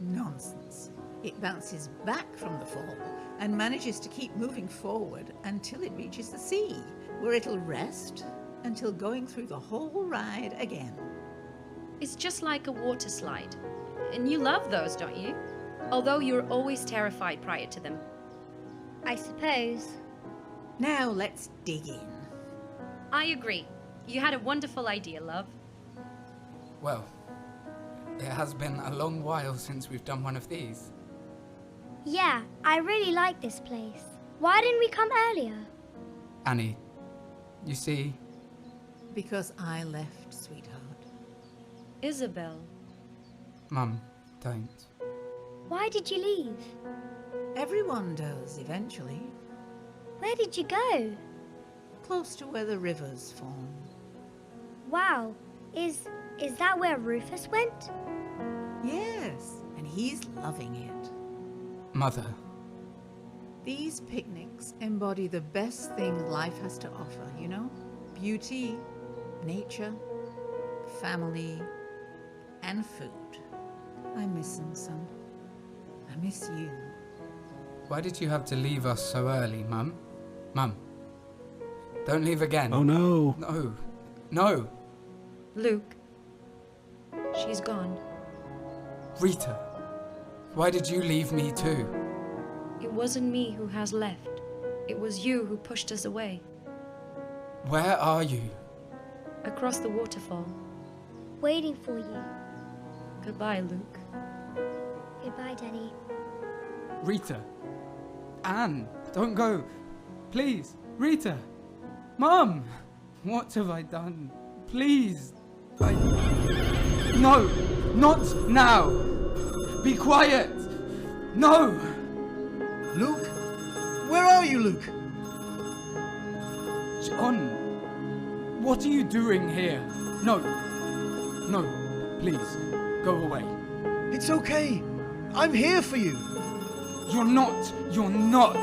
Nonsense. It bounces back from the fall and manages to keep moving forward until it reaches the sea, where it'll rest until going through the whole ride again. It's just like a water slide. And you love those, don't you? Although you're always terrified prior to them. I suppose. Now let's dig in. I agree. You had a wonderful idea, love. Well, it has been a long while since we've done one of these. Yeah, I really like this place. Why didn't we come earlier? Annie, you see... Because I left, sweetheart. Isabel. Mum, don't. Why did you leave? Everyone does, eventually. Where did you go? Close to where the rivers form. Wow, is that where Rufus went? Yes, and he's loving it. Mother. These picnics embody the best thing life has to offer, you know? Beauty, nature, family, and food. I miss him, son. I miss you. Why did you have to leave us so early, Mum? Mum. Don't leave again. Oh no. No. No. Luke. She's gone. Rita. Why did you leave me too? It wasn't me who has left. It was you who pushed us away. Where are you? across the waterfall. Waiting for you. Goodbye, Luke. Goodbye, Daddy. Rita! Anne! Don't go! Please! Rita! Mum! What have I done? Please! No! Not now! Be quiet! No! Luke? Where are you, Luke? John! What are you doing here? No! No! Please, go away. It's okay. I'm here for you. You're not! You're not!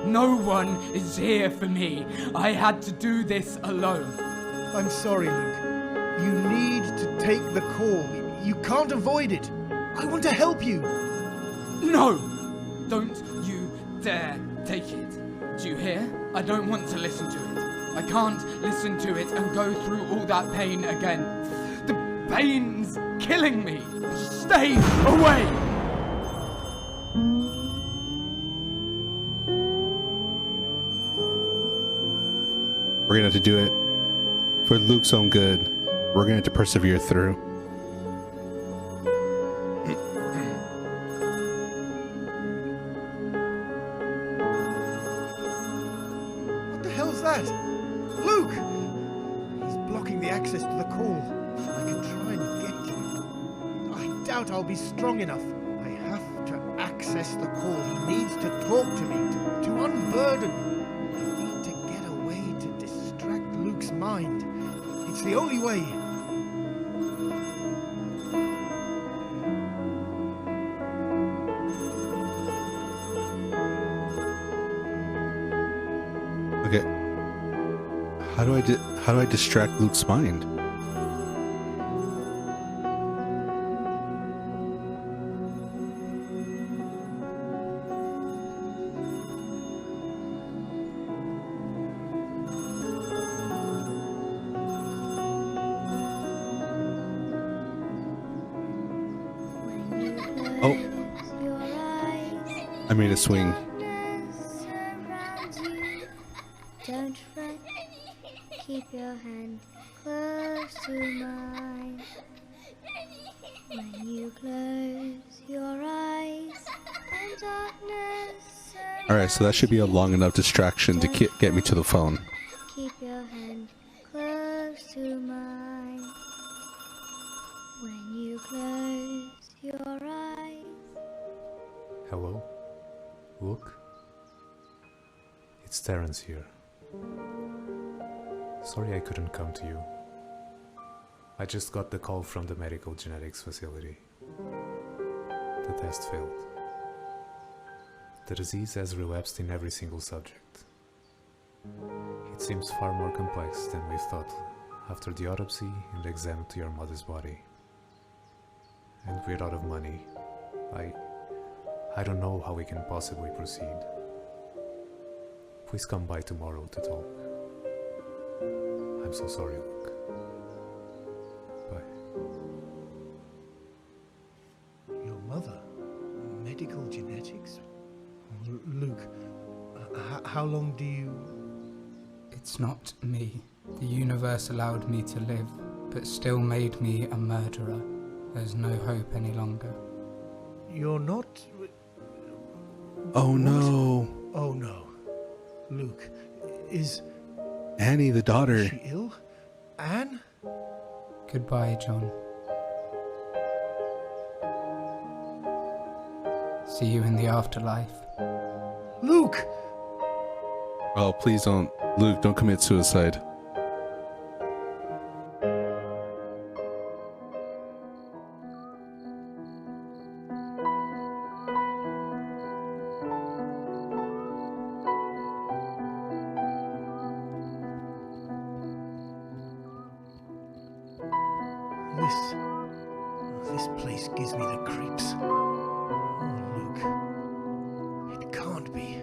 No one is here for me. I had to do this alone. I'm sorry, Luke. You need to take the call. You can't avoid it. I want to help you. No! Don't you dare take it. Do you hear? I don't want to listen to it. I can't listen to it and go through all that pain again. The pain's killing me. Stay away! We're gonna have to do it for Luke's own good. We're gonna have to persevere through. What the hell's that? Luke! He's blocking the access to the call. I can try and get to him. I doubt I'll be strong enough. I have to access the call. He needs to talk to me, to unburden. I need to get a way to distract Luke's mind. It's the only way. Okay. How do I distract Luke's mind? Oh. I made a swing. Don't fret, keep your hand close to mine. When you close your eyes and darkness Alright, so that should be a long enough distraction to get me to the phone. keep your hand close to mine. When you close your eyes. Hello? Luke? It's Terence here. Sorry I couldn't come to you. I just got the call from the medical genetics facility. The test failed. The disease has relapsed in every single subject. It seems far more complex than we thought after the autopsy and the exam to your mother's body. And we're out of money. I don't know how we can possibly proceed. Please come by tomorrow to talk. I'm so sorry, Luke. Bye. Your mother? Medical genetics? Luke, how long do you... It's not me. The universe allowed me to live, but still made me a murderer. There's no hope any longer. You're not... Oh no. Oh no. Luke, is... Annie, the daughter. Is she ill? Anne? Goodbye, John. See you in the afterlife. Luke! Oh, please don't. Luke, don't commit suicide. This place gives me the creeps. Oh, Luke. It can't be.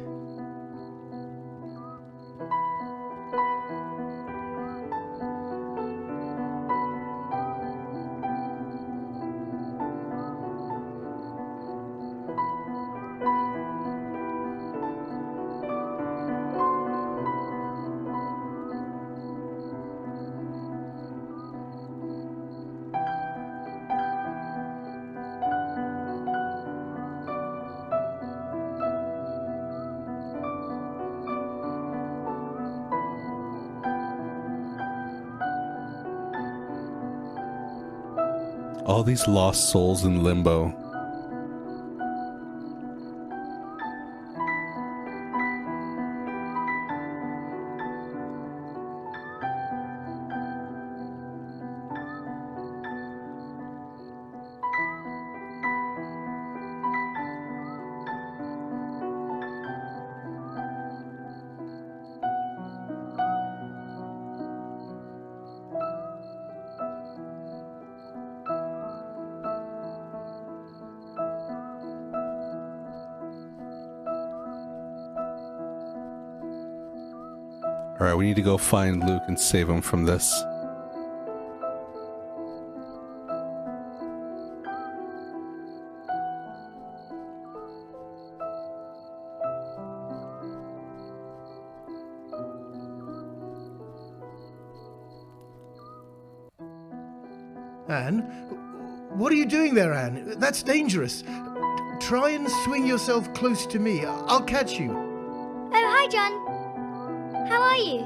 All these lost souls in limbo. Alright, we need to go find Luke and save him from this. Anne? What are you doing there, Anne? That's dangerous. Try and swing yourself close to me. I'll catch you. Oh, hi, John. How are you?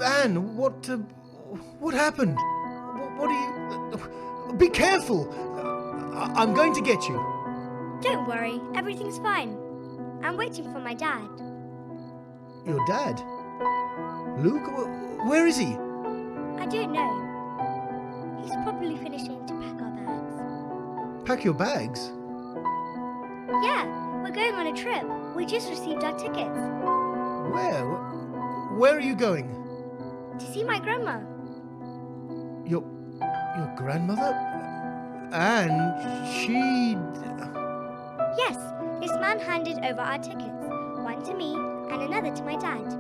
Anne, what happened? What are you... Be careful! I'm going to get you. Don't worry, everything's fine. I'm waiting for my dad. Your dad? Luke? Where is he? I don't know. He's probably finishing to pack our bags. Pack your bags? Yeah, we're going on a trip. We just received our tickets. Where? Where are you going? To see my grandma. Your grandmother? And she... Yes, this man handed over our tickets. One to me and another to my dad.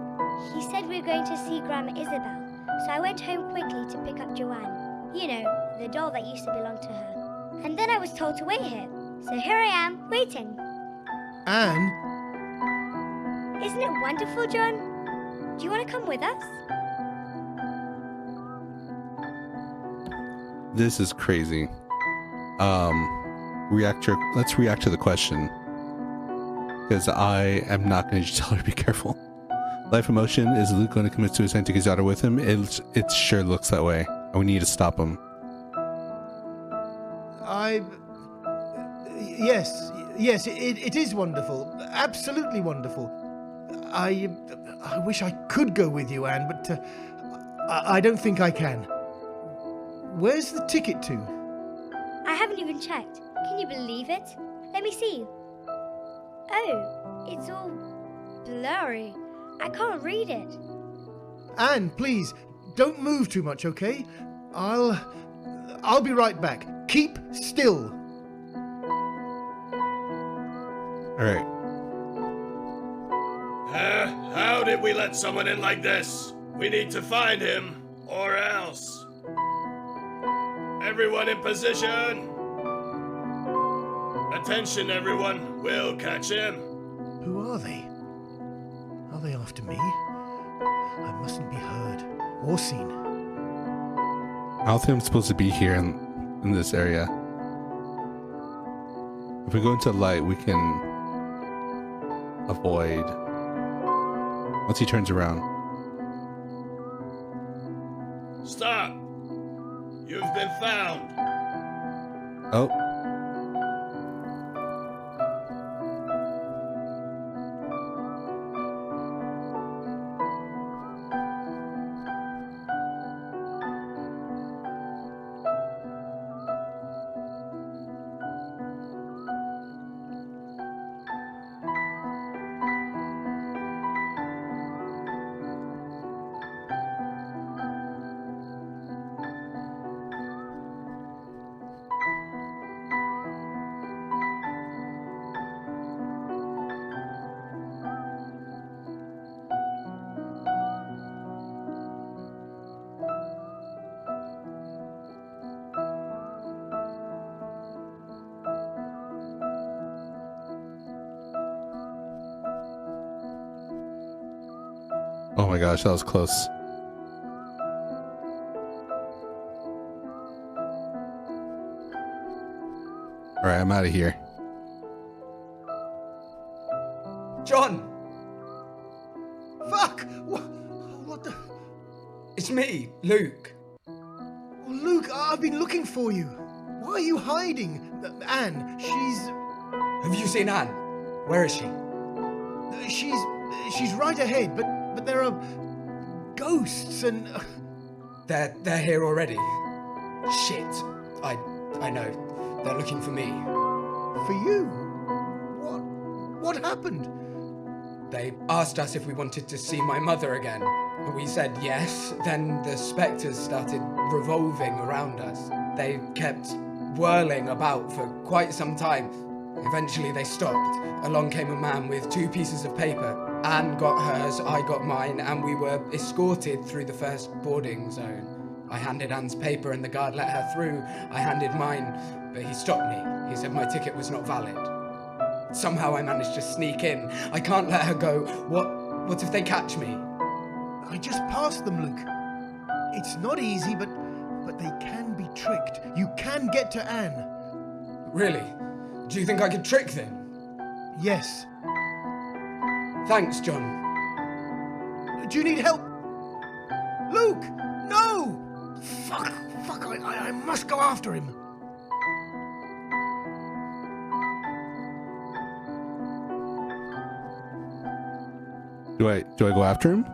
He said we were going to see Grandma Isabel, so I went home quickly to pick up Joanne. You know, the doll that used to belong to her. And then I was told to wait here. So here I am, waiting. Anne? Isn't it wonderful, John? Do you want to come with us? This is crazy. Let's react to the question. Because I am not going to just tell her to be careful. Life emotion, is Luke going to commit suicide and take his daughter with him? It sure looks that way. And we need to stop him. Yes, it is wonderful. Absolutely wonderful. I wish I could go with you, Anne, but I don't think I can. Where's the ticket to? I haven't even checked. Can you believe it? Let me see. Oh, it's all blurry. I can't read it. Anne, please, don't move too much, okay? I'll be right back. Keep still. Alright. How did we let someone in like this? We need to find him, or else. Everyone in position. Attention, everyone. We'll catch him. Who are they? Are they after me? I mustn't be heard or seen. I don't think I'm supposed to be here in this area. If we go into light, we can avoid once he turns around. Stop! You've been found. Oh. Oh my gosh, that was close. Alright, I'm out of here. John! Fuck! What the... It's me, Luke. Luke, I've been looking for you. Why are you hiding? Anne, Have you seen Anne? Where is she? She's right ahead, but there are ghosts and... They're here already. Shit. I know. They're looking for me. For you? What happened? They asked us if we wanted to see my mother again. We said yes. Then the spectres started revolving around us. They kept whirling about for quite some time. Eventually they stopped. Along came a man with 2 pieces of paper. Anne got hers, I got mine, and we were escorted through the first boarding zone. I handed Anne's paper and the guard let her through. I handed mine, but he stopped me. He said my ticket was not valid. Somehow I managed to sneak in. I can't let her go. What if they catch me? I just passed them, Luke. It's not easy, but they can be tricked. You can get to Anne. Really? Do you think I could trick them? Yes. Thanks, John. Do you need help? Luke! No! Fuck, I must go after him. Do I go after him?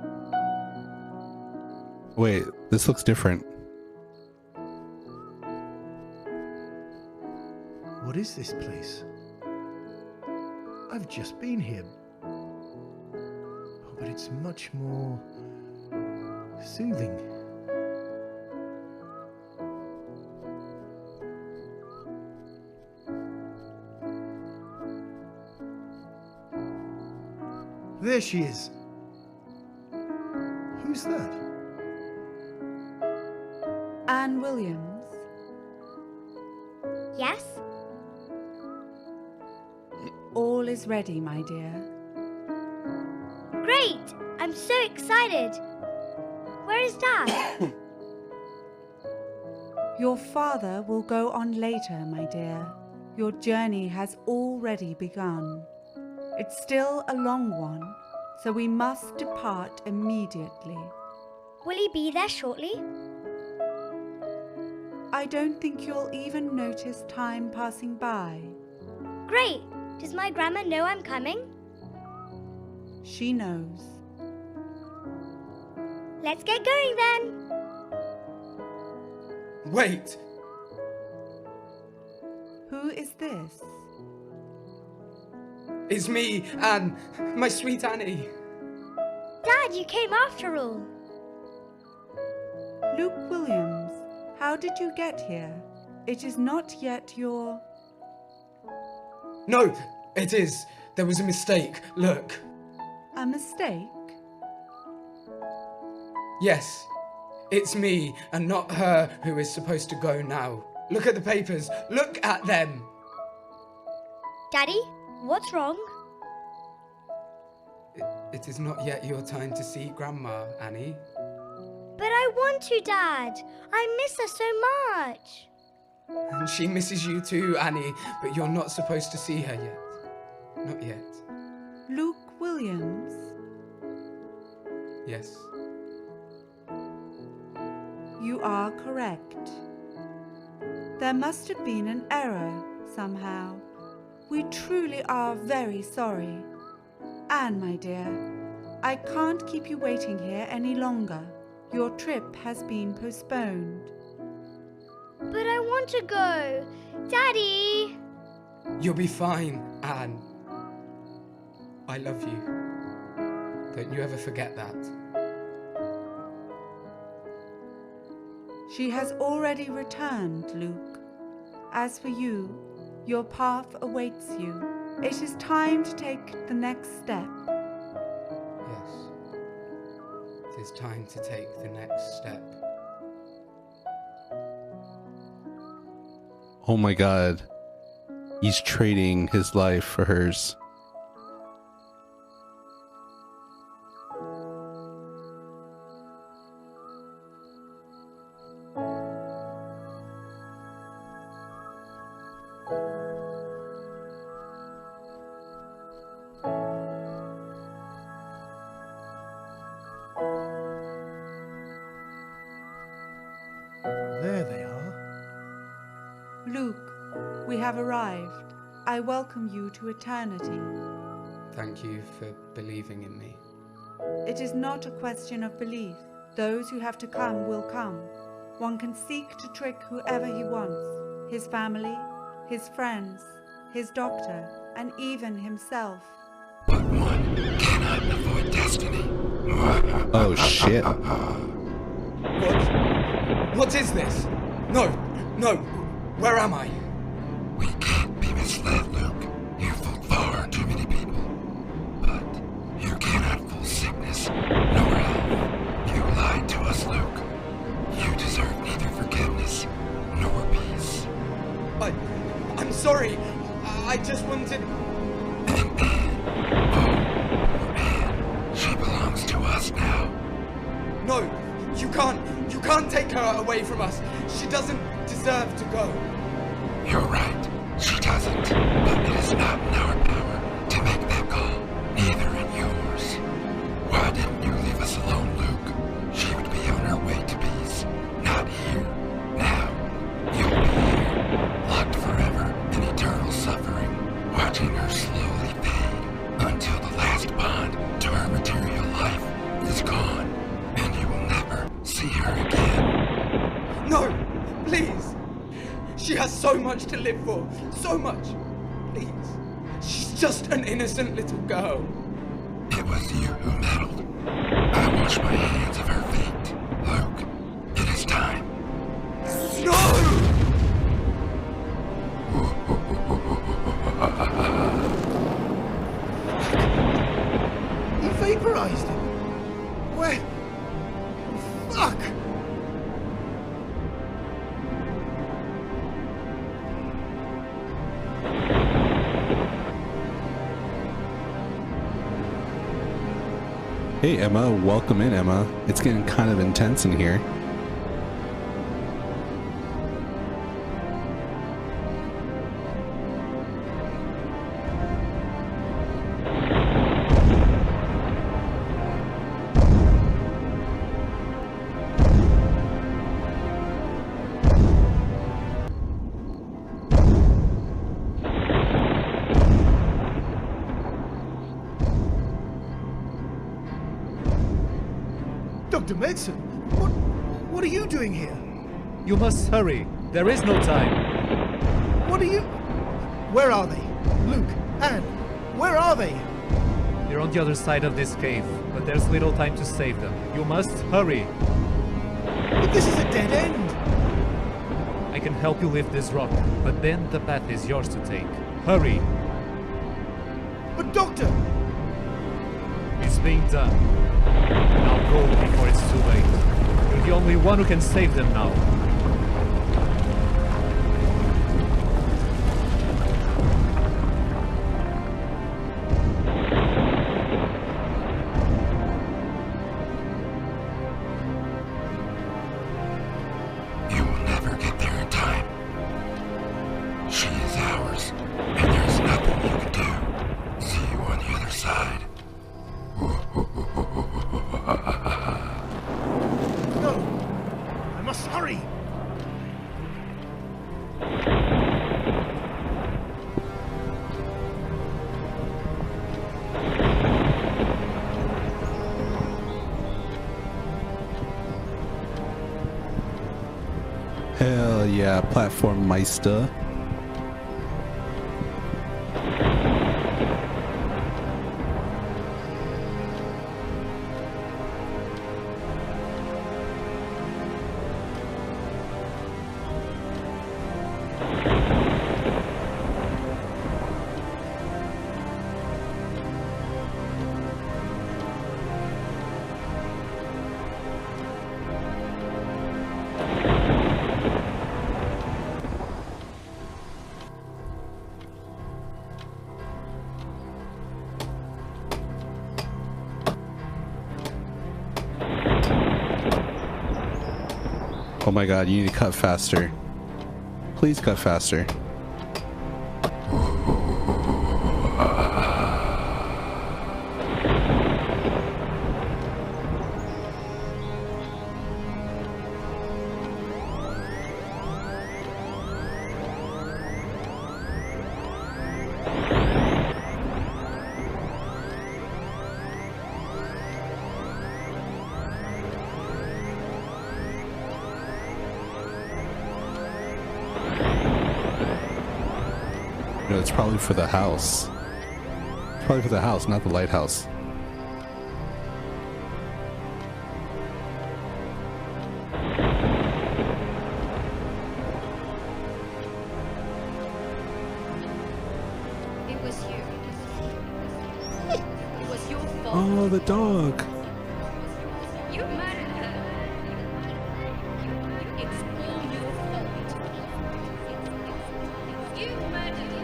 Wait, this looks different. What is this place? I've just been here. Oh, but it's much more soothing. There she is. Who's that? Anne Williams. Yes? All is ready, my dear. Great! I'm so excited. Where is Dad? Your father will go on later, my dear. Your journey has already begun. It's still a long one, so we must depart immediately. Will he be there shortly? I don't think you'll even notice time passing by. Great! Does my grandma know I'm coming? She knows. Let's get going then! Wait! Who is this? It's me, Anne. My sweet Annie. Dad, you came after all. Luke Williams, how did you get here? It is not yet your... No, it is. There was a mistake. Look. A mistake? Yes, it's me and not her who is supposed to go now. Look at the papers. Look at them. Daddy, what's wrong? It is not yet your time to see Grandma, Annie. But I want to, Dad. I miss her so much. And she misses you too, Annie, but you're not supposed to see her yet. Not yet. Luke Williams? Yes. You are correct. There must have been an error somehow. We truly are very sorry. Anne, my dear, I can't keep you waiting here any longer. Your trip has been postponed. But I want to go. Daddy! You'll be fine, Anne. I love you. Don't you ever forget that. She has already returned, Luke. As for you, your path awaits you. It is time to take the next step. Yes. It is time to take the next step. Oh my god. He's trading his life for hers. There they are. have arrived. I welcome you to eternity. Thank you for believing in me. It is not a question of belief. Those who have to come will come. One can seek to trick whoever he wants. His family, his friends, his doctor, and even himself. But one cannot avoid destiny. Oh shit. What is this? No, no, where am I? We can't be misled, Luke. You fooled far too many people. But you cannot fool sickness nor health. You lied to us, Luke. You deserve neither forgiveness nor peace. I'm sorry. I just wanted... She belongs to us now. No, you can't take her away from us. She doesn't deserve to go. You're right. She doesn't. But it is not in our power to make that call. Neither in yours. Why didn't you leave us alone, Luke? She would be on her way to peace. Not here. Now. You'll be here. Locked forever in eternal suffering. Watching her slowly fade. Until the last bond to her material life is gone. And you will never see her again. No, please. She has so much to live for. So much. Please. She's just an innocent little girl. It was you who meddled. I wash my hands of her fate. Luke, it is time. No! You vaporized him. Where? Fuck! Hey Emma, welcome in Emma. It's getting kind of intense in here. Dr. Medson, what are you doing here? You must hurry. There is no time. What are you... Where are they? Luke, Anne, where are they? They're on the other side of this cave, but there's little time to save them. You must hurry. But this is a dead end. I can help you lift this rock, but then the path is yours to take. Hurry. But Doctor... It's being done. Now go before it's too late. You're the only one who can save them now. You will never get there in time. She is ours, and there's nothing you can do. See you on the other side. No! I must hurry! Hell yeah, platform Meister. Oh my god, you need to cut faster. Please cut faster. No, it's probably for the house. It's probably for the house, not the lighthouse. It was you. It was your fault. Oh, the dog. You murdered her. It's all your fault. You murdered her.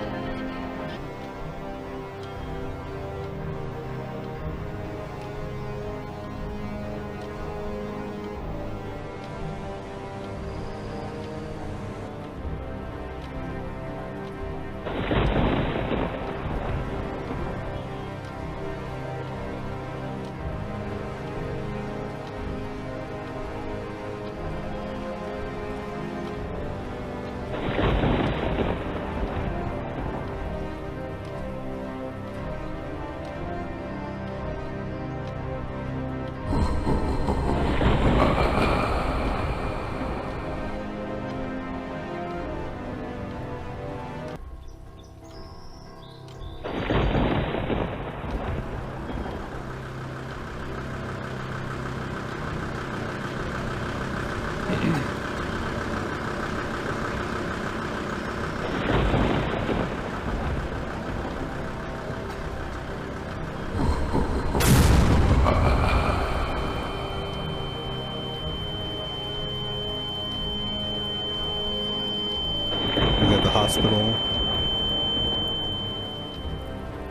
We got the hospital.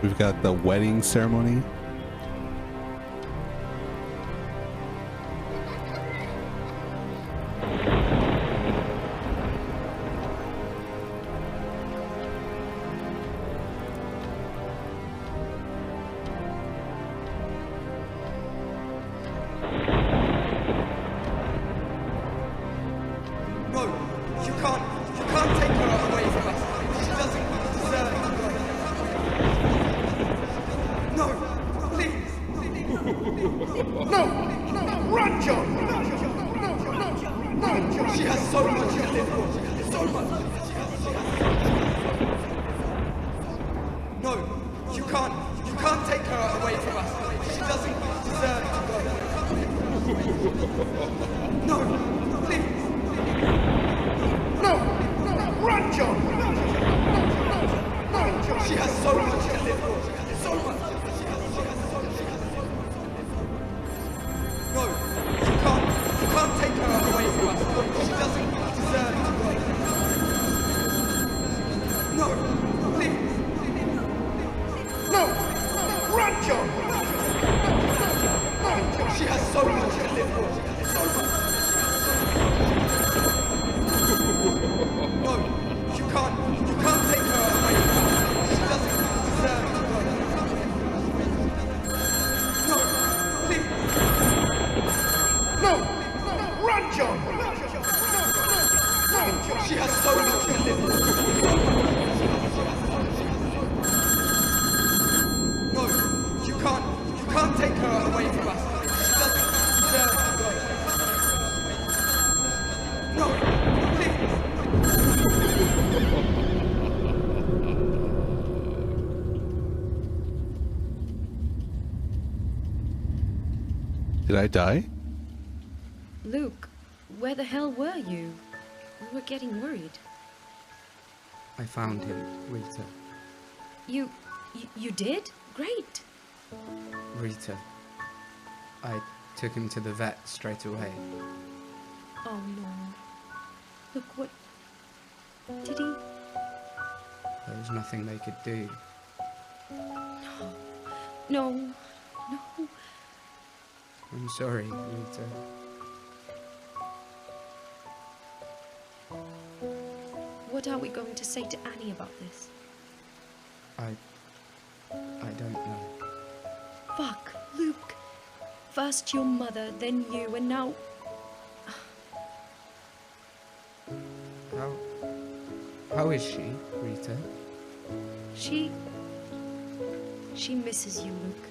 We've got the wedding ceremony. No, you can't take her away from us. She doesn't deserve it. No, please. No! Run, John! No, John! She has so much to live for. So much. No, you can't take her away from us. She doesn't deserve to go. No, please. No! Run, John! No, John! She has so much to live for. So much. No, you can't take her away from us. She doesn't deserve to go. No, please. No! Run, John! She has so much to live for. So much. No, you can't take her away from us. She doesn't deserve to go. No, please. No! Run, John! She has so much to live for. No, you can't take her away from us. She doesn't deserve to go. No, please. Did I die? Luke, where the hell were you? We were getting worried. I found him, Rita. You did? Great. Rita. I took him to the vet straight away. Oh no. Look, what... Did he... There was nothing they could do. No. I'm sorry, Rita. What are we going to say to Annie about this? I don't know. Fuck, Luke. First your mother, then you, and now... How is she, Rita? She misses you, Luke.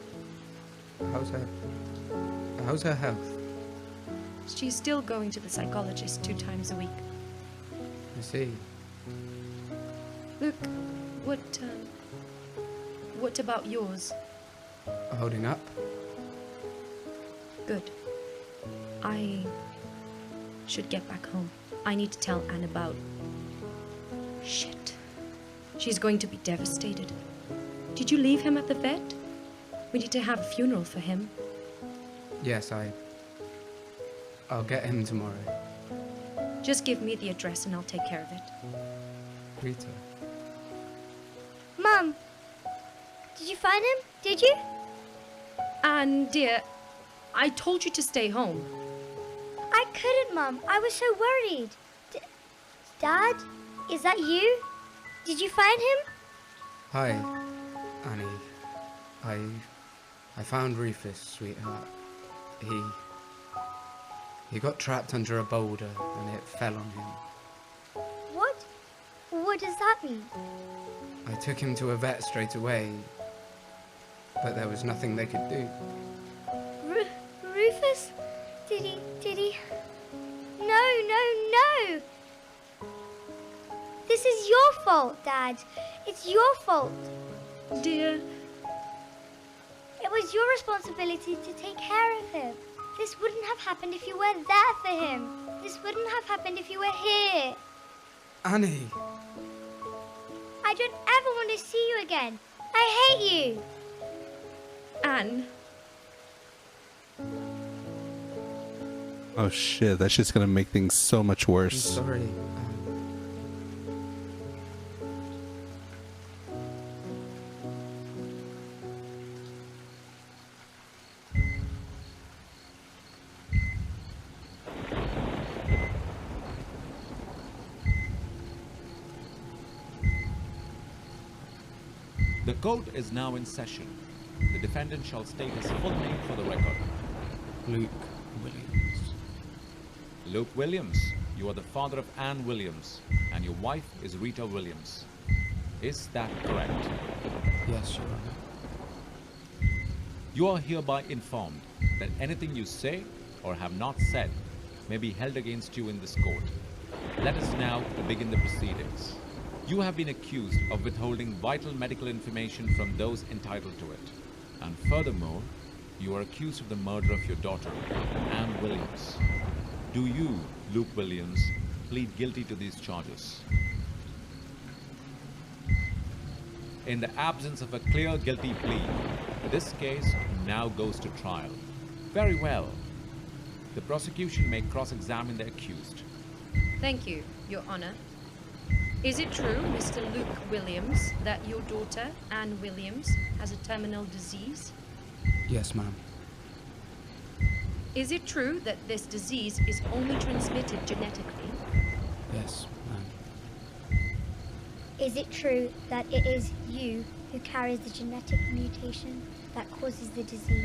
How's her health? She's still going to the psychologist 2 times a week. I see. Look, What about yours? Holding up? Good. I should get back home. I need to tell Anne about... Shit. She's going to be devastated. Did you leave him at the vet? We need to have a funeral for him. Yes, I'll get him tomorrow. Just give me the address and I'll take care of it. Rita. Mum, did you find him? Did you? Anne, dear, I told you to stay home. I couldn't, Mum. I was so worried. Dad, is that you? Did you find him? Hi, Annie. I found Rufus, sweetheart. He got trapped under a boulder and it fell on him. What? What does that mean? I took him to a vet straight away, but there was nothing they could do. Rufus? Did he? No! This is your fault, Dad. It's your fault. Dear. It was your responsibility to take care of him. This wouldn't have happened if you weren't there for him. This wouldn't have happened if you were here. Annie! I don't ever want to see you again. I hate you. Anne. Oh shit, that's just gonna make things so much worse. I'm sorry. The court is now in session. The defendant shall state his full name for the record. Luke Williams. Luke Williams, you are the father of Anne Williams, and your wife is Rita Williams. Is that correct? Yes, Your Honor. You are hereby informed that anything you say or have not said may be held against you in this court. Let us now begin the proceedings. You have been accused of withholding vital medical information from those entitled to it. And furthermore, you are accused of the murder of your daughter, Anne Williams. Do you, Luke Williams, plead guilty to these charges? In the absence of a clear guilty plea, this case now goes to trial. Very well. The prosecution may cross-examine the accused. Thank you, Your Honor. Is it true, Mr. Luke Williams, that your daughter, Anne Williams, has a terminal disease? Yes, ma'am. Is it true that this disease is only transmitted genetically? Yes, ma'am. Is it true that it is you who carries the genetic mutation that causes the disease,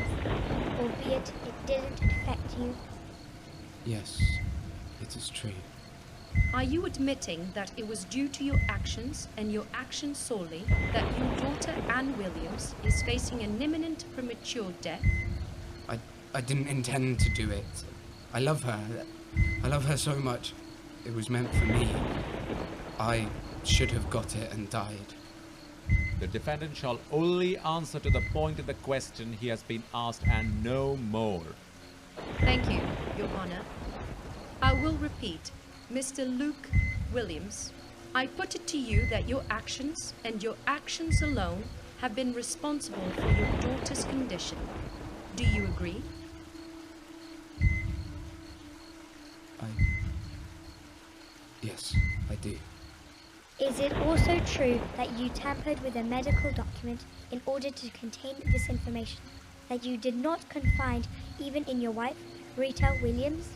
albeit it didn't infect you? Yes, it is true. Are you admitting that it was due to your actions, and your actions solely, that your daughter Anne Williams is facing an imminent premature death? I didn't intend to do it. I love her. I love her so much. It was meant for me. I should have got it and died. The defendant shall only answer to the point of the question he has been asked and no more. Thank you, Your Honor. I will repeat. Mr. Luke Williams, I put it to you that your actions, and your actions alone, have been responsible for your daughter's condition. Do you agree? Yes, I do. Is it also true that you tampered with a medical document in order to contain this information that you did not confide even in your wife, Rita Williams,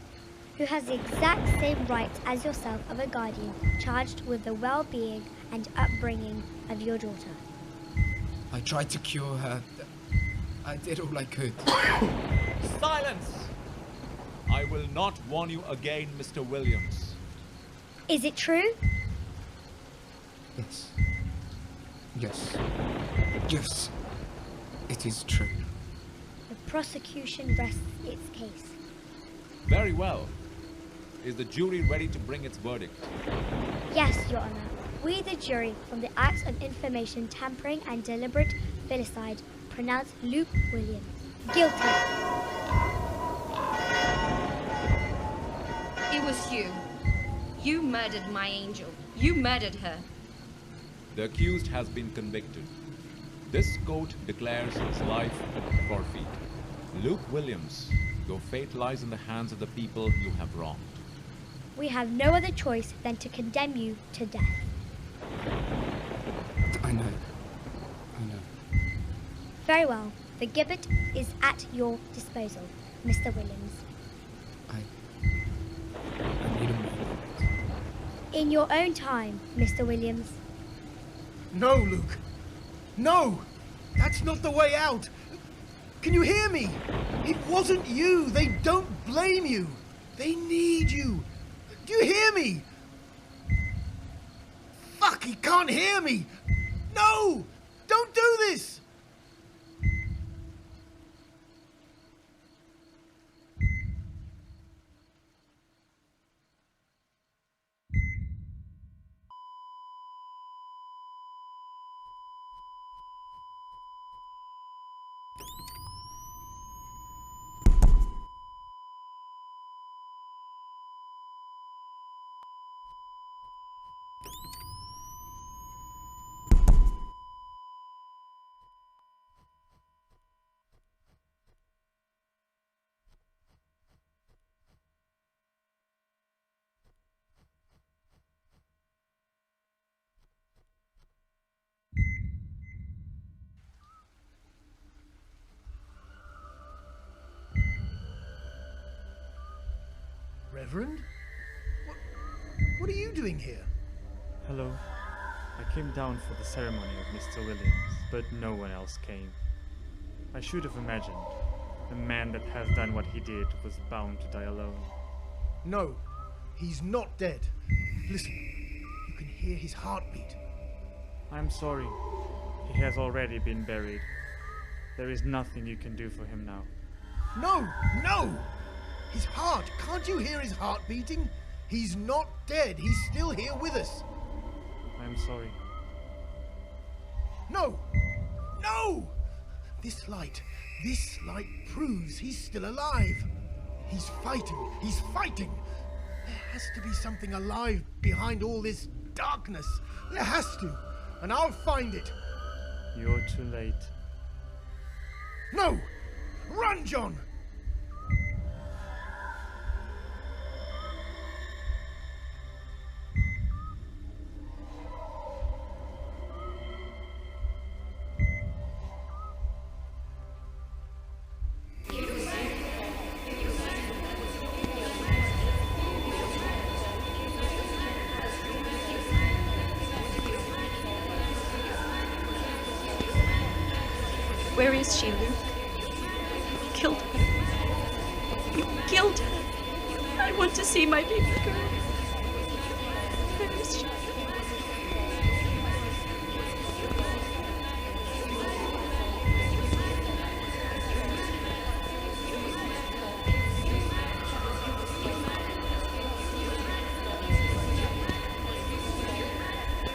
who has the exact same rights as yourself of a guardian charged with the well-being and upbringing of your daughter? I tried to cure her. I did all I could. Silence! I will not warn you again, Mr. Williams. Is it true? Yes. Yes. Yes. It is true. The prosecution rests its case. Very well. Is the jury ready to bring its verdict? Yes, Your Honor. We, the jury, from the Acts on Information Tampering and Deliberate Filicide, pronounce Luke Williams guilty. It was you. You murdered my angel. You murdered her. The accused has been convicted. This court declares his life forfeit. Luke Williams, your fate lies in the hands of the people you have wronged. We have no other choice than to condemn you to death. I know. Very well. The gibbet is at your disposal, Mr. Williams. I need a moment. In your own time, Mr. Williams. No, Luke. No! That's not the way out! Can you hear me? It wasn't you! They don't blame you! They need you! Do you hear me? Fuck, he can't hear me! No! Don't do this! Reverend? What are you doing here? Hello. I came down for the ceremony of Mr. Williams, but no one else came. I should have imagined the man that has done what he did was bound to die alone. No, he's not dead. Listen, you can hear his heartbeat. I'm sorry. He has already been buried. There is nothing you can do for him now. No, no! His heart, can't you hear his heart beating? He's not dead, he's still here with us. I'm sorry. No! No! This light proves he's still alive. He's fighting. There has to be something alive behind all this darkness. There has to, and I'll find it. You're too late. No! Run, John! Where is she, Luke? You killed her. You killed her. I want to see my baby girl. Where is she?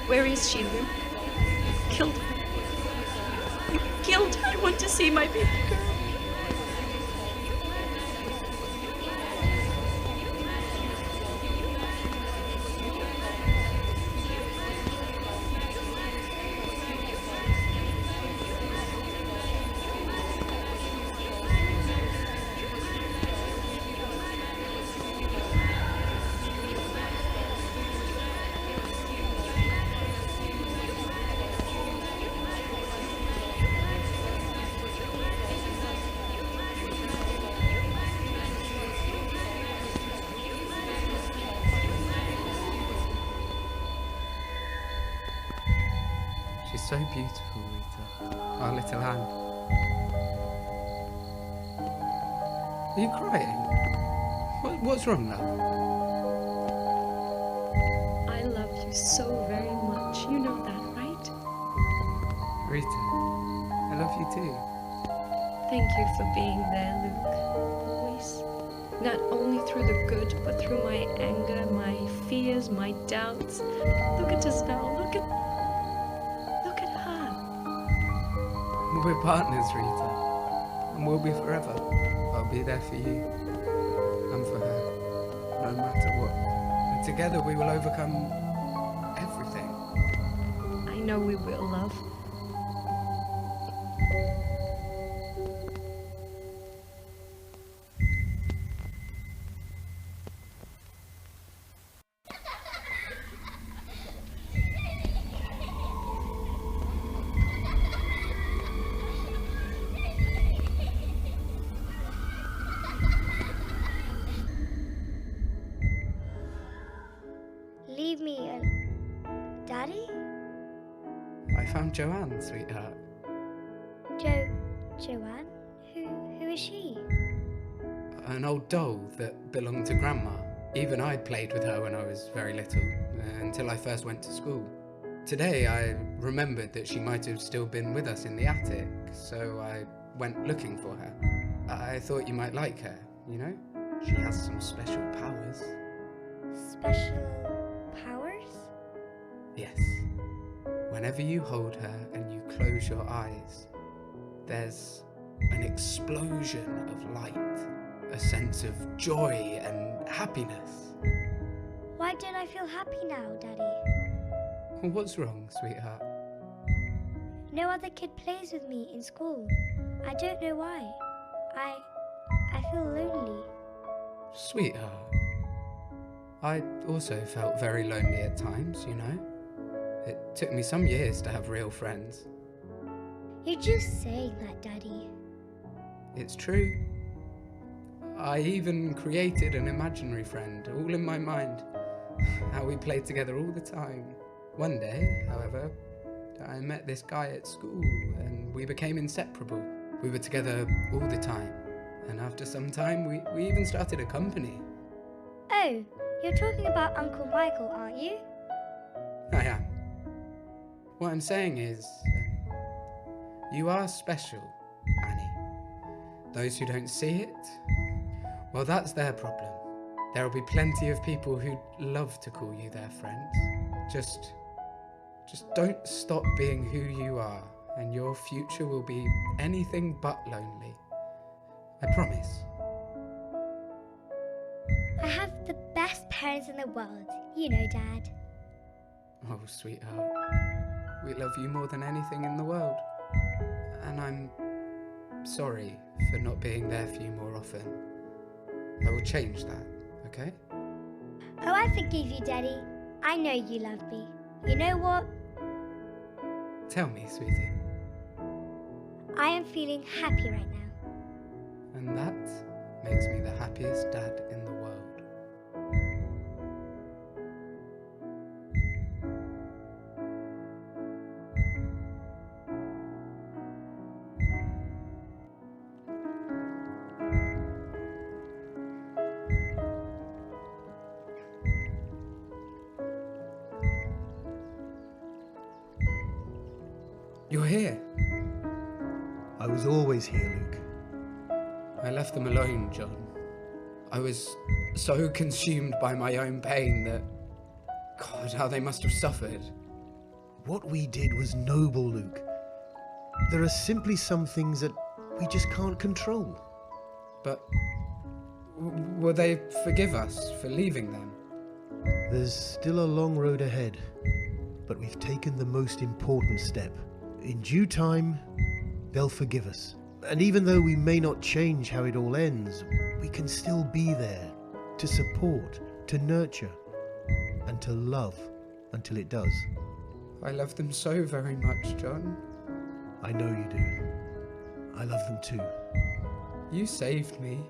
Where is she, Luke? Killed her. You killed her. I want to see my baby girl. She's so beautiful, Rita. Our little Anne. Are you crying? What's wrong, love? I love you so very much. You know that, right? Rita, I love you too. Thank you for being there, Luke. Always. Not only through the good, but through my anger, my fears, my doubts. Look at us now. Look at her. We're partners, Rita. And we'll be forever. I'll be there for you. And for her. No matter what. And together we will overcome everything. I know we will, love. Leave me Daddy? I found Joanne, sweetheart. Joanne? Who is she? An old doll that belonged to Grandma. Even I played with her when I was very little, until I first went to school. Today I remembered that she might have still been with us in the attic, so I went looking for her. I thought you might like her, you know? She has some special powers. Special powers? Yes. Whenever you hold her and you close your eyes, there's an explosion of light, a sense of joy and happiness. Why don't I feel happy now, Daddy? What's wrong, sweetheart? No other kid plays with me in school. I don't know why. I feel lonely. Sweetheart, I also felt very lonely at times, you know? It took me some years to have real friends. You're just saying that, Daddy. It's true. I even created an imaginary friend, all in my mind. How we played together all the time. One day, however, I met this guy at school and we became inseparable. We were together all the time. And after some time, we even started a company. Oh, you're talking about Uncle Michael, aren't you? I am. What I'm saying is, you are special, Annie. Those who don't see it, well, that's their problem. There will be plenty of people who'd love to call you their friends. Just don't stop being who you are, and your future will be anything but lonely. I promise. I have the best parents in the world. You know, Dad. Oh, sweetheart. We love you more than anything in the world. And I'm sorry for not being there for you more often. I will change that, okay? Oh, I forgive you, Daddy. I know you love me. You know what? Tell me, sweetie. I am feeling happy right now. And that makes me the happiest dad in the world. You're here. I was always here, Luke. I left them alone, John. I was so consumed by my own pain that... God, how they must have suffered. What we did was noble, Luke. There are simply some things that we just can't control. But... will they forgive us for leaving them? There's still a long road ahead, but we've taken the most important step. In due time, they'll forgive us. And even though we may not change how it all ends, we can still be there to support, to nurture, and to love until it does. I love them so very much, John. I know you do. I love them too. You saved me.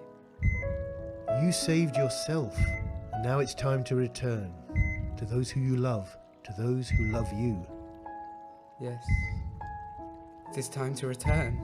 You saved yourself, and now it's time to return to those who you love, to those who love you. Yes. It is time to return.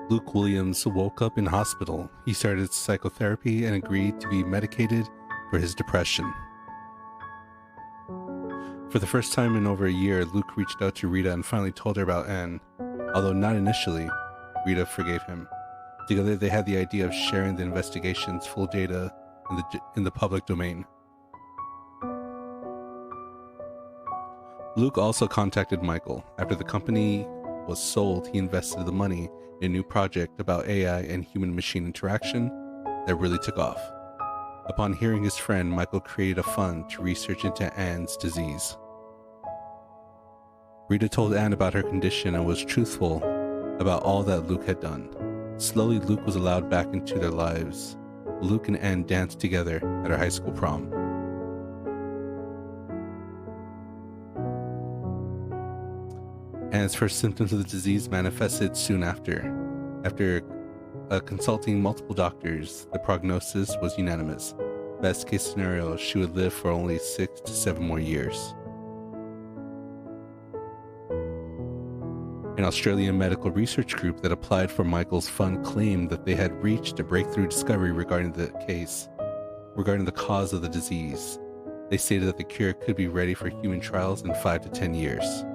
Luke Williams woke up in hospital. He started psychotherapy and agreed to be medicated for his depression. For the first time in over a year, Luke reached out to Rita and finally told her about Anne. Although not initially, Rita forgave him. Together they had the idea of sharing the investigation's full data in the public domain. Luke also contacted Michael. After the company was sold, he invested the money in a new project about AI and human-machine interaction that really took off. Upon hearing his friend, Michael created a fund to research into Anne's disease. Rita told Anne about her condition and was truthful about all that Luke had done. Slowly, Luke was allowed back into their lives. Luke and Anne danced together at her high school prom. Anne's first symptoms of the disease manifested soon after. After consulting multiple doctors, the prognosis was unanimous. Best case scenario, she would live for only 6 to 7 more years. An Australian medical research group that applied for Michael's fund claimed that they had reached a breakthrough discovery regarding the cause of the disease. They stated that the cure could be ready for human trials in 5 to 10 years.